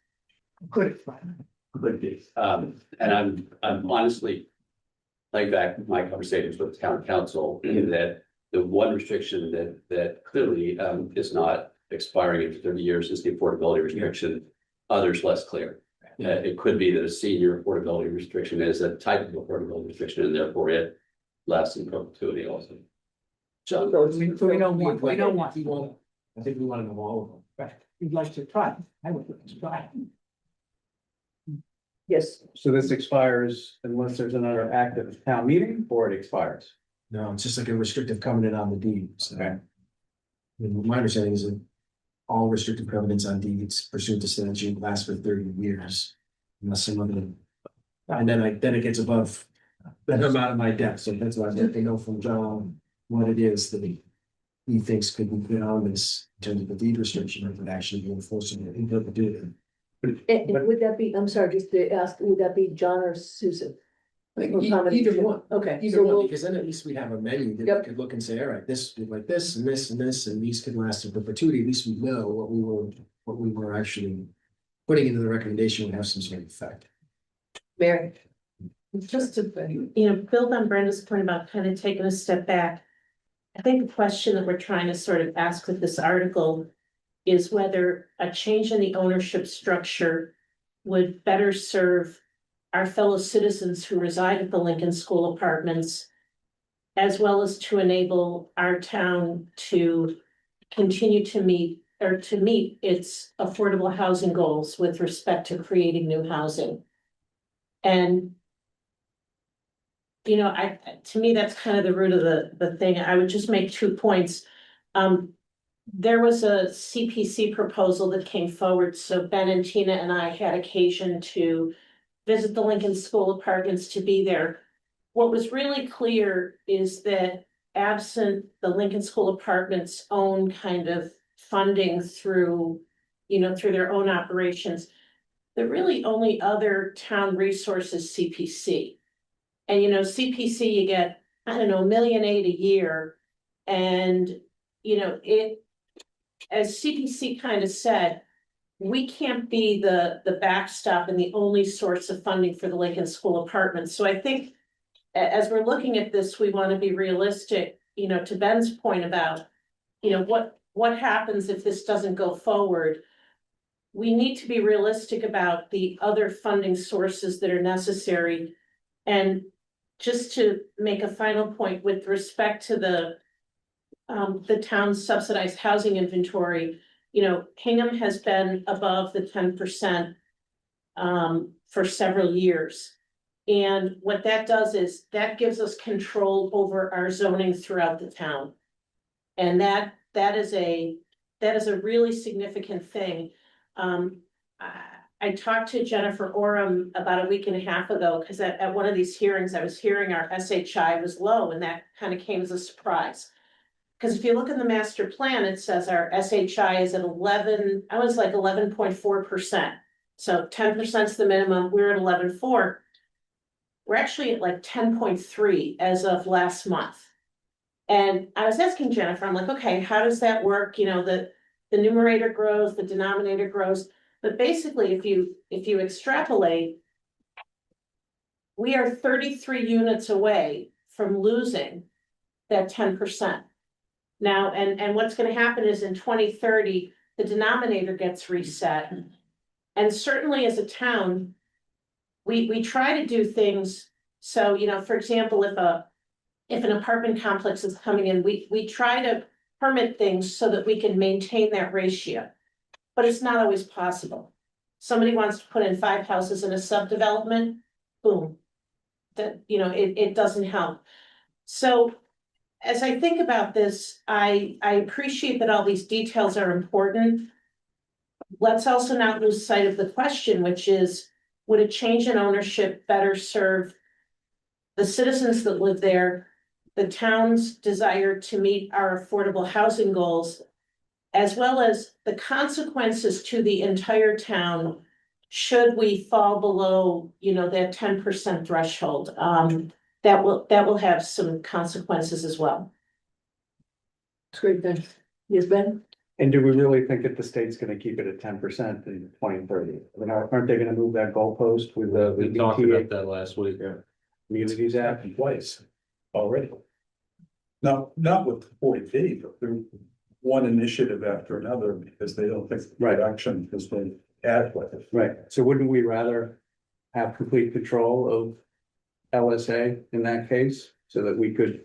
Could expire. Could be, and I'm honestly. Like back my conversations with the town council, that the one restriction that clearly is not expiring after 30 years is the affordability restriction. Others less clear. It could be that a senior affordability restriction is a type of affordability restriction, and therefore it lasts in perpetuity also. So we don't want. I think we want to know all of them. Right, you'd like to try. I would like to try. Yes. So this expires unless there's another active town meeting, or it expires. No, it's just like a restrictive covenant on the deed. So, I mean, my understanding is that all restrictive covenants on deeds pursuant to statute last for 30 years. Unless some of them, and then it gets above that amount of my depth. So that's why I'd like to know from John what it is that he thinks could be put on this in terms of the deed restriction, or would actually be enforceable in perpetuity. And would that be, I'm sorry, just to ask, would that be John or Susan? Or Either one. Okay. Either so one, we'll- because then at least we have a menu that Yep. we could look and say, all right, this, like this, and this, and this, and these could last in perpetuity. At least we know what we were actually putting into the recommendation would have some sort of effect. Mary. Just to, build on Brenda's point about kind of taking a step back. I think the question that we're trying to sort of ask with this article is whether a change in the ownership structure would better serve our fellow citizens who reside at the Lincoln School Apartments, as well as to enable our town to continue to meet its affordable housing goals with respect to creating new housing. And to me, that's kind of the root of the thing. I would just make 2 points. There was a CPC proposal that came forward, so Ben and Tina and I had occasion to visit the Lincoln School Apartments to be there. What was really clear is that absent the Lincoln School Apartments' own kind of funding through their own operations, the really only other town resource is CPC. And CPC, you get, $1.8 million a year. And, as CPC kind of said, we can't be the backstop and the only source of funding for the Lincoln School apartments. So I think as we're looking at this, we want to be realistic, you know, to Ben's point about, you know, what happens if this doesn't go forward? We need to be realistic about the other funding sources that are necessary. And just to make a final point with respect to the town's subsidized housing inventory, you know, Hingham has been above the 10% for several years. And what that does is that gives us control over our zoning throughout the town. And that is a really significant thing. I talked to Jennifer Orem about a week and a half ago, because at one of these hearings, I was hearing our SHI was low, and that kind of came as a surprise. Because if you look in the master plan, it says our SHI is at 11.4%. So 10% is the minimum, we're at 11.4. We're actually at like 10.3 as of last month. And I was asking Jennifer, I'm like, okay, how does that work? You know, the numerator grows, the denominator grows. But basically, if you extrapolate, we are 33 units away from losing that 10%. Now, and what's going to happen is in 2030, the denominator gets reset. And certainly as a town, we try to do things. So, you know, for example, if an apartment complex is coming in, we try to permit things so that we can maintain that ratio. But it's not always possible. Somebody wants to put in 5 houses in a subdevelopment, boom. That, you know, it doesn't help. So as I think about this, I appreciate that all these details are important. Let's also not lose sight of the question, which is, would a change in ownership better serve the citizens that live there, the town's desire to meet our affordable housing goals, as well as the consequences to the entire town should we fall below, you know, that 10% threshold? That will have some consequences as well. That's great, Ben. Yes, Ben? And do we really think that the state's gonna keep it at 10% in 2030? I mean, aren't they gonna move that goalpost with the We talked BTA about that last week. Communities Act? Twice already. No, not with the 40B, but through one initiative after another, because they don't think the Right. action has been adequate. Right, so wouldn't we rather have complete control of LSA in that case? So that we could,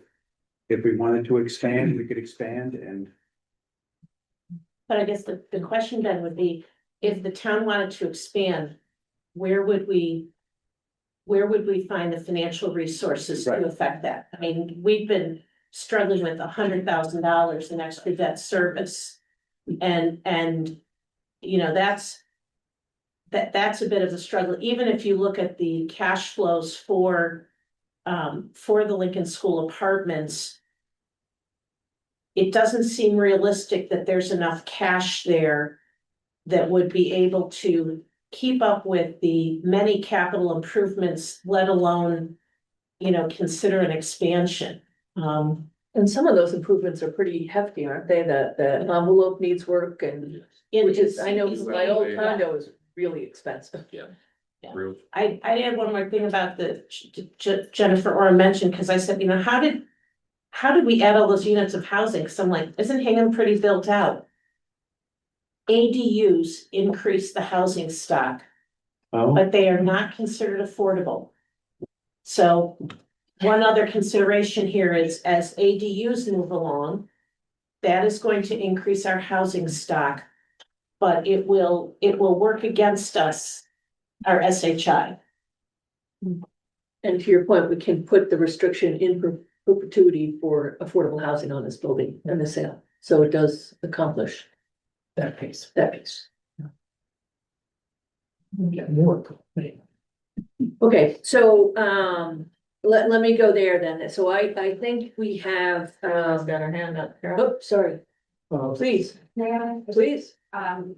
if we wanted to expand, we could expand and. But I guess the question then would be, if the town wanted to expand, where would we find the financial resources Right. to affect that? I mean, we've been struggling with $100,000 in extra debt service. And, you know, that's a bit of a struggle, even if you look at the cash flows for the Lincoln School apartments. It doesn't seem realistic that there's enough cash there that would be able to keep up with the many capital improvements, let alone, you know, consider an expansion. And some of those improvements are pretty hefty, aren't they? The envelope needs work and, which is, I know my old condo is really expensive. Yeah. Roof. I add one more thing about the Jennifer Orem mentioned, because I said, you know, how did we add all those units of housing? Because I'm like, isn't Hingham pretty built out? ADUs increase the housing stock, Oh, but they are not considered affordable. So one other consideration here is, as ADUs move along, that is going to increase our housing stock, but it will work against us, our SHI. And to your point, we can put the restriction in perpetuity for affordable housing on this building and the sale. So it does accomplish that piece. Get more. Okay, so let me go there then. So I think we have Got her hand up. oh, sorry. Please, please.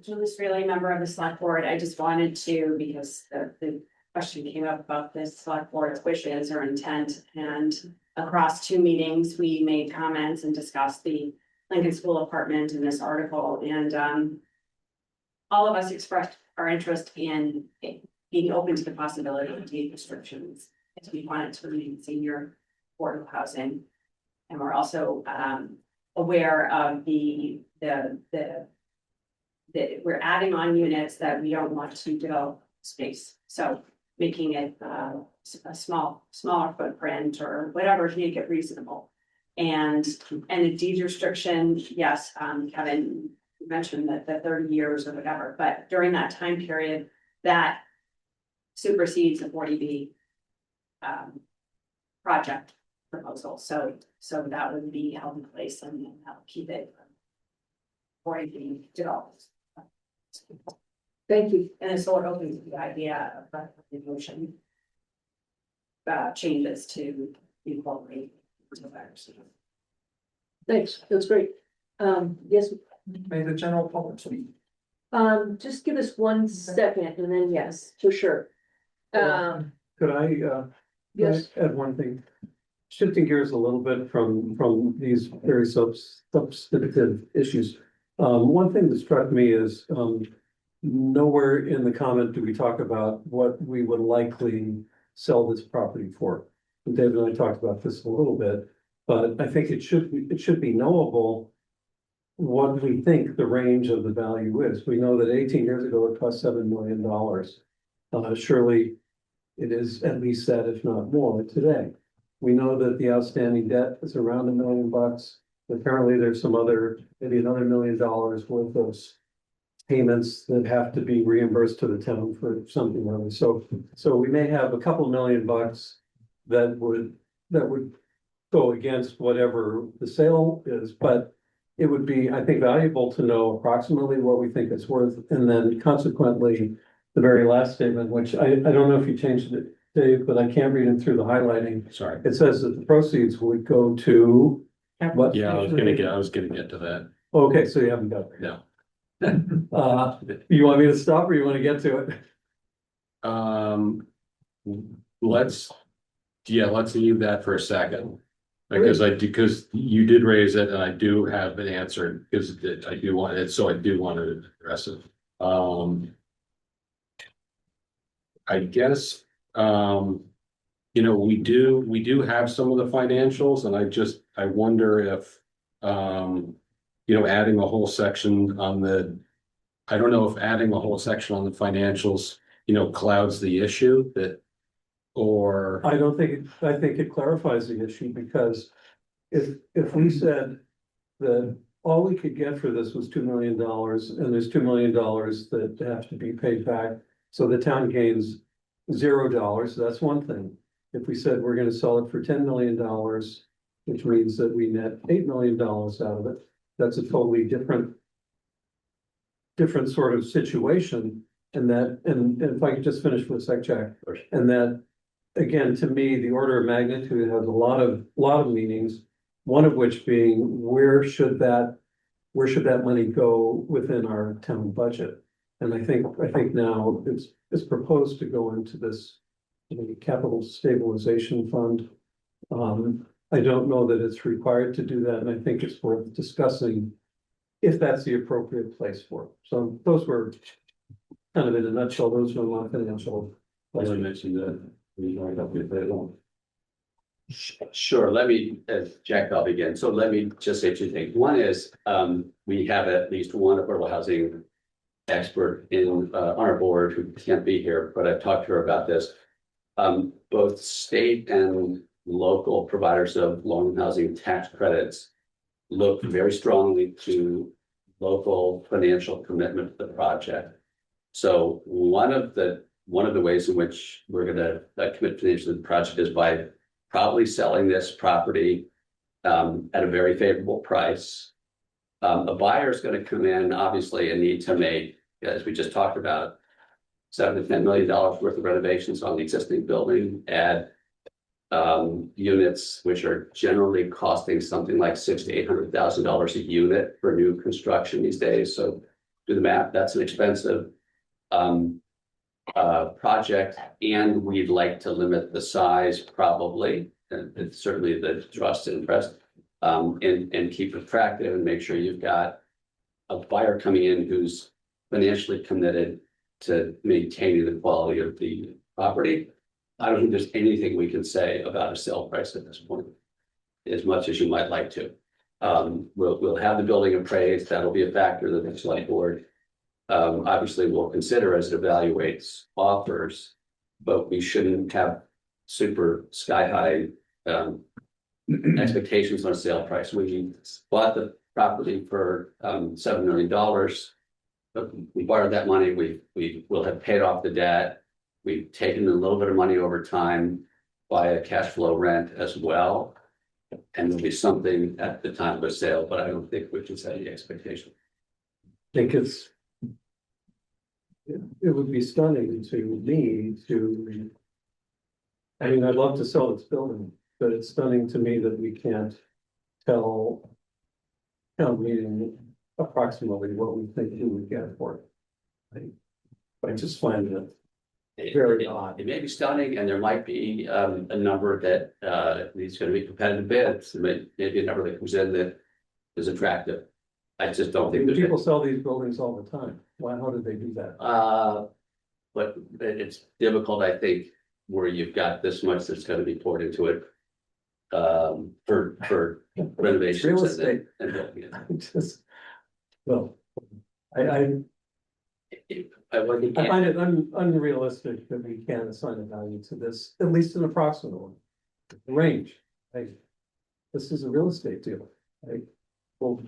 Julie's really a member of the select board. I just wanted to, because the question came up about the select board's wishes or intent, and across 2 meetings, we made comments and discussed the Lincoln School apartment in this article, and all of us expressed our interest in being open to the possibility of deed restrictions. If we wanted to remain senior affordable housing. And we're also aware of that we're adding on units that we don't want to develop space. So making it a smaller footprint or whatever to make it reasonable. And a deed restriction, yes, Kevin mentioned that the 30 years or whatever, but during that time period, that supersedes the 40B project proposal. So that would be held in place and that'll keep it from 40B developed. Thank you. And it's sort of open to the idea of the motion changes to incorporate. Thanks, that's great. Yes, May the general public speak. just give us 1 second and then yes, for sure. Could I Yes, add one thing? Shifting gears a little bit from these very substantive issues. One thing that struck me is, nowhere in the comment do we talk about what we would likely sell this property for. And David and I talked about this a little bit, but I think it should be knowable what we think the range of the value is. We know that 18 years ago, it cost $7 million. Surely it is at least that, if not more, today. We know that the outstanding debt is around $1 million. Apparently, there's some maybe another $1 million worth of payments that have to be reimbursed to the town for something or other. So we may have a couple $1 million that would go against whatever the sale is, but it would be, I think, valuable to know approximately what we think it's worth, and then consequently, the very last statement, which I don't know if you changed it, Dave, but I can't read it through the highlighting. Sorry. It says that the proceeds would go to what? Yeah, I was gonna get to that. Okay, so you haven't got there. No. You want me to stop or you want to get to it? Let's leave that for a second. Because you did raise it and I do have an answer because I do want it, so I do want to address it. I guess, we do have some of the financials and I wonder if, adding a whole section on I don't know if adding a whole section on the financials, clouds the issue or. I think it clarifies the issue because if we said that all we could get for this was $2 million and there's $2 million that have to be paid back. So the town gains $0, that's one thing. If we said we're gonna sell it for $10 million, which means that we net $8 million out of it, that's a totally different sort of situation. And if I could just finish for a sec, Jack, and that, again, to me, the order of magnitude has a lot of meanings. One of which being, where should that money go within our town budget? And I think now it's proposed to go into this capital stabilization fund. I don't know that it's required to do that, and I think it's worth discussing if that's the appropriate place for it. So those were kind of in a nutshell, those were my financial. I mentioned that. Sure, let me, Jack, I'll begin. So let me just say 2 things. One is, we have at least one affordable housing expert on our board who can't be here, but I've talked to her about this. Both state and local providers of low-income housing tax credits look very strongly to local financial commitment to the project. So one of the ways in which we're gonna commit financially to the project is by probably selling this property at a very favorable price. A buyer is going to come in, obviously, and need to make, as we just talked about, $7 to $10 million worth of renovations on the existing building, add units which are generally costing something like $600,000 to $800,000 a unit for new construction these days. So do the math, that's an expensive project, and we'd like to limit the size probably, and it's certainly the trust and interest, and keep it attractive and make sure you've got a buyer coming in who's financially committed to maintaining the quality of the property. I don't think there's anything we can say about a sale price at this point, as much as you might like to. We'll have the building appraised, that'll be a factor that the select board obviously will consider as it evaluates offers, but we shouldn't have super sky high expectations on a sale price. We bought the property for $7 million. But we borrowed that money, we will have paid off the debt. We've taken a little bit of money over time via cash flow rent as well. And there'll be something at the time of a sale, but I don't think we can set any expectation. I think it would be stunning to me to. I mean, I'd love to sell this building, but it's stunning to me that we can't tell town meeting approximately what we think we would get for it. I just find it very odd. It may be stunning, and there might be a number that is going to be competitive bids. Maybe a number that comes in that is attractive. I just don't think People sell these buildings all the time. Why? How did they do that? But it's difficult, I think, where you've got this much that's going to be poured into it for renovations. Real estate. And building it. Just, well, I I find it unrealistic that we can't assign a value to this, at least an approximate one. Range, this is a real estate deal. Well,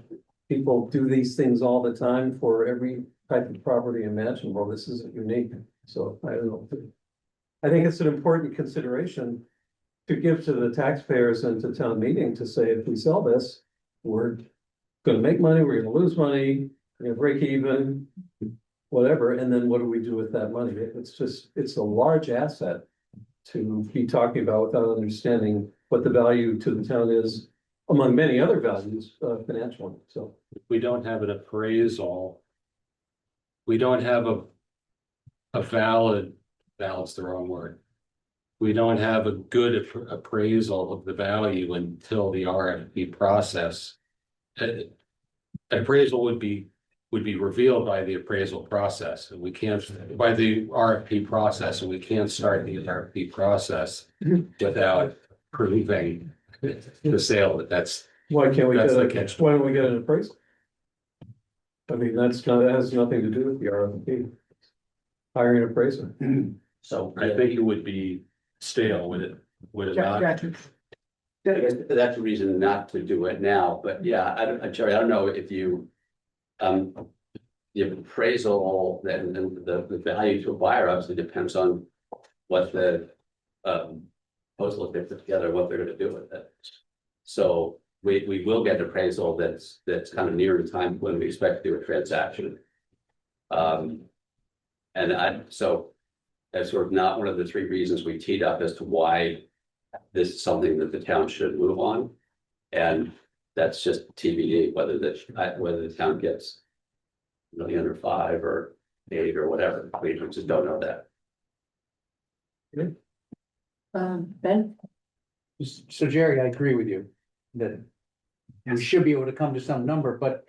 people do these things all the time for every type of property imaginable. This isn't unique, so I don't know. I think it's an important consideration to give to the taxpayers and to town meeting to say, if we sell this, we're gonna make money, we're gonna lose money, we're gonna break even, whatever, and then what do we do with that money? It's a large asset to be talking about without understanding what the value to the town is, among many other values, financially, so. We don't have an appraisal. We don't have a valid's the wrong word. We don't have a good appraisal of the value until the RFP process. Appraisal would be revealed by the appraisal process, and we can't, by the RFP process, and we can't start the RFP process without proving the sale. That's Why can't we That's get the a, catch. why don't we get an appraisal? I mean, that has nothing to do with the RFP. Hiring an appraiser. So I think it would be stale, would it not? I guess that's the reason not to do it now, but yeah, Jerry, I don't know if you. The appraisal, then the value to a buyer obviously depends on what the proposal they put together, what they're gonna do with it. So we will get an appraisal that's kind of near the time when we expect to do a transaction. So that's sort of not one of the three reasons we teed up as to why this is something that the town should move on. And that's just TBD, whether the town gets $1 million or $5 million or $8 million or whatever. We just don't know that. Ben? So Jerry, I agree with you that we should be able to come to some number, but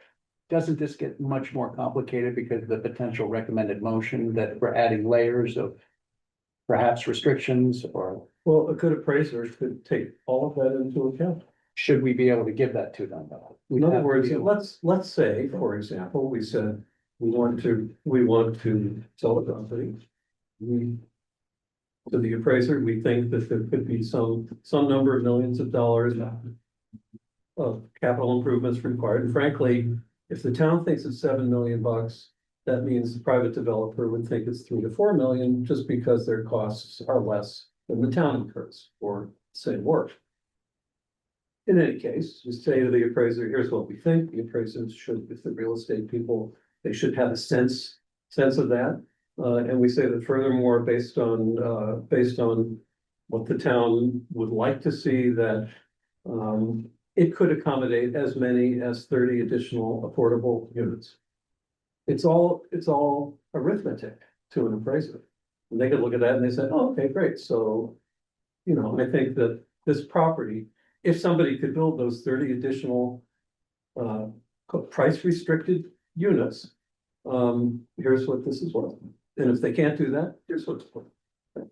doesn't this get much more complicated because of the potential recommended motion that we're adding layers of perhaps restrictions, or Well, a good appraiser could take all of that into account. should we be able to give that to them? In other words, let's say, for example, we said, we want to sell the property. To the appraiser, we think that there could be some number of millions of dollars of capital improvements required. And frankly, if the town thinks it's $7 million, that means the private developer would think it's $3 to $4 million, just because their costs are less than the town incurs for the same work. In any case, you say to the appraiser, here's what we think. The appraisers should, if the real estate people, they should have a sense of that. And we say that furthermore, based on what the town would like to see, that it could accommodate as many as 30 additional affordable units. It's all arithmetic to an appraiser. And they could look at that and they say, oh, okay, great. So, I think that this property, if somebody could build those 30 additional price restricted units here's what this is worth. And if they can't do that, here's what's worth.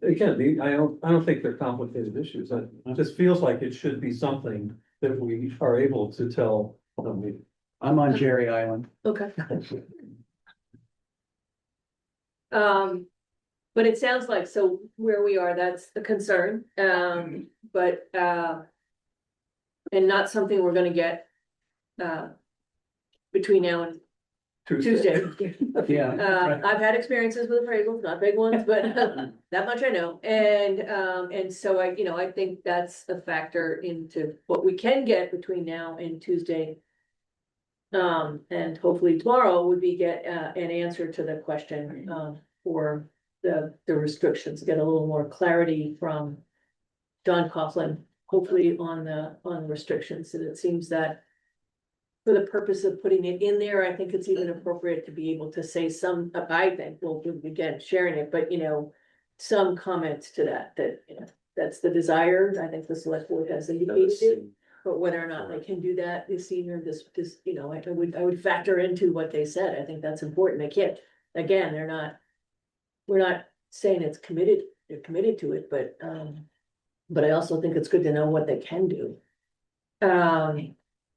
Again, I don't think they're complicated issues. It just feels like it should be something that we are able to tell. I'm on Jerry Island. Okay. But it sounds like, so where we are, that's the concern, but, and not something we're gonna get, between now and Tuesday. Yeah. I've had experiences with appraisals, not big ones, but that much I know, and so I think that's a factor into what we can get between now and Tuesday. And hopefully tomorrow would be get, an answer to the question, for the restrictions, get a little more clarity from John Coughlin, hopefully on the restrictions, and it seems that for the purpose of putting it in there, I think it's even appropriate to be able to say some, I think, well, again, sharing it, but some comments to that, that's the desire. I think the select board has indicated it, but whether or not they can do that this evening, I would factor into what they said. I think that's important. They can't, again, we're not saying it's committed, they're committed to it, but I also think it's good to know what they can do.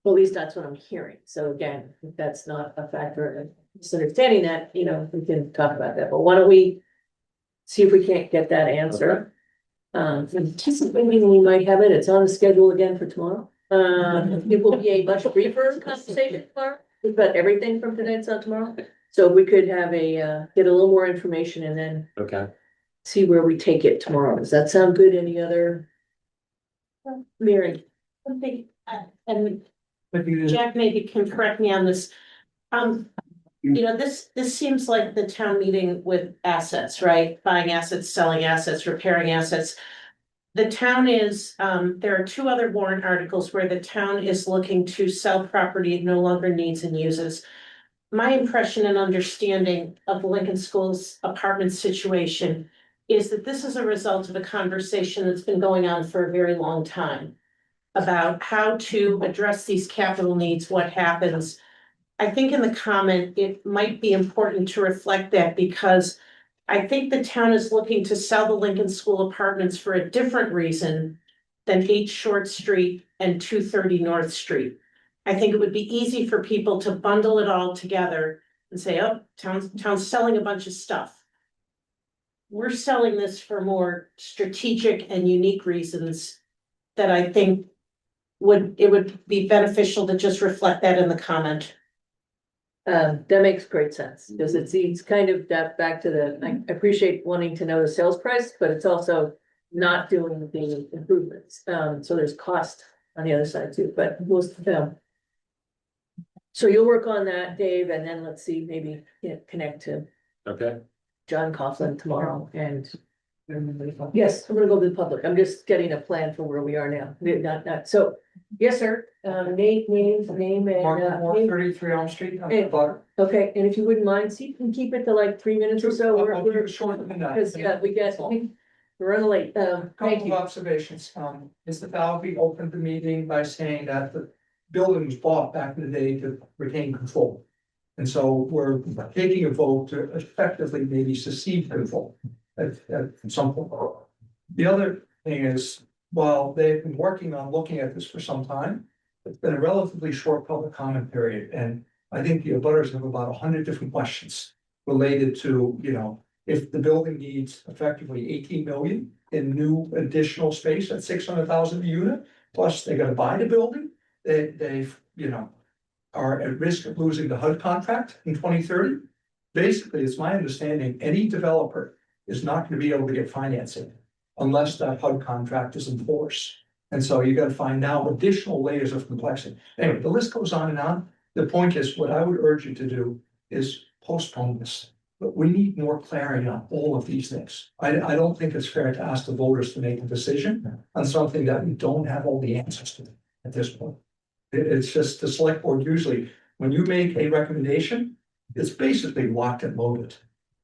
At least that's what I'm hearing. So again, if that's not a factor, just understanding that, we can talk about that, but why don't we see if we can't get that answer? Anticipating we might have it, it's on the schedule again for tomorrow. It will be a much briefer conversation tomorrow. We've got everything from tonight's on tomorrow. So we could have get a little more information and then Okay. see where we take it tomorrow. Does that sound good? Any other? Mary? I think, and Jack maybe can correct me on this. This seems like the town meeting with assets, right? Buying assets, selling assets, repairing assets. The town is, there are two other warrant articles where the town is looking to sell property it no longer needs and uses. My impression and understanding of the Lincoln Schools apartment situation is that this is a result of a conversation that's been going on for a very long time about how to address these capital needs, what happens. I think in the comment, it might be important to reflect that because I think the town is looking to sell the Lincoln School apartments for a different reason than 8 Short Street and 230 North Street. I think it would be easy for people to bundle it all together and say, oh, town's selling a bunch of stuff. We're selling this for more strategic and unique reasons that I think it would be beneficial to just reflect that in the comment. That makes great sense, because it's kind of that back to I appreciate wanting to know the sales price, but it's also not doing the improvements. So there's cost on the other side too, but so you'll work on that, Dave, and then let's see, maybe connect to John Coughlin tomorrow and. Yes, I'm gonna go to the public. I'm just getting a plan for where we are now. Not so. Yes, sir. Name and. Mark 33 Elm Street. Okay, and if you wouldn't mind, see if you can keep it to like 3 minutes or so. We're short than that. because we're running late. Thank Couple of you. observations. Mr. Falvey opened the meeting by saying that the building was bought back in the day to retain control. And so we're taking a vote to effectively maybe secede control at some point. The other thing is, while they've been working on looking at this for some time, it's been a relatively short public comment period, and I think the abutters have about 100 different questions related to, if the building needs effectively 18 million in new additional space at 600,000 a unit, plus they're gonna buy the building, they've are at risk of losing the HUD contract in 2030. Basically, it's my understanding, any developer is not gonna be able to get financing unless that HUD contract is in force. And so you gotta find now additional layers of complexity. Anyway, the list goes on and on. The point is, what I would urge you to do is postpone this. But we need more clarity on all of these things. I don't think it's fair to ask the voters to make a decision on something that we don't have all the answers to at this point. It's just the select board usually, when you make a recommendation, it's basically locked and loaded.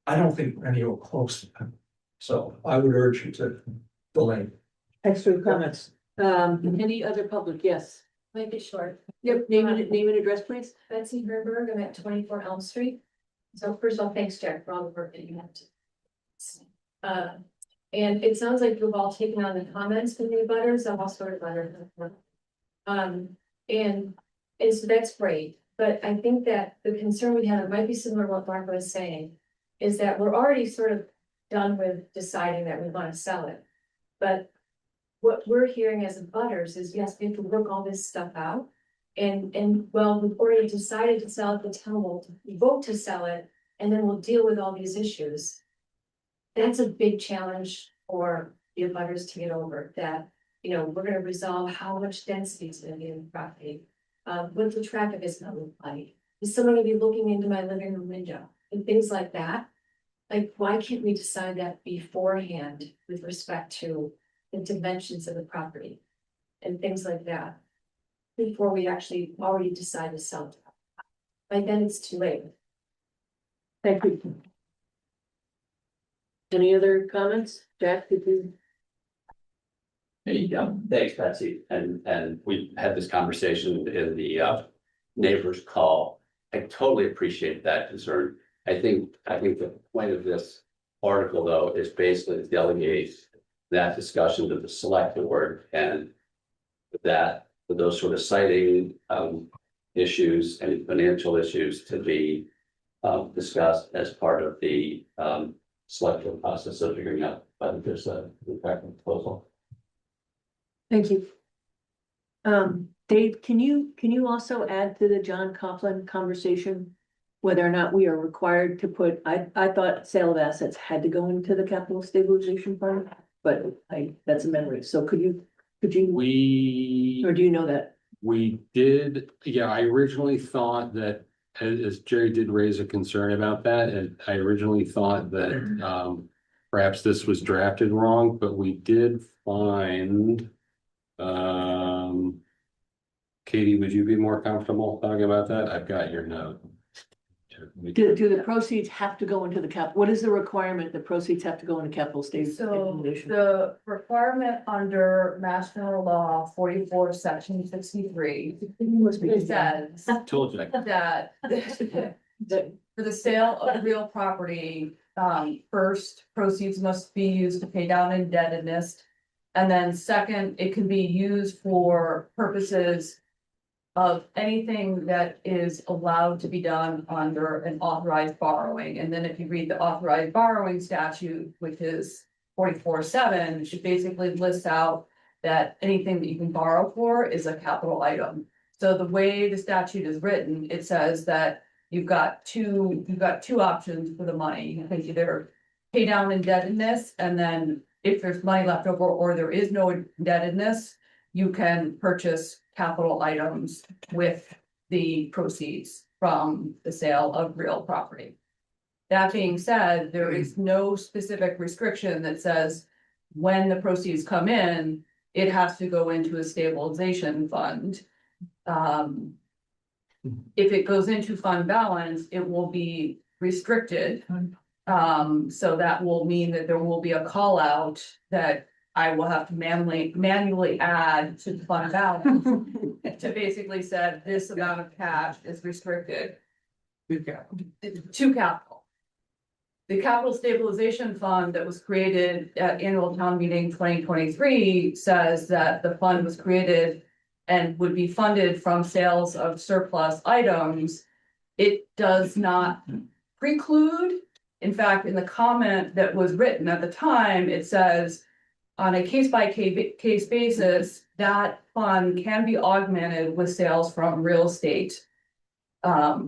I don't think we're anywhere close to that. So I would urge you to delay. Extra comments. Any other public? Yes. Make it short. Yep, name and address, please. Betsy Herberg, I'm at 24 Elm Street. So first of all, thanks, Jack, for all the work that you have to. And it sounds like you've all taken on the comments from the abutters, I've also heard about. And so that's great, but I think that the concern we have, it might be similar to what Barbara was saying, is that we're already sort of done with deciding that we want to sell it. But what we're hearing as abutters is, yes, we have to work all this stuff out. And well, we've already decided to sell it, the town will vote to sell it, and then we'll deal with all these issues. That's a big challenge for the abutters to get over, that, you know, we're gonna resolve how much density is gonna be in the property. What the traffic is gonna look like, is someone gonna be looking into my living room window, and things like that. Like, why can't we decide that beforehand with respect to the dimensions of the property? And things like that, before we actually already decide to sell it. By then it's too late. Thank you. Any other comments? Jack, did you? Hey, thanks, Betsy, and we had this conversation in the neighbors call. I totally appreciate that concern. I think the point of this article, though, is basically to delegate that discussion to the select board, and that with those sort of citing issues and financial issues to be discussed as part of the selection process of figuring out whether there's a effective proposal. Thank you. Dave, can you also add to the John Coughlin conversation? Whether or not we are required to put, I thought sale of assets had to go into the capital stabilization fund, but that's a memory. So could you, or do you know that? We did, yeah, I originally thought that, as Jerry did raise a concern about that, and I originally thought that perhaps this was drafted wrong, but we did find Katie, would you be more comfortable talking about that? I've got your note. Do the proceeds have to go into the cap? What is the requirement? The proceeds have to go into capital stabilization? The requirement under Mass General Law 44, Section 63 says Told you. that for the sale of real property, first, proceeds must be used to pay down indebtedness. And then second, it can be used for purposes of anything that is allowed to be done under an authorized borrowing. And then if you read the authorized borrowing statute, which is 44.7, it basically lists out that anything that you can borrow for is a capital item. So the way the statute is written, it says that you've got two options for the money. You can either pay down indebtedness, and then if there's money left over or there is no indebtedness, you can purchase capital items with the proceeds from the sale of real property. That being said, there is no specific restriction that says when the proceeds come in, it has to go into a stabilization fund. If it goes into fund balance, it will be restricted. So that will mean that there will be a call out that I will have to manually add to the fund balance to basically say this amount of cash is restricted to capital. The capital stabilization fund that was created at annual town meeting 2023 says that the fund was created and would be funded from sales of surplus items. It does not preclude. In fact, in the comment that was written at the time, it says on a case basis, that fund can be augmented with sales from real estate.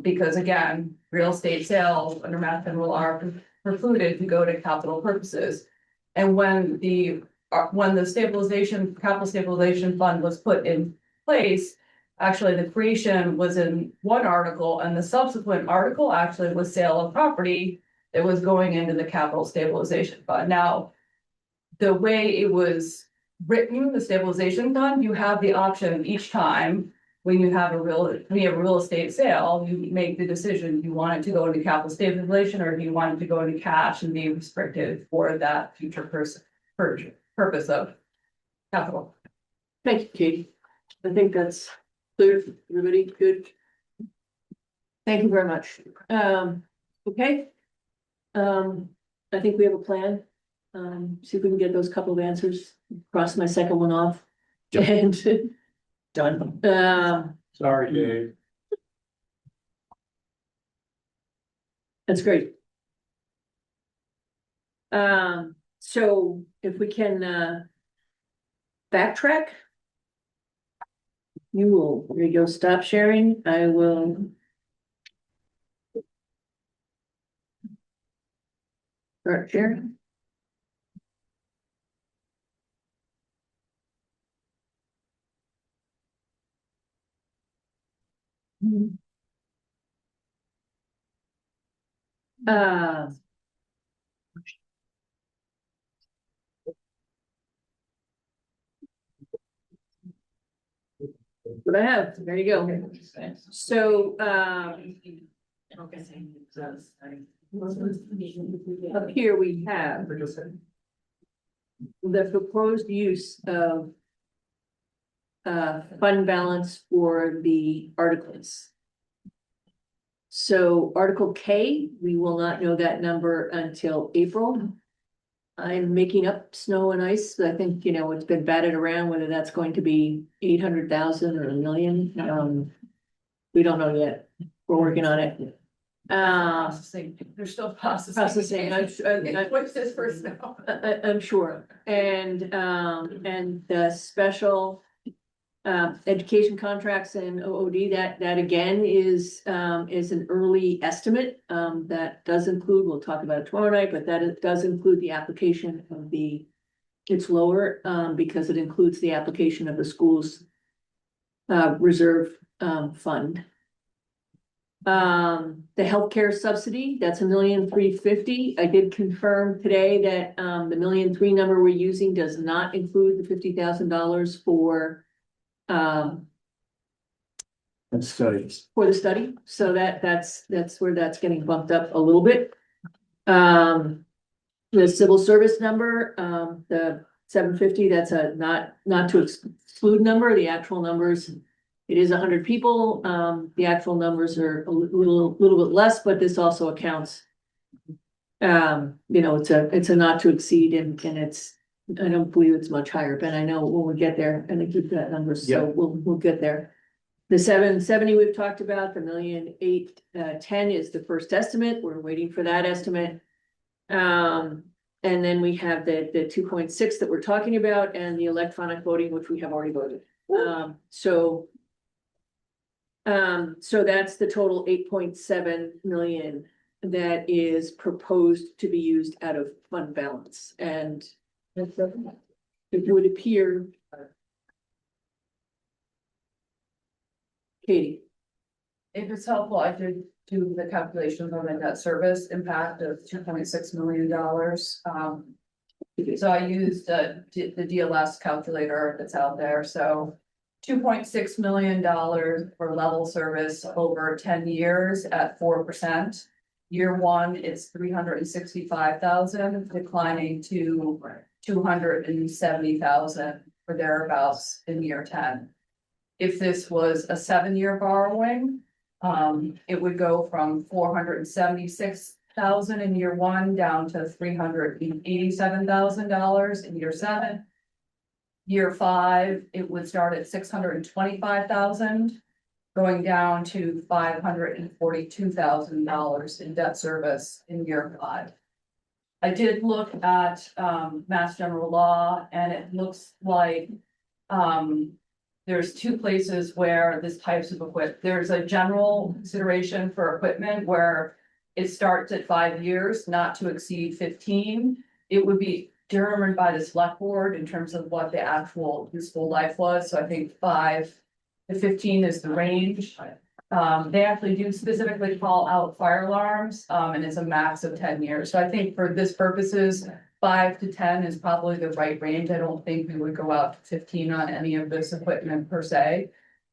Because again, real estate sales under Mass General are precluded to go to capital purposes. And when the capital stabilization fund was put in place, actually the creation was in one article, and the subsequent article actually was sale of property that was going into the capital stabilization fund. Now, the way it was written, the stabilization fund, you have the option each time when you have a real estate sale, you make the decision, do you want it to go into capital stabilization, or do you want it to go into cash and be restricted for that future purpose of capital. Thank you, Katie. I think that's clear. Everybody good? Thank you very much. Okay. I think we have a plan. See if we can get those couple of answers, cross my second one off. And done. Sorry, Dave. That's great. So if we can, backtrack. You will, there you go, stop sharing, I will. Start sharing. Uh. What I have, there you go. So, up here we have the proposed use of fund balance for the articles. So Article K, we will not know that number until April. I'm making up snow and ice. I think, it's been batted around whether that's going to be 800,000 or 1,000,000. We don't know yet. We're working on it. Processing, they're still processing. What's this first now? I'm sure. And the special education contracts and OOD, that again is an early estimate. That does include, we'll talk about it tomorrow night, but that does include the application of it's lower, because it includes the application of the school's reserve fund. The healthcare subsidy, that's $1,350,000. I did confirm today that the 1,300,000 number we're using does not include the $50,000 for Studies. for the study. So that's where that's getting bumped up a little bit. The civil service number, the 750, that's a not to exclude number. The actual numbers, it is 100 people. The actual numbers are a little bit less, but this also accounts. It's a not to exceed, and I don't believe it's much higher, but I know when we get there, and I keep that number, so we'll get there. The 770 we've talked about, the 1,810,000 is the first estimate. We're waiting for that estimate. And then we have the 2.6 that we're talking about, and the electronic voting, which we have already voted. So that's the total 8.7 million that is proposed to be used out of fund balance, and it would appear. Katie. If it's helpful, I did do the calculations on the debt service impact of $2.6 million. So I used the DLS calculator that's out there. So $2.6 million for level service over 10 years at 4%. Year one, it's 365,000, declining to 270,000 for thereabouts in year 10. If this was a 7-year borrowing, it would go from 476,000 in year one down to $387,000 in year 7. Year 5, it would start at 625,000, going down to $542,000 in debt service in year 5. I did look at Mass General Law, and it looks like there's 2 places where this types of equipment, there's a general consideration for equipment where it starts at 5 years, not to exceed 15. It would be determined by the select board in terms of what the actual useful life was. So I think 5 to 15 is the range. They actually do specifically call out fire alarms, and it's a max of 10 years. So I think for this purposes, 5 to 10 is probably the right range. I don't think we would go out to 15 on any of this equipment per se.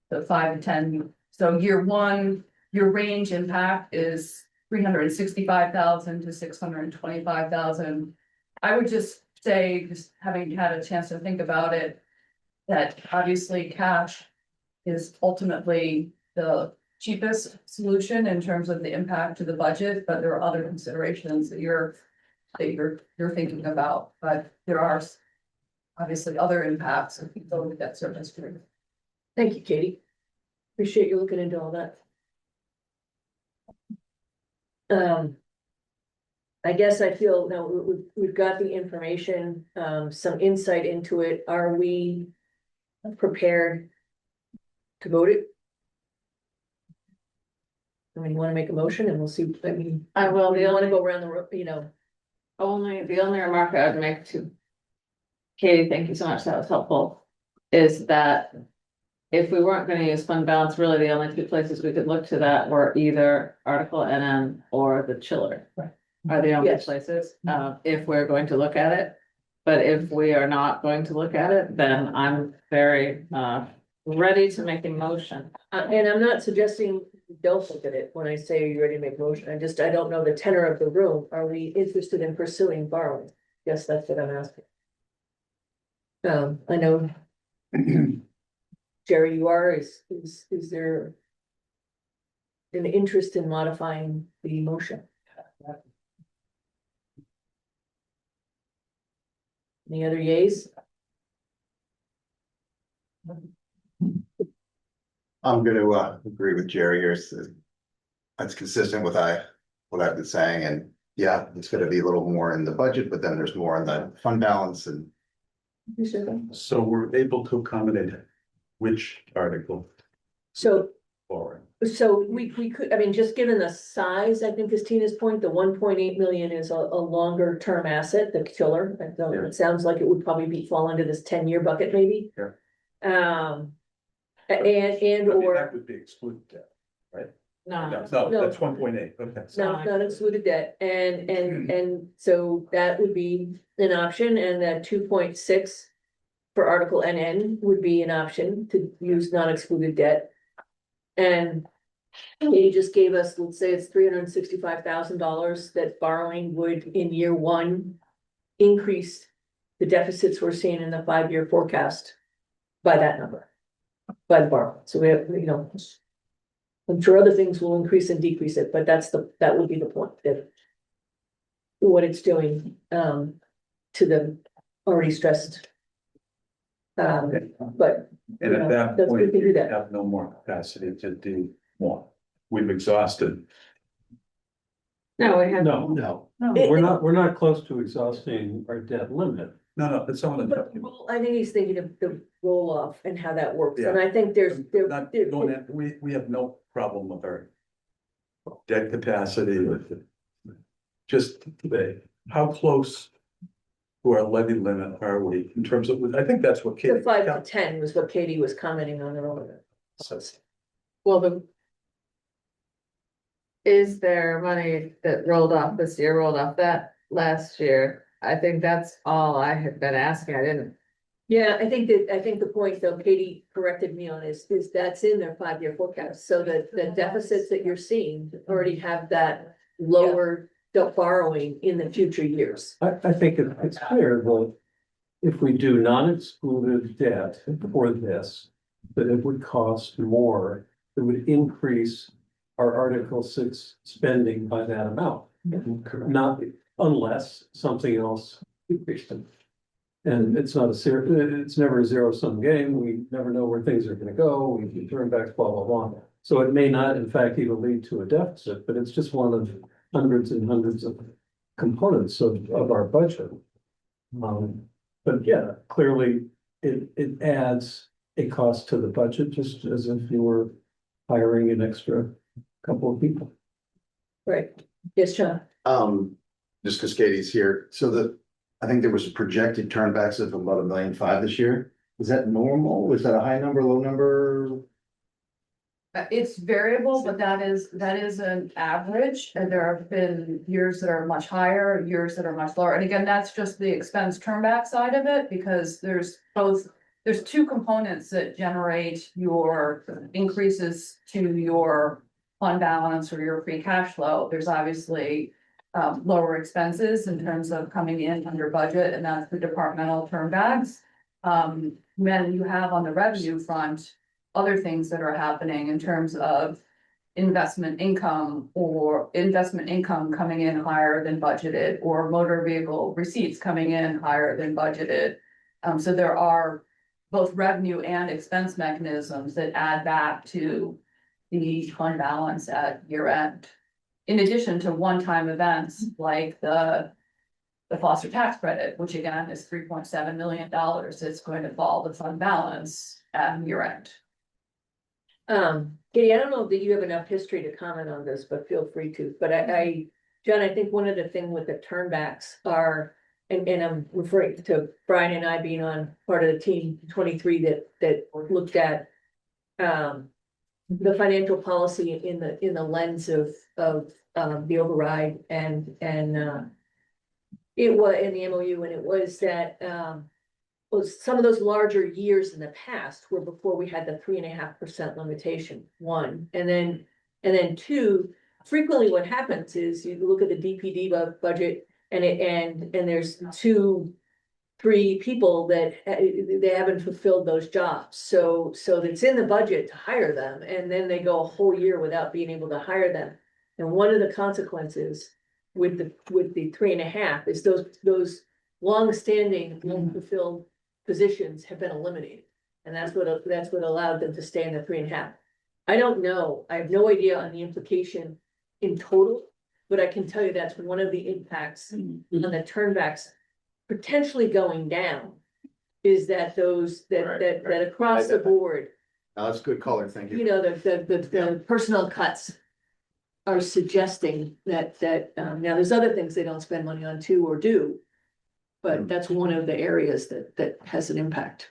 So 5 to 10. So year one, your range impact is 365,000 to 625,000. I would just say, just having had a chance to think about it, that obviously cash is ultimately the cheapest solution in terms of the impact to the budget, but there are other considerations that you're thinking about, but there are obviously other impacts if you go with that service. Thank you, Katie. Appreciate you looking into all that. I guess I feel now we've got the information, some insight into it. Are we prepared to vote it? I mean, you want to make a motion and we'll see, I mean, I will, we want to go around the, you know, the only remark I would make to Katie, thank you so much, that was helpful, is that if we weren't gonna use fund balance, really the only two places we could look to that were either Article NN or the chiller. Are the only Yes. places, if we're going to look at it. But if we are not going to look at it, then I'm very, ready to make a motion. and I'm not suggesting you don't look at it when I say, are you ready to make a motion? I don't know the tenor of the room. Are we interested in pursuing borrowing? Yes, that's what I'm asking. I know. Jerry, you are, is there an interest in modifying the motion? Any other yays? I'm gonna agree with Jerry here. That's consistent with what I've been saying, and yeah, it's gonna be a little more in the budget, but then there's more in the fund balance and. So we're able to accommodate which article? So Or we could, I mean, just given the size, I think is Tina's point, the 1.8 million is a longer term asset, the chiller. Yeah. It sounds like it would probably fall under this 10-year bucket maybe. Yeah. And or or, that would be excluded debt, right? No, No. That's 1.8, okay. no, not excluded debt, and so that would be an option, and that 2.6 for Article NN would be an option to use non-excluded debt. And he just gave us, let's say it's $365,000 that borrowing would in year one increase the deficits we're seeing in the 5-year forecast by that number, by the borrow. So we have, you know, I'm sure other things will increase and decrease it, but that would be the point, that what it's doing to the already stressed. But And at that we point, can do you that. have no more capacity to do more. We've exhausted. no, we have. No, we're not close to exhausting our debt limit. No, it's someone. But I think he's thinking of the roll off and how that works, and I think We have no problem with our debt capacity with it. Just how close to our levy limit are we in terms of, I think that's what Katie. the 5 to 10 was what Katie was commenting on earlier. Well, is there money that rolled off this year, rolled off that last year? I think that's all I had been asking. I didn't. Yeah, I think the point though, Katie corrected me on is that's in their 5-year forecast, so that the deficits that you're seeing already have that lower borrowing in the future years. I think it's clear that if we do non-excluded debt for this, that it would cost more, it would increase our Article 6 spending by that amount. Not unless something else increased them. And it's never a zero-sum game. We never know where things are gonna go. We can turn back, blah, blah, blah. So it may not, in fact, even lead to a deficit, but it's just one of hundreds and hundreds of components of our budget. But yeah, clearly it adds a cost to the budget, just as if you were hiring an extra couple of people. Right, yes, John. Just because Katie's here, so I think there was a projected turnbacks of about 1.5 million this year. Is that normal? Was that a high number, low number? It's variable, but that is an average, and there have been years that are much higher, years that are much lower. And again, that's just the expense turnback side of it, because there's two components that generate your increases to your fund balance or your free cash flow. There's obviously lower expenses in terms of coming in under budget, and that's the departmental turnbacks. Then you have on the revenue front other things that are happening in terms of investment income or investment income coming in higher than budgeted, or motor vehicle receipts coming in higher than budgeted. So there are both revenue and expense mechanisms that add back to the fund balance at year end. In addition to one-time events like the foster tax credit, which again is $3.7 million, it's going to fall the fund balance at year end. Katie, I don't know that you have enough history to comment on this, but feel free to, but John, I think one of the things with the turnbacks are, and I'm referring to Brian and I being on part of the team 23 that looked at the financial policy in the lens of the override and it was in the MOU, and it was that was some of those larger years in the past were before we had the 3.5% limitation, one, and then two, frequently what happens is you look at the DPD budget and there's 2-3 people that they haven't fulfilled those jobs. So it's in the budget to hire them, and then they go a whole year without being able to hire them. And one of the consequences with the 3.5 is those long-standing, unfulfilled positions have been eliminated. And that's what allowed them to stay in the 3.5. I don't know. I have no idea on the implication in total, but I can tell you that's one of the impacts on the turnbacks potentially going down. Is that that across the board, That's good color, thank you. you know, the personnel cuts are suggesting that now there's other things they don't spend money on too or do. But that's one of the areas that has an impact.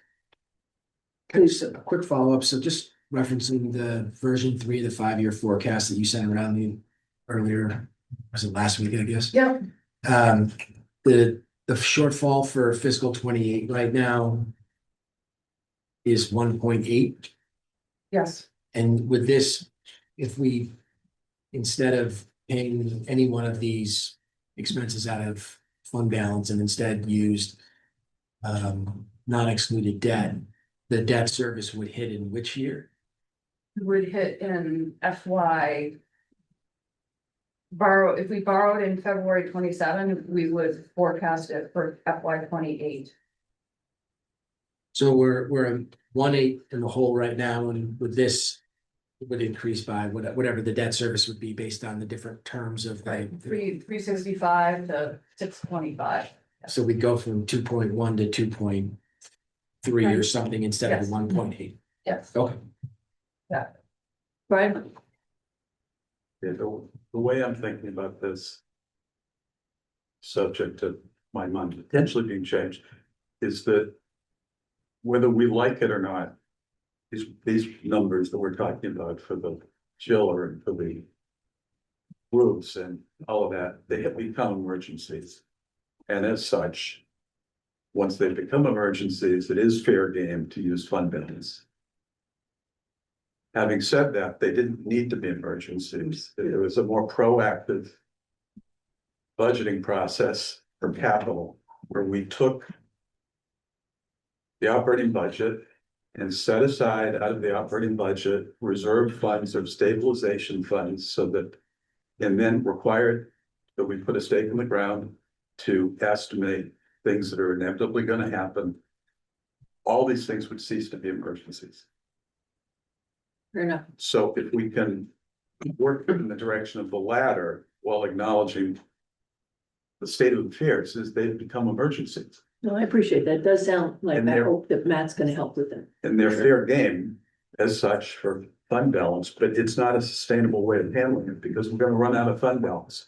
Okay, so a quick follow-up. So just referencing the version 3 of the 5-year forecast that you sent around the earlier, was it last week, I guess? Yeah. The shortfall for fiscal 28 right now is 1.8. Yes. And with this, if we, instead of paying any one of these expenses out of fund balance and instead used non-excluded debt, the debt service would hit in which year? Would hit in FY. If we borrowed in February 27, we would forecast it for FY 28. So we're 1.8 in the hole right now, and with this, it would increase by whatever the debt service would be based on the different terms of the. 365 to 625. So we go from 2.1 to 2.3 or something instead of 1.8. Yes. Okay. Yeah. Brian? Yeah, the way I'm thinking about this, subject to my mind potentially being changed, is that whether we like it or not, these numbers that we're talking about for the chiller and for the roofs and all of that, they have become emergencies. And as such, once they become emergencies, it is fair game to use fund balance. Having said that, they didn't need to be emergencies. It was a more proactive budgeting process for capital where we took the operating budget and set aside out of the operating budget reserve funds or stabilization funds so that, and then required that we put a stake in the ground to estimate things that are inevitably going to happen. All these things would cease to be emergencies. Fair enough. So if we can work in the direction of the latter while acknowledging the state of affairs is they've become emergencies. No, I appreciate that. It does sound like And I they're- hope that Matt's gonna help with them. And they're fair game as such for fund balance, but it's not a sustainable way of handling it because we're gonna run out of fund balance.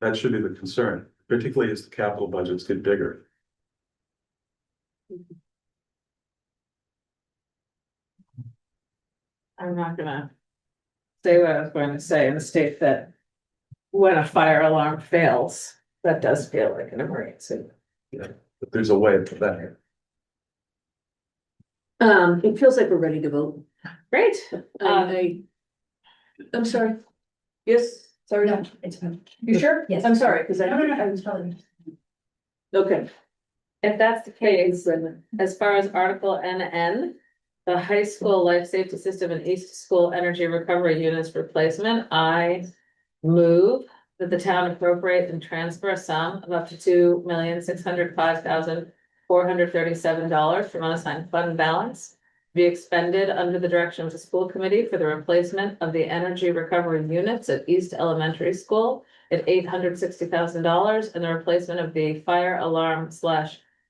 That should be the concern, particularly as the capital budgets get bigger. I'm not gonna say what I was going to say in the state that when a fire alarm fails, that does feel like an emergency. Yeah, but there's a way to that. It feels like we're ready to vote. Great. I'm sorry. Yes, sorry. No, it's fine. You sure? Yes. I'm sorry, because I was telling okay. If that's the case, as far as Article NN, the high school life safety system and east school energy recovery units replacement, I move that the town appropriate and transfer a sum of up to $2,605,437 from unassigned fund balance to be expended under the direction of the school committee for the replacement of the energy recovery units at East Elementary School at $860,000 and the replacement of the fire alarm /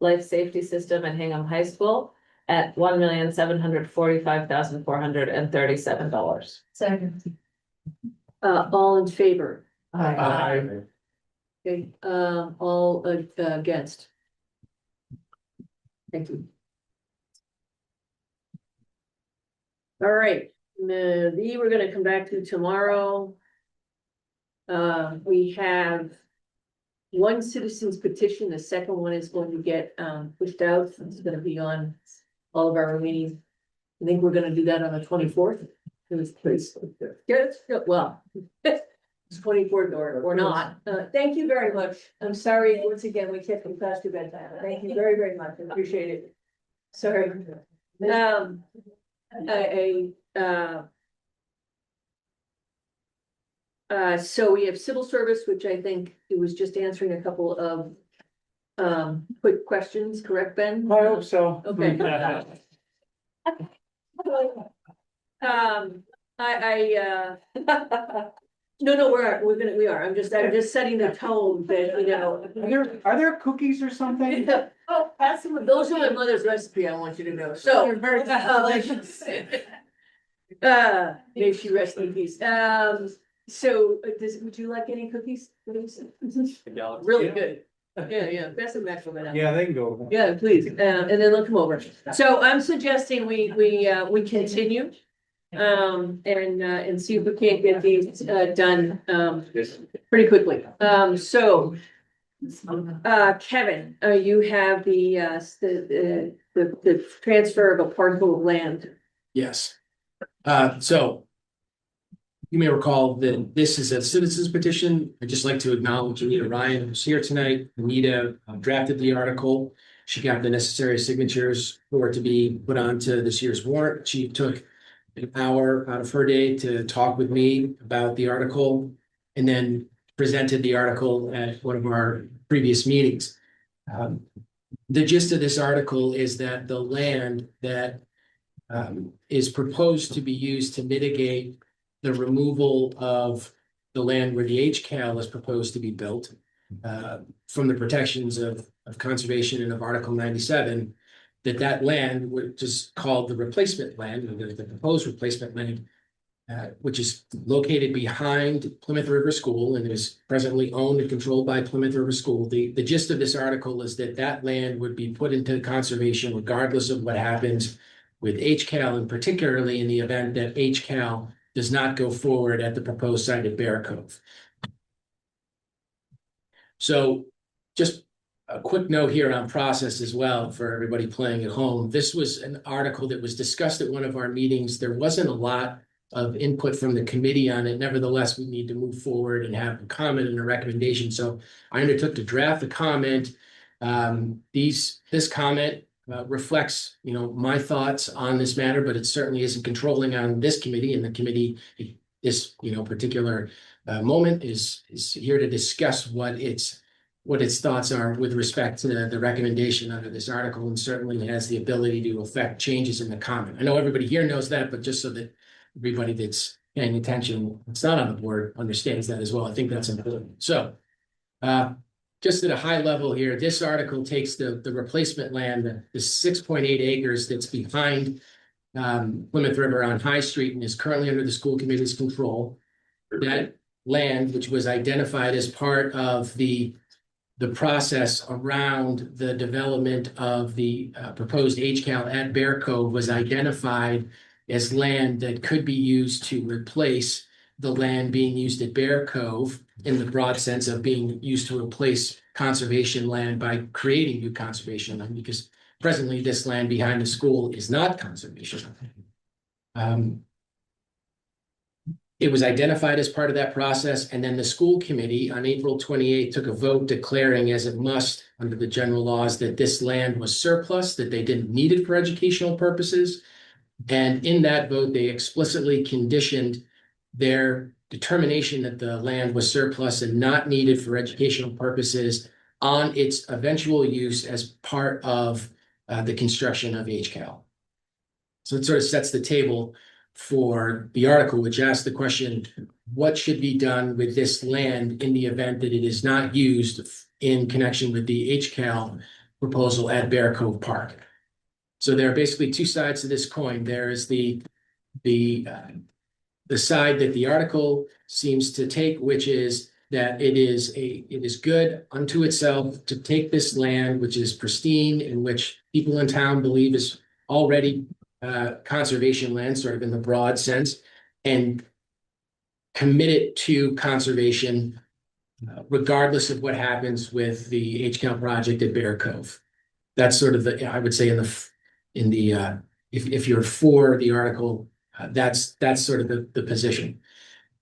life safety system at Hingham High School at $1,745,437. Second. All in favor? Aye. Okay, all against? Thank you. All right, the we're gonna come back to tomorrow. We have one citizen's petition, the second one is going to get pushed out, it's gonna be on all of our meetings. I think we're gonna do that on the 24th. It was good, well. It's 24th or not. Thank you very much. I'm sorry, once again, we kept you past your bedtime. Thank you very, very much. I appreciate it. Sorry. So we have civil service, which I think it was just answering a couple of quick questions, correct, Ben? I hope so. Okay. No, we are. I'm just setting the tone that, you know. Are there cookies or something? Oh, pass them. Those are my mother's recipe, I want you to know. So. You're very delicious. May she rest in peace. So would you like any cookies? Really good. Yeah, best of natural. Yeah, they can go. Yeah, please, and then they'll come over. So I'm suggesting we continue. And see if we can't get these done pretty quickly. So Kevin, you have the transfer of a parcel of land. Yes. So you may recall that this is a citizen's petition. I'd just like to acknowledge Anita Ryan, who's here tonight. Anita drafted the article. She got the necessary signatures for it to be put onto this year's warrant. She took an hour out of her day to talk with me about the article and then presented the article at one of our previous meetings. The gist of this article is that the land that is proposed to be used to mitigate the removal of the land where the HCAL is proposed to be built from the protections of conservation and of Article 97, that land, which is called the replacement land, the proposed replacement land, which is located behind Plymouth River School and is presently owned and controlled by Plymouth River School. The gist of this article is that land would be put into conservation regardless of what happens with HCAL, and particularly in the event that HCAL does not go forward at the proposed site at Bear Cove. So just a quick note here on process as well for everybody playing at home. This was an article that was discussed at one of our meetings. There wasn't a lot of input from the committee on it. Nevertheless, we need to move forward and have a comment and a recommendation. So I undertook to draft a comment. This comment reflects, my thoughts on this matter, but it certainly isn't controlling on this committee. And the committee, this, particular moment is here to discuss what its thoughts are with respect to the recommendation under this article, and certainly has the ability to affect changes in the comment. I know everybody here knows that, but just so that everybody that's paying attention, it's not on the board, understands that as well. I think that's important. So just at a high level here, this article takes the replacement land, the 6.8 acres that's behind Plymouth River on High Street and is currently under the school committee's control. That land, which was identified as part of the process around the development of the proposed HCAL at Bear Cove, was identified as land that could be used to replace the land being used at Bear Cove, in the broad sense of being used to replace conservation land by creating new conservation land, because presently this land behind the school is not conservation. It was identified as part of that process, and then the school committee on April 28th took a vote declaring, as it must under the general laws, that this land was surplus, that they didn't need it for educational purposes, And in that vote, they explicitly conditioned their determination that the land was surplus and not needed for educational purposes on its eventual use as part of the construction of HCAL. So it sort of sets the table for the article, which asks the question, what should be done with this land in the event that it is not used in connection with the HCAL proposal at Bear Cove Park? So there are basically two sides to this coin. There is the side that the article seems to take, which is that it is good unto itself to take this land, which is pristine, in which people in town believe is already conservation land, sort of in the broad sense, and commit it to conservation, regardless of what happens with the HCAL project at Bear Cove. That's sort of I would say if you're for the article, that's sort of the position.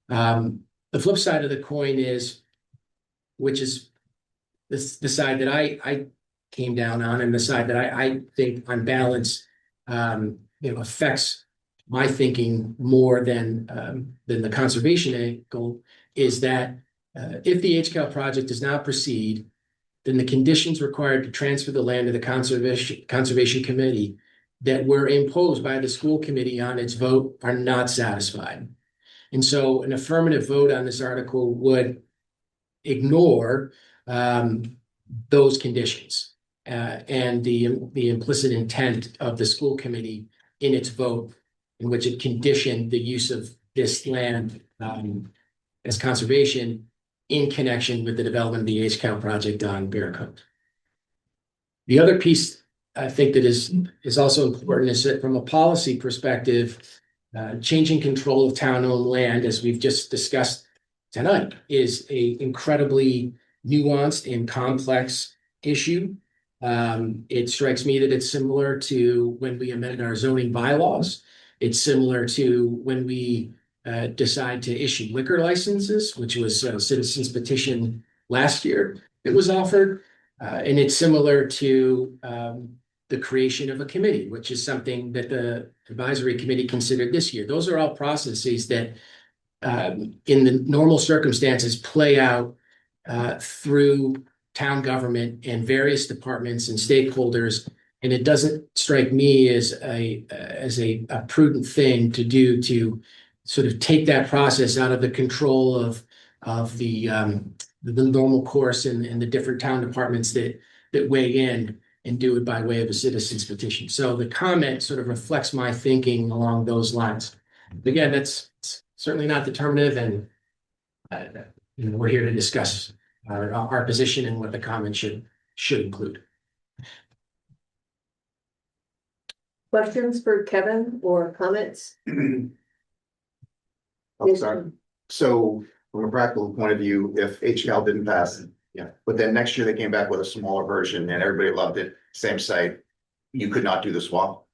The flip side of the coin is, which is the side that I came down on, and the side that I think on balance, affects my thinking more than the conservation angle, is that if the HCAL project does not proceed, then the conditions required to transfer the land to the conservation committee that were imposed by the school committee on its vote are not satisfied. And so an affirmative vote on this article would ignore those conditions and the implicit intent of the school committee in its vote, in which it conditioned the use of this land as conservation in connection with the development of the HCAL project on Bear Cove. The other piece I think that is also important is that from a policy perspective, changing control of town-owned land, as we've just discussed tonight, is a incredibly nuanced and complex issue. It strikes me that it's similar to when we amended our zoning bylaws. It's similar to when we decide to issue liquor licenses, which was a citizen's petition last year that was offered. And it's similar to the creation of a committee, which is something that the advisory committee considered this year. Those are all processes that in the normal circumstances play out through town government and various departments and stakeholders. And it doesn't strike me as a prudent thing to do to sort of take that process out of the control of the normal course and the different town departments that weigh in and do it by way of a citizen's petition. So the comment sort of reflects my thinking along those lines. Again, that's certainly not determinative, and we're here to discuss our position and what the comment should include. Questions for Kevin or comments? Oh, sorry. So from a practical point of view, if HCAL didn't pass, yeah, but then next year they came back with a smaller version and everybody loved it, same site, you could not do the swap?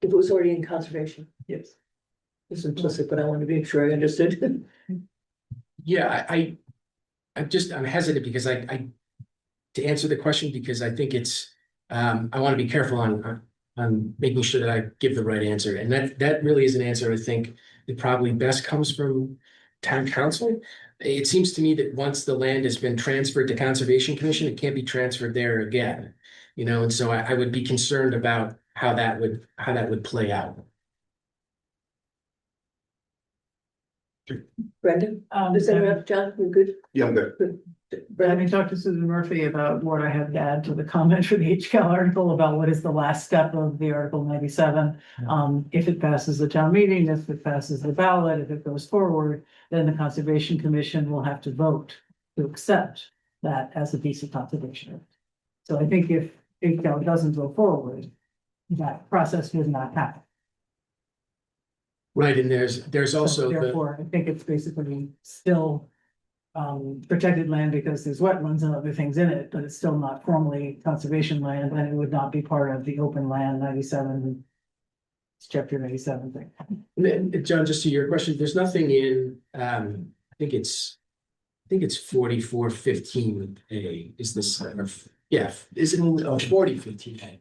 If it was already in conservation. Yes. It's implicit, but I want to be sure I understood. Yeah, I'm hesitant because to answer the question, because I think it's I want to be careful on making sure that I give the right answer. And that really is an answer I think that probably best comes from town council. It seems to me that once the land has been transferred to Conservation Commission, it can't be transferred there again. And so I would be concerned about how that would play out. Brendan, is that enough, John? You good? Yeah, I'm good. Having talked to Susan Murphy about what I had to add to the comment for the HCAL article about what is the last step of the Article 97. If it passes the town meeting, if it passes the ballot, if it goes forward, then the Conservation Commission will have to vote to accept that as a piece of conservation. So I think if HCAL doesn't go forward, that process would not happen. Right, and there's also So therefore, I think it's basically still protected land because there's wetlands and other things in it, but it's still not formally conservation land, and it would not be part of the open land 97. It's chapter 97 thing. John, just to your question, there's nothing in I think it's 4415A is this, yeah, is it in 4015A?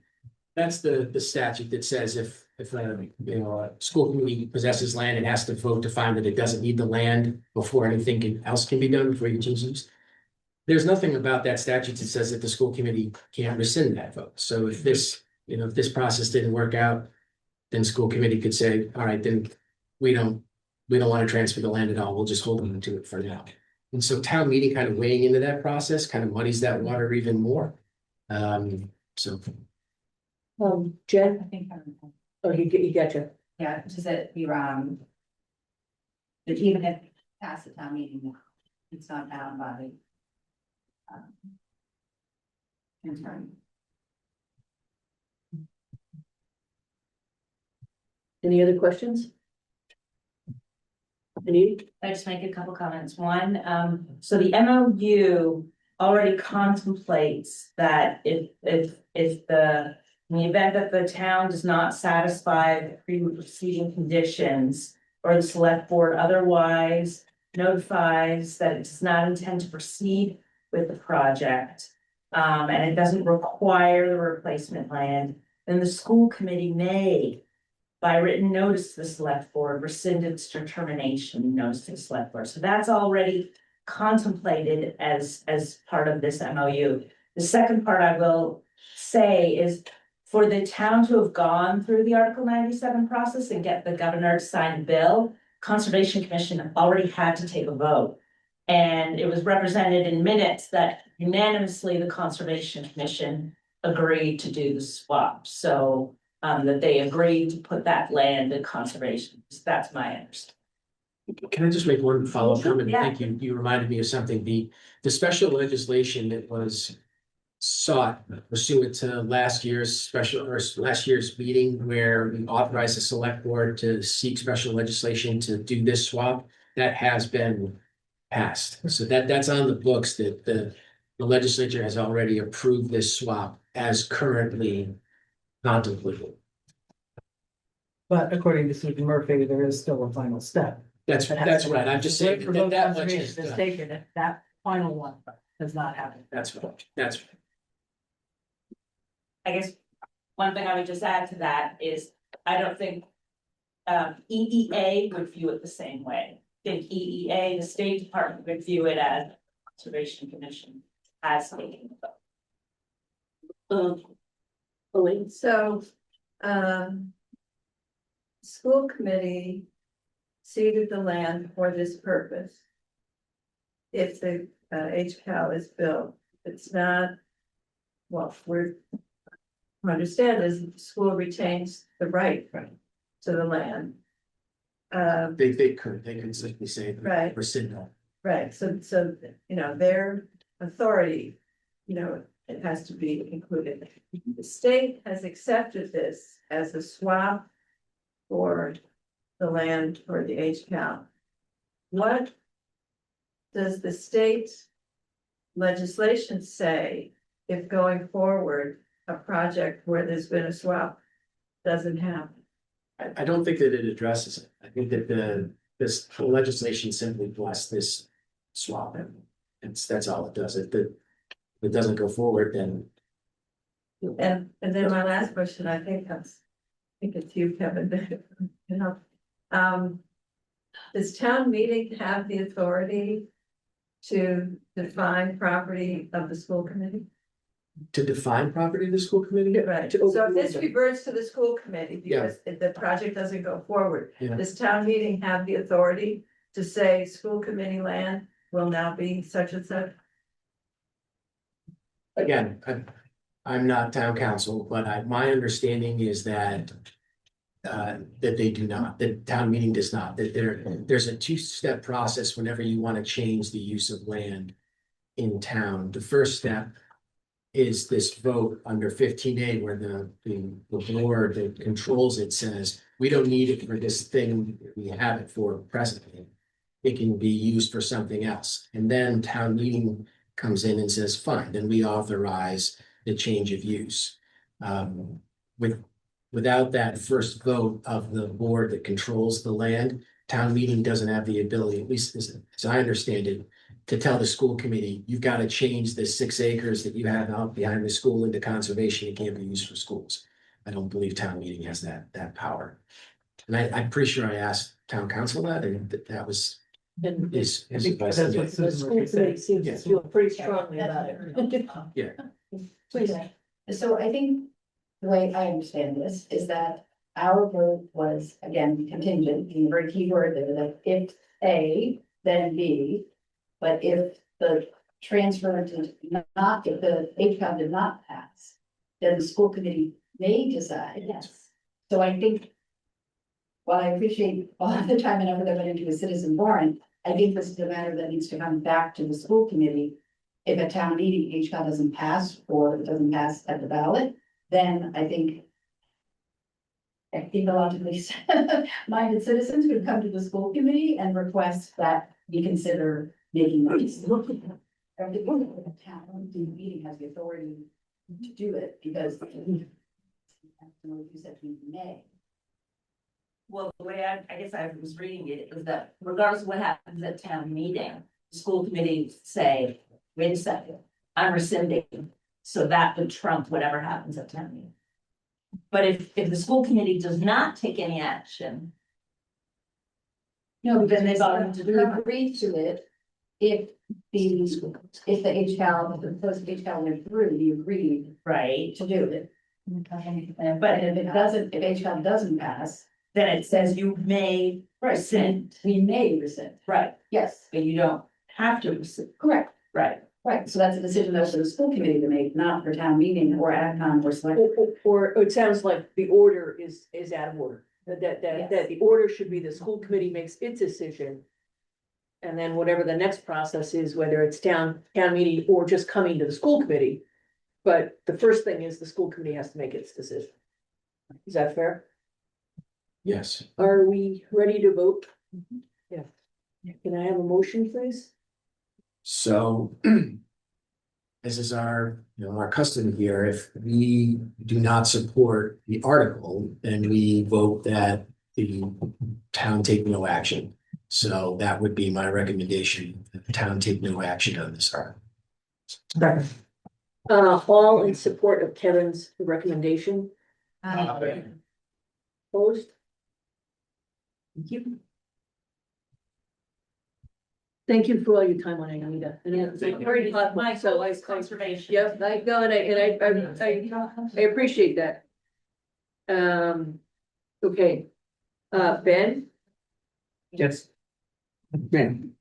That's the statute that says if, a school committee possesses land, it has to vote to find that it doesn't need the land before anything else can be done, before you change use. There's nothing about that statute that says that the school committee can't rescind that vote. So if this process didn't work out, then school committee could say, all right, then we don't want to transfer the land at all. We'll just hold them to it for now. And so town meeting kind of weighing into that process kind of muddies that water even more. So. Jen, I think, oh, you gotcha. yeah, just that that even if past the town meeting, it's not bound by the intern. Any other questions? Any? I just make a couple comments. One, so the MOU already contemplates that if in the event that the town does not satisfy the preceding conditions, or the select board otherwise notifies that it does not intend to proceed with the project, and it doesn't require the replacement land, then the school committee may, by written notice to the select board, rescind its determination notice to the select board. So that's already contemplated as part of this MOU. The second part I will say is for the town to have gone through the Article 97 process and get the governor to sign a bill, Conservation Commission already had to take a vote. And it was represented in minutes that unanimously the Conservation Commission agreed to do the swap. So that they agreed to put that land in conservation. So that's my understanding. Can I just make one follow-up comment? Yeah. Thank you. You reminded me of something. The special legislation that was sought pursuant to last year's meeting where we authorized the select board to seek special legislation to do this swap, that has been passed. So that's on the books that the legislature has already approved this swap as currently contemplated. But according to Susan Murphy, there is still a final step. That's right. I'm just saying that much is Is done. taken, that final one has not happened. That's right. I guess one thing I would just add to that is, I don't think EEA would view it the same way. I think EEA, the State Department, would view it as Conservation Commission as taking the vote. Elaine? So, school committee ceded the land for this purpose. If the HCAL is built, it's not, well, understand is the school retains the right to the land. They could simply say. Right. Rescind. Right, so, their authority, it has to be included. The state has accepted this as a swap for the land for the HCAL. What does the state legislation say if going forward, a project where there's been a swap doesn't happen? I don't think that it addresses it. I think that this legislation simply blessed this swap, and that's all it does. If it doesn't go forward, then. And then my last question, I think it's you, Kevin, does town meeting have the authority to define property of the school committee? To define property of the school committee? Right, so if this reverts to the school committee, because if the project doesn't go forward, Yeah. does town meeting have the authority to say school committee land will now be such and such? Again, I'm not town council, but my understanding is that they do not, that town meeting does not, that there's a two-step process whenever you want to change the use of land in town. The first step is this vote under 15A where the board that controls it says, we don't need it for this thing we have it for presently. It can be used for something else. And then town meeting comes in and says, fine, then we authorize the change of use. Without that first vote of the board that controls the land, town meeting doesn't have the ability, at least as I understand it, to tell the school committee, you've got to change the 6 acres that you have out behind the school into conservation. It can't be used for schools. I don't believe town meeting has that power. And I'm pretty sure I asked town council that, and that was his I think advice. that's what The Susan school Murphy committee said. seems to feel pretty strongly about it. Yeah. Please. So I think the way I understand this is that our vote was, again, contingent, being a very key word there, that if A, then B. But if the transfer did not, if the HCOM did not pass, then the school committee may decide. Yes. So I think, while I appreciate all of the time and effort that went into a citizen warrant, I think this is a matter that needs to come back to the school committee. If a town meeting HCOM doesn't pass, or it doesn't pass at the ballot, then I think ecologically minded citizens could come to the school committee and request that we consider making this. The town meeting has the authority to do it, because I don't know if you said we may. Well, the way I guess I was reading it is that regardless of what happens at town meeting, the school committee say, wait a second, I'm rescinding. So that would trump whatever happens at town meeting. But if the school committee does not take any action. No, because Then they we vote to agree to it if the HCAL, the proposed HCAL went through, we agreed Right. to do it. But if it doesn't, if HCAL doesn't pass, then it says you may rescind. we may rescind. Right, Yes, but you don't have to rescind. correct, Right. right. So that's a decision that's for the school committee to make, not for town meeting or AdCom or select. Or it sounds like the order is out of order, that the order should be the school committee makes its decision. And then whatever the next process is, whether it's town meeting or just coming to the school committee. But the first thing is the school committee has to make its decision. Is that fair? Yes. Are we ready to vote? Yeah. Can I have a motion, please? So as is our, our custom here, if we do not support the article, then we vote that the town take no action. So that would be my recommendation, that the town take no action on this article. All in support of Kevin's recommendation? Opposed? Thank you. Thank you for all your time on it, Anita. And it's very thoughtful, so I. Conservation. Yep, I know, and I appreciate that. Okay. Ben? Yes. Man.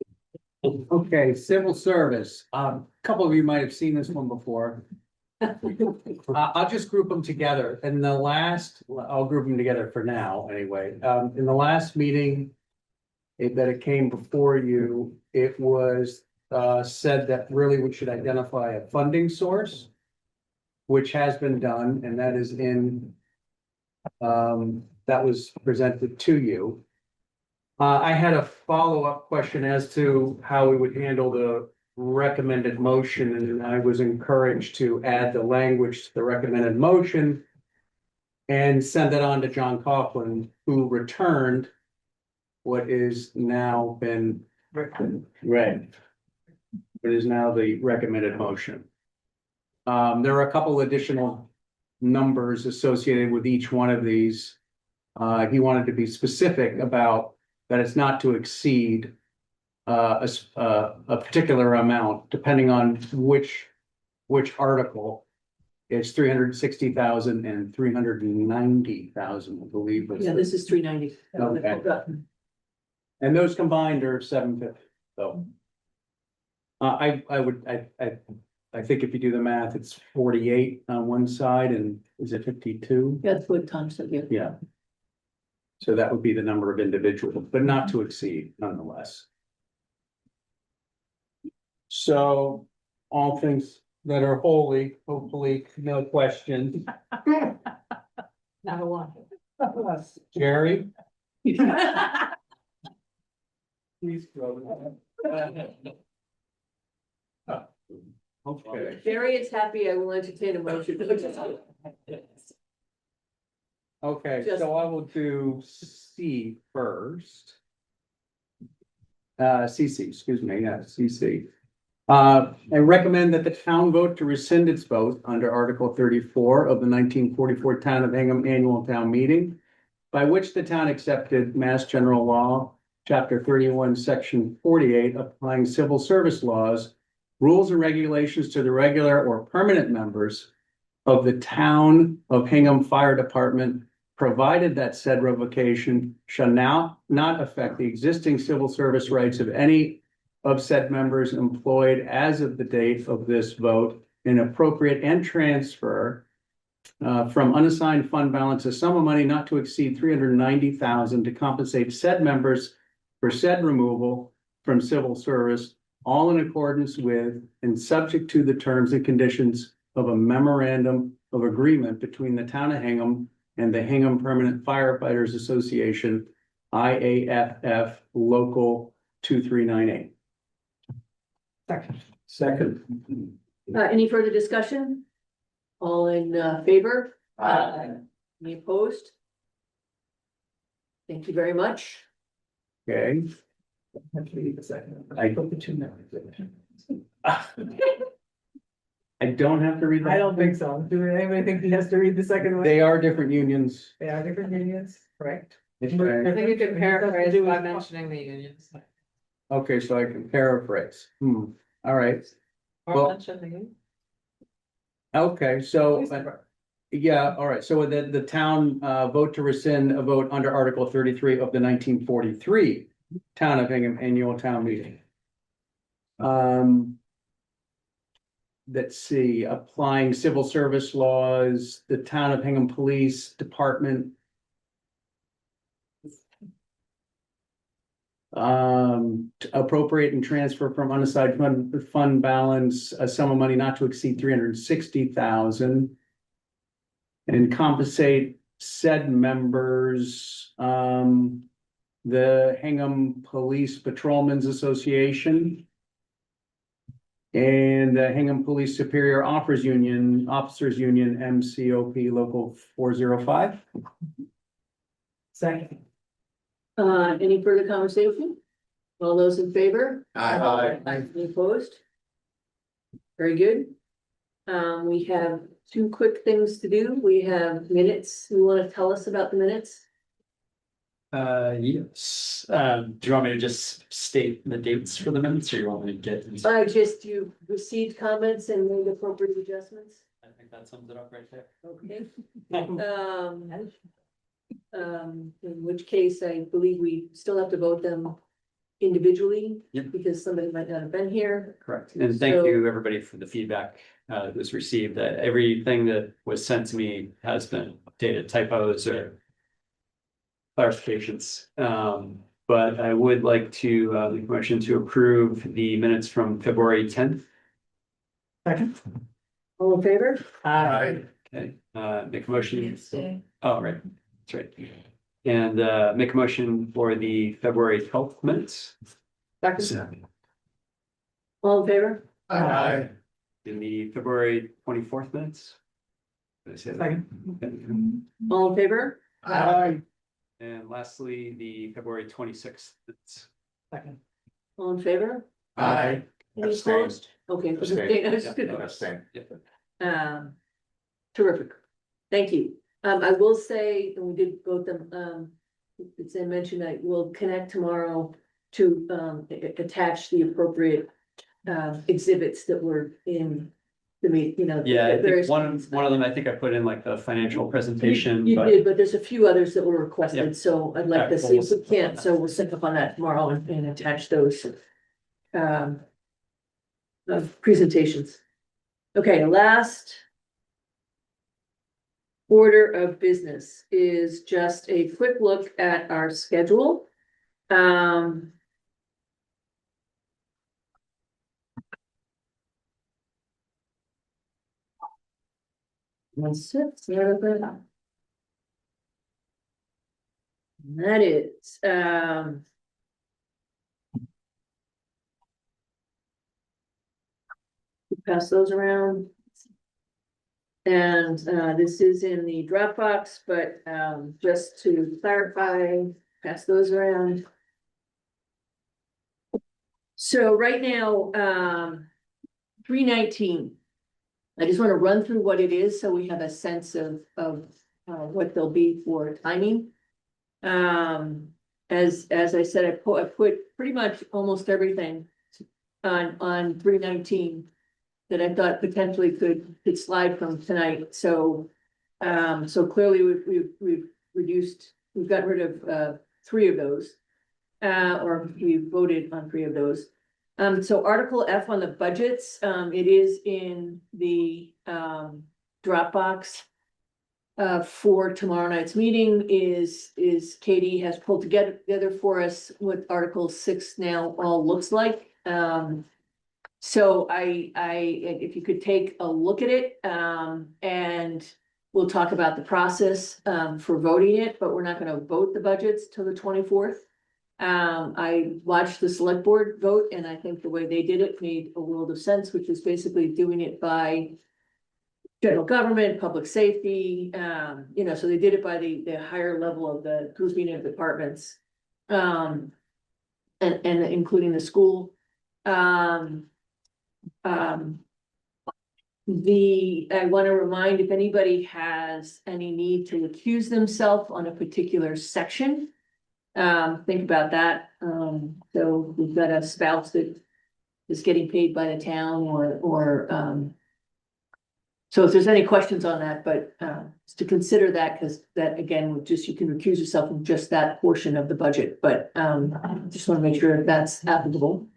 Okay, civil service. Couple of you might have seen this one before. I'll just group them together. I'll group them together for now, anyway. In the last meeting that it came before you, it was said that really we should identify a funding source, which has been done, and that is that was presented to you. I had a follow-up question as to how we would handle the recommended motion, and I was encouraged to add the language to the recommended motion and send it on to John Coughlin, who returned what is now been read. It is now the recommended motion. There are a couple additional numbers associated with each one of these. He wanted to be specific about that it's not to exceed a particular amount, depending on which article. It's 360,000 and 390,000, I believe. Yeah, this is 390. Okay. And those combined are 750, so. I think if you do the math, it's 48 on one side, and is it 52? That's what Tom said, yeah. Yeah. So that would be the number of individuals, but not to exceed nonetheless. So all things that are holy, hopefully no questions. Not a lot. Jerry? Please throw it. Okay. Jerry is happy, I will entertain a motion. Okay, Just- so I will do C first. CC, excuse me, yeah, CC. I recommend that the town vote to rescind its vote under Article 34 of the 1944 Town of Hingham Annual Town Meeting, by which the town accepted Mass General Law, Chapter 31, Section 48, applying civil service laws, rules and regulations to the regular or permanent members of the Town of Hingham Fire Department, provided that said revocation shall now not affect the existing civil service rights of any of said members employed as of the date of this vote, and appropriate and transfer from unassigned fund balance a sum of money not to exceed $390,000 to compensate said members for said removal from civil service, all in accordance with and subject to the terms and conditions of a memorandum of agreement between the town of Hingham and the Hingham Permanent Firefighters Association, IAFF Local 2398. Second. Any further discussion? All in favor? Any opposed? Thank you very much. Okay. I put the two numbers. I don't have to read that. I don't think so. Do anybody think he has to read the second one? They are different unions. They are different unions, correct? I think you could paraphrase by mentioning the unions. Okay, so I can paraphrase. All right. Or Well- mention the union. Okay, so, yeah, all right. So the town vote to rescind a vote under Article 33 of the 1943 Town of Hingham Annual Town Meeting. Let's see, applying civil service laws, the Town of Hingham Police Department. To appropriate and transfer from unassigned fund balance a sum of money not to exceed $360,000. And compensate said members, the Hingham Police Patrolmen's Association. And the Hingham Police Superior Officers Union, MCOP Local 405. Second. Any further conversation? All those in favor? Aye. Any opposed? Very good. We have two quick things to do. We have minutes. You want to tell us about the minutes? Yes. Do you want me to just state the dates for the minutes, or you want me to get into? You received comments and made appropriate adjustments. I think that sums it up right there. Okay. In which case I believe we still have to vote them individually. Yep. Because somebody might not have been here. Correct. And thank you, everybody, for the feedback that was received. Everything that was sent to me has been updated, typos or clarifications. But I would like to make a motion to approve the minutes from February 10th. Second. All in favor? Aye. Okay, make a motion. Stay. Oh, right, that's right. And make a motion for the February 12th minutes. Second. All in favor? Aye. In the February 24th minutes. Did I say that? Second. All in favor? Aye. And lastly, the February 26th minutes. Second. All in favor? Aye. Any Abstain. opposed? Okay. Abstain. I was just gonna- Abstain. Terrific. Thank you. I will say, and we did vote them, it's I mentioned I will connect tomorrow to attach the appropriate exhibits that were in the meet, Yeah, I various think ones. one of them, I think I put in like the financial presentation, You but did, but there's a few others that were Yep. requested, so I'd like to Okay, see well, if we can, so we'll sync up on that tomorrow and attach those. Presentations. Okay, last order of business is just a quick look at our schedule. That's it. That is, pass those around. And this is in the Dropbox, but just to clarify, pass those around. So right now, 319. I just want to run through what it is, so we have a sense of, what they'll be for timing. As I said, I put pretty much almost everything on 319 that I thought potentially could slide from tonight, so. So clearly we've reduced, we've got rid of, 3 of those. Or we voted on 3 of those. So Article F on the budgets, it is in the, Dropbox. For tomorrow night's meeting is Katie has pulled together for us what Article 6 now all looks like. So if you could take a look at it, and we'll talk about the process, for voting it, but we're not gonna vote the budgets till the 24th. I watched the select board vote, and I think the way they did it made a world of sense, which is basically doing it by general government, public safety, so they did it by the higher level of the grouping of departments. And including the school. I want to remind if anybody has any need to recuse themselves on a particular section. Think about that. So we've got a spouse that is getting paid by the town or so if there's any questions on that, but just to consider that, because that again, you can recuse yourself from just that portion of the budget, but just want to make sure that's applicable.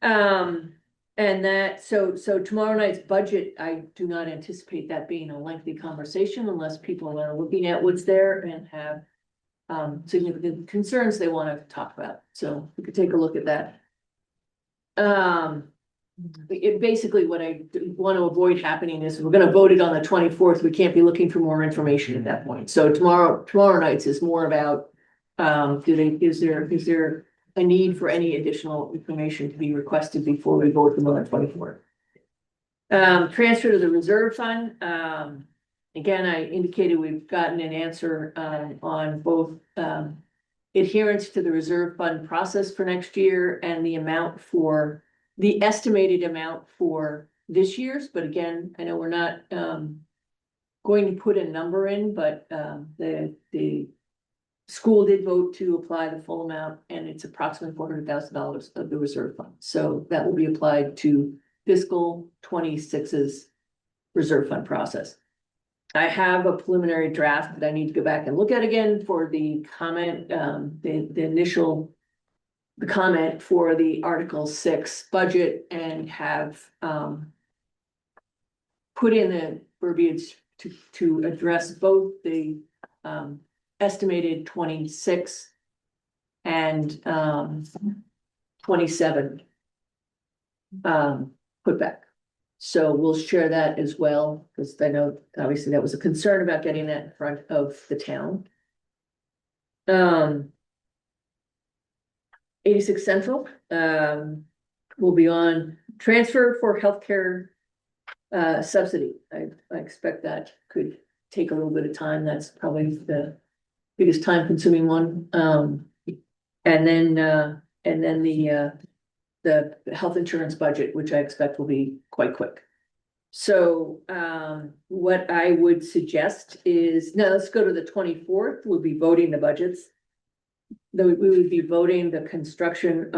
And that, so tomorrow night's budget, I do not anticipate that being a lengthy conversation unless people are looking at what's there and have significant concerns they want to talk about. So we could take a look at that. Basically what I want to avoid happening is we're going to vote it on the 24th. We can't be looking for more information at that point. So tomorrow night's is more about, is there a need for any additional information to be requested before we vote them on the 24th? Transfer to the reserve fund. Again, I indicated we've gotten an answer on both adherence to the reserve fund process for next year and the estimated amount for this year's, but again, I know we're not going to put a number in, but the school did vote to apply the full amount, and it's approximately $400,000 of the reserve fund. So that will be applied to fiscal 26's reserve fund process. I have a preliminary draft that I need to go back and look at again for the comment, the comment for the Article 6 budget, and have put in the verbiage to address both the estimated 26 and 27 put back. So we'll share that as well, because I know obviously that was a concern about getting that in front of the town. 86 Central will be on transfer for healthcare subsidy. I expect that could take a little bit of time. That's probably the biggest time consuming one. And then the health insurance budget, which I expect will be quite quick. So what I would suggest is, now let's go to the 24th. We'll be voting the budgets. We would be voting the construction,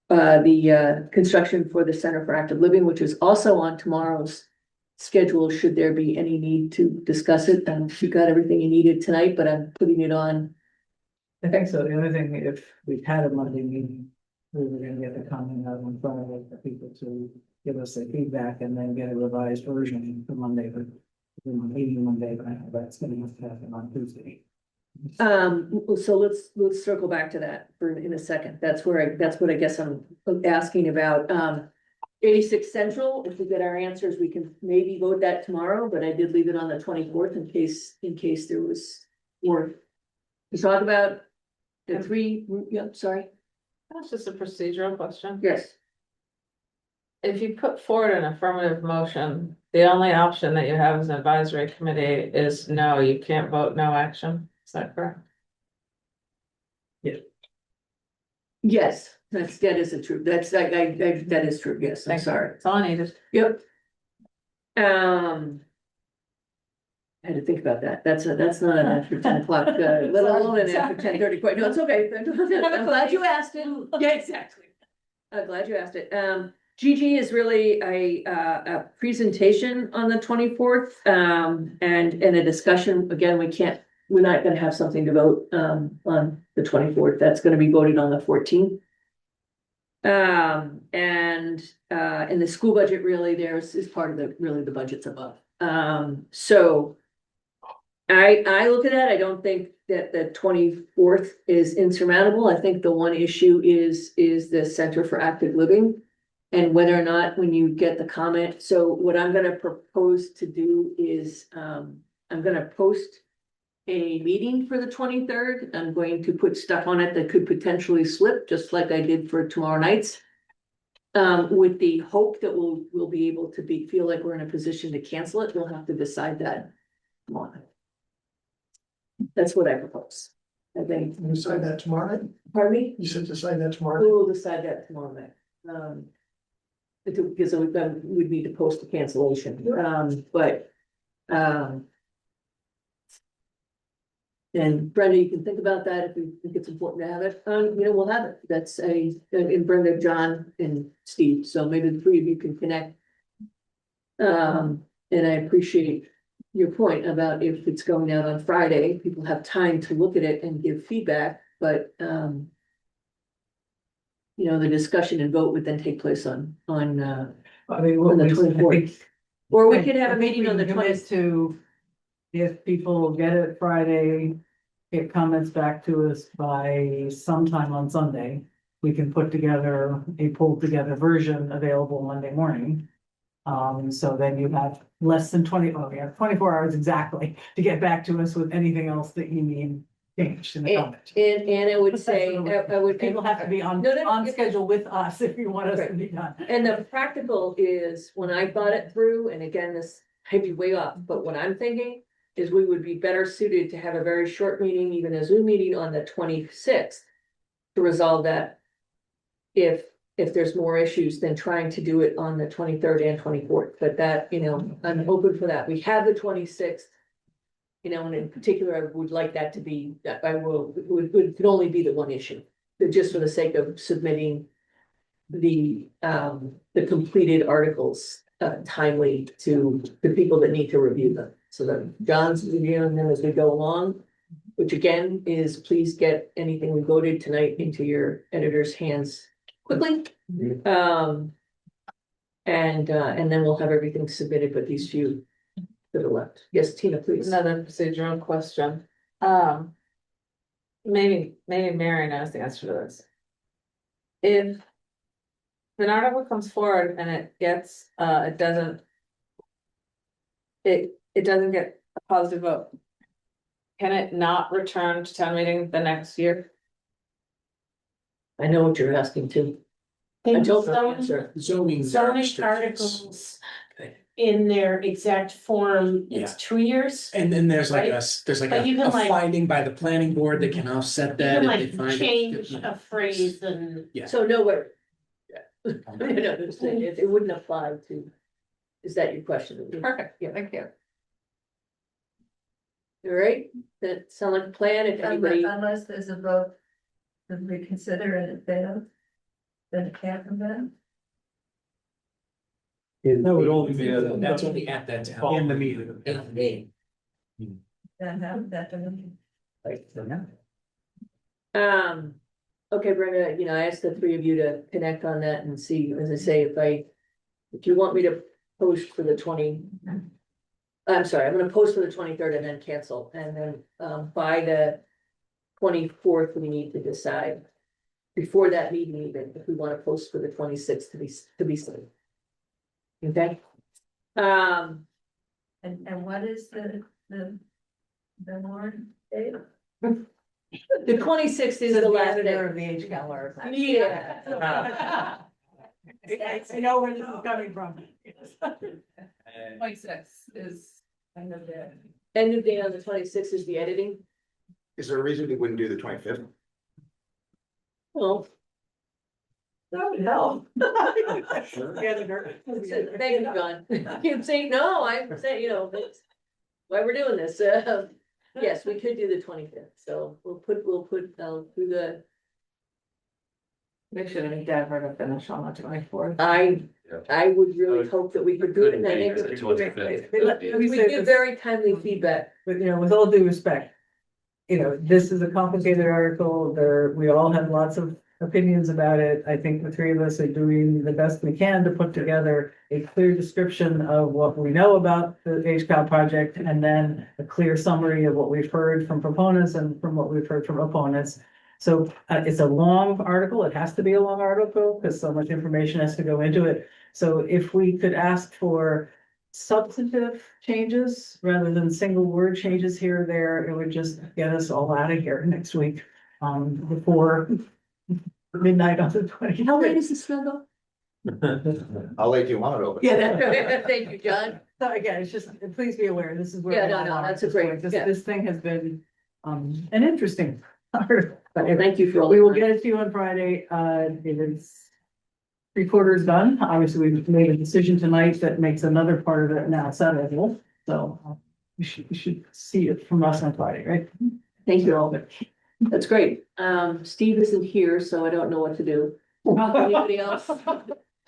construction for the Center for Active Living, which is also on tomorrow's schedule, should there be any need to discuss it. And you got everything you needed tonight, but I'm putting it on. I think so. The other thing, if we've had a Monday meeting, we were gonna get the comment out in front of the people to give us their feedback and then get a revised version for Monday, but meeting Monday, but that's gonna have to happen on Tuesday. So let's circle back to that in a second. That's what I guess I'm asking about. 86 Central, if we get our answers, we can maybe vote that tomorrow, but I did leave it on the 24th in case there was more to talk about. The 3, sorry. That's just a procedural question. Yes. If you put forward an affirmative motion, the only option that you have as an advisory committee is no, you can't vote no action. Is that correct? Yeah. Yes, that is a true, that is true, yes, I'm Thank you. sorry. That's all I needed. Yep. I had to think about that. That's not an after 10 o'clock, let alone an after 10:30. No, it's okay. I'm glad you asked it. Yeah, exactly. I'm glad you asked it. Gigi is really a presentation on the 24th, and a discussion. Again, we're not gonna have something to vote, on the 24th. That's gonna be voted on the 14th. And in the school budget, really, is part of the budgets above. So I look at that, I don't think that the 24th is insurmountable. I think the one issue is the Center for Active Living. And whether or not, when you get the comment, so what I'm gonna propose to do is, I'm gonna post a meeting for the 23rd. I'm going to put stuff on it that could potentially slip, just like I did for tomorrow night's. With the hope that we'll be able to feel like we're in a position to cancel it. We'll have to decide that tomorrow. That's what I propose. I think. You decide that tomorrow night? Pardon me? You said decide that tomorrow? We will decide that tomorrow night. Because we'd need to post a cancellation, and Brenda, you can think about that if you think it's important to have it, we'll have it. That's in Brenda, John and Steve, so maybe the three of you can connect. And I appreciate your point about if it's going out on Friday, people have time to look at it and give feedback, but the discussion and vote would then take place on I mean, the what we- I 24th. think- Or we I- could have I a think meeting we on the can commit 20th. To, if people get it Friday, get comments back to us by sometime on Sunday, we can put together a pulled together version available Monday morning. So then you have less than 24 hours exactly to get back to us with anything else that you need changed in the comment. And I would say, People have to be on schedule with us if you want us to be done. And the practical is, when I thought it through, and again, this might be way off, but what I'm thinking is we would be better suited to have a very short meeting, even a Zoom meeting on the 26th. To resolve that. If there's more issues than trying to do it on the 23rd and 24th, but that, I'm open for that. We have the 26th. And in particular, I would like that to be, it could only be the one issue, but just for the sake of submitting the completed articles timely to the people that need to review them. So that John's reviewing them as we go along, which again is, please get anything we voted tonight into your editor's hands quickly. And then we'll have everything submitted, but these few that are left. Yes, Tina, please. Another procedural question. Maybe Mary knows the answer to this. If an article comes forward and it gets, it doesn't get a positive vote, can it not return to town meeting the next year? I know what you're asking too. I don't know the answer. Zoning articles in their exact form, it's 2 years. And then there's like Right? there's like But you can a like- finding by the planning board that can offset You that. can if they like find it. change a phrase and. Yeah. So nowhere. It wouldn't apply to, is that your question? Perfect, Yeah. thank you. All right, that sound like a plan, if anybody, Unless there's a vote to reconsider and it fails, then it can't come back. That would only be That's only at that time. In the meeting. In the meeting. That happened, that doesn't. okay, Brenda, I asked the three of you to connect on that and see, as I say, if you want me to post for the 20. I'm sorry, I'm gonna post for the 23rd and then cancel, and then, by the 24th, we need to decide. Before that meeting even, if we wanna post for the 26th to be safe. Okay? And what is the warrant date? The 26th is the last day. Editor of the H calendar. Yeah. I know where this is coming from. 26 is end of day. End of day on the 26th is the editing. Is there a reason we wouldn't do the 25th? Well, That would help. Thank you, John. You say, no, I'm saying, that's why we're doing this. Yes, we could do the 25th, so we'll put, through the, We should have endeavored to finish on the 24th. I would really hope that we could do it. And I think The 25th. we give very timely feedback. But, with all due respect, this is a complicated article. We all have lots of opinions about it. I think the three of us are doing the best we can to put together a clear description of what we know about the HCAL project, and then a clear summary of what we've heard from proponents and from what we've heard from opponents. So it's a long article. It has to be a long article because so much information has to go into it. So if we could ask for substantive changes rather than single word changes here or there, it would just get us all out of here next week, before midnight on the 20th. How late is the snuggle? How late do you want it open? Yeah, thank you, John. So again, it's just, please be aware, this is where. Yeah, we no, all no, are that's at a this great- point. yeah. This thing has been, an interesting article. But Thank you for all. we will get it to you on Friday. It is 3/4 done. Obviously, we've made a decision tonight that makes another part of it now settlable. So you should see it from us on Friday, right? Thank you all. That's great. Steve isn't here, so I don't know what to do. Anybody else?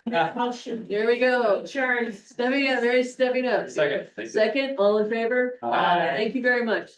Motion. There we go. Adjourned. Stepping up, very stepping up. Second. Second, all in favor? Aye. Thank you very much.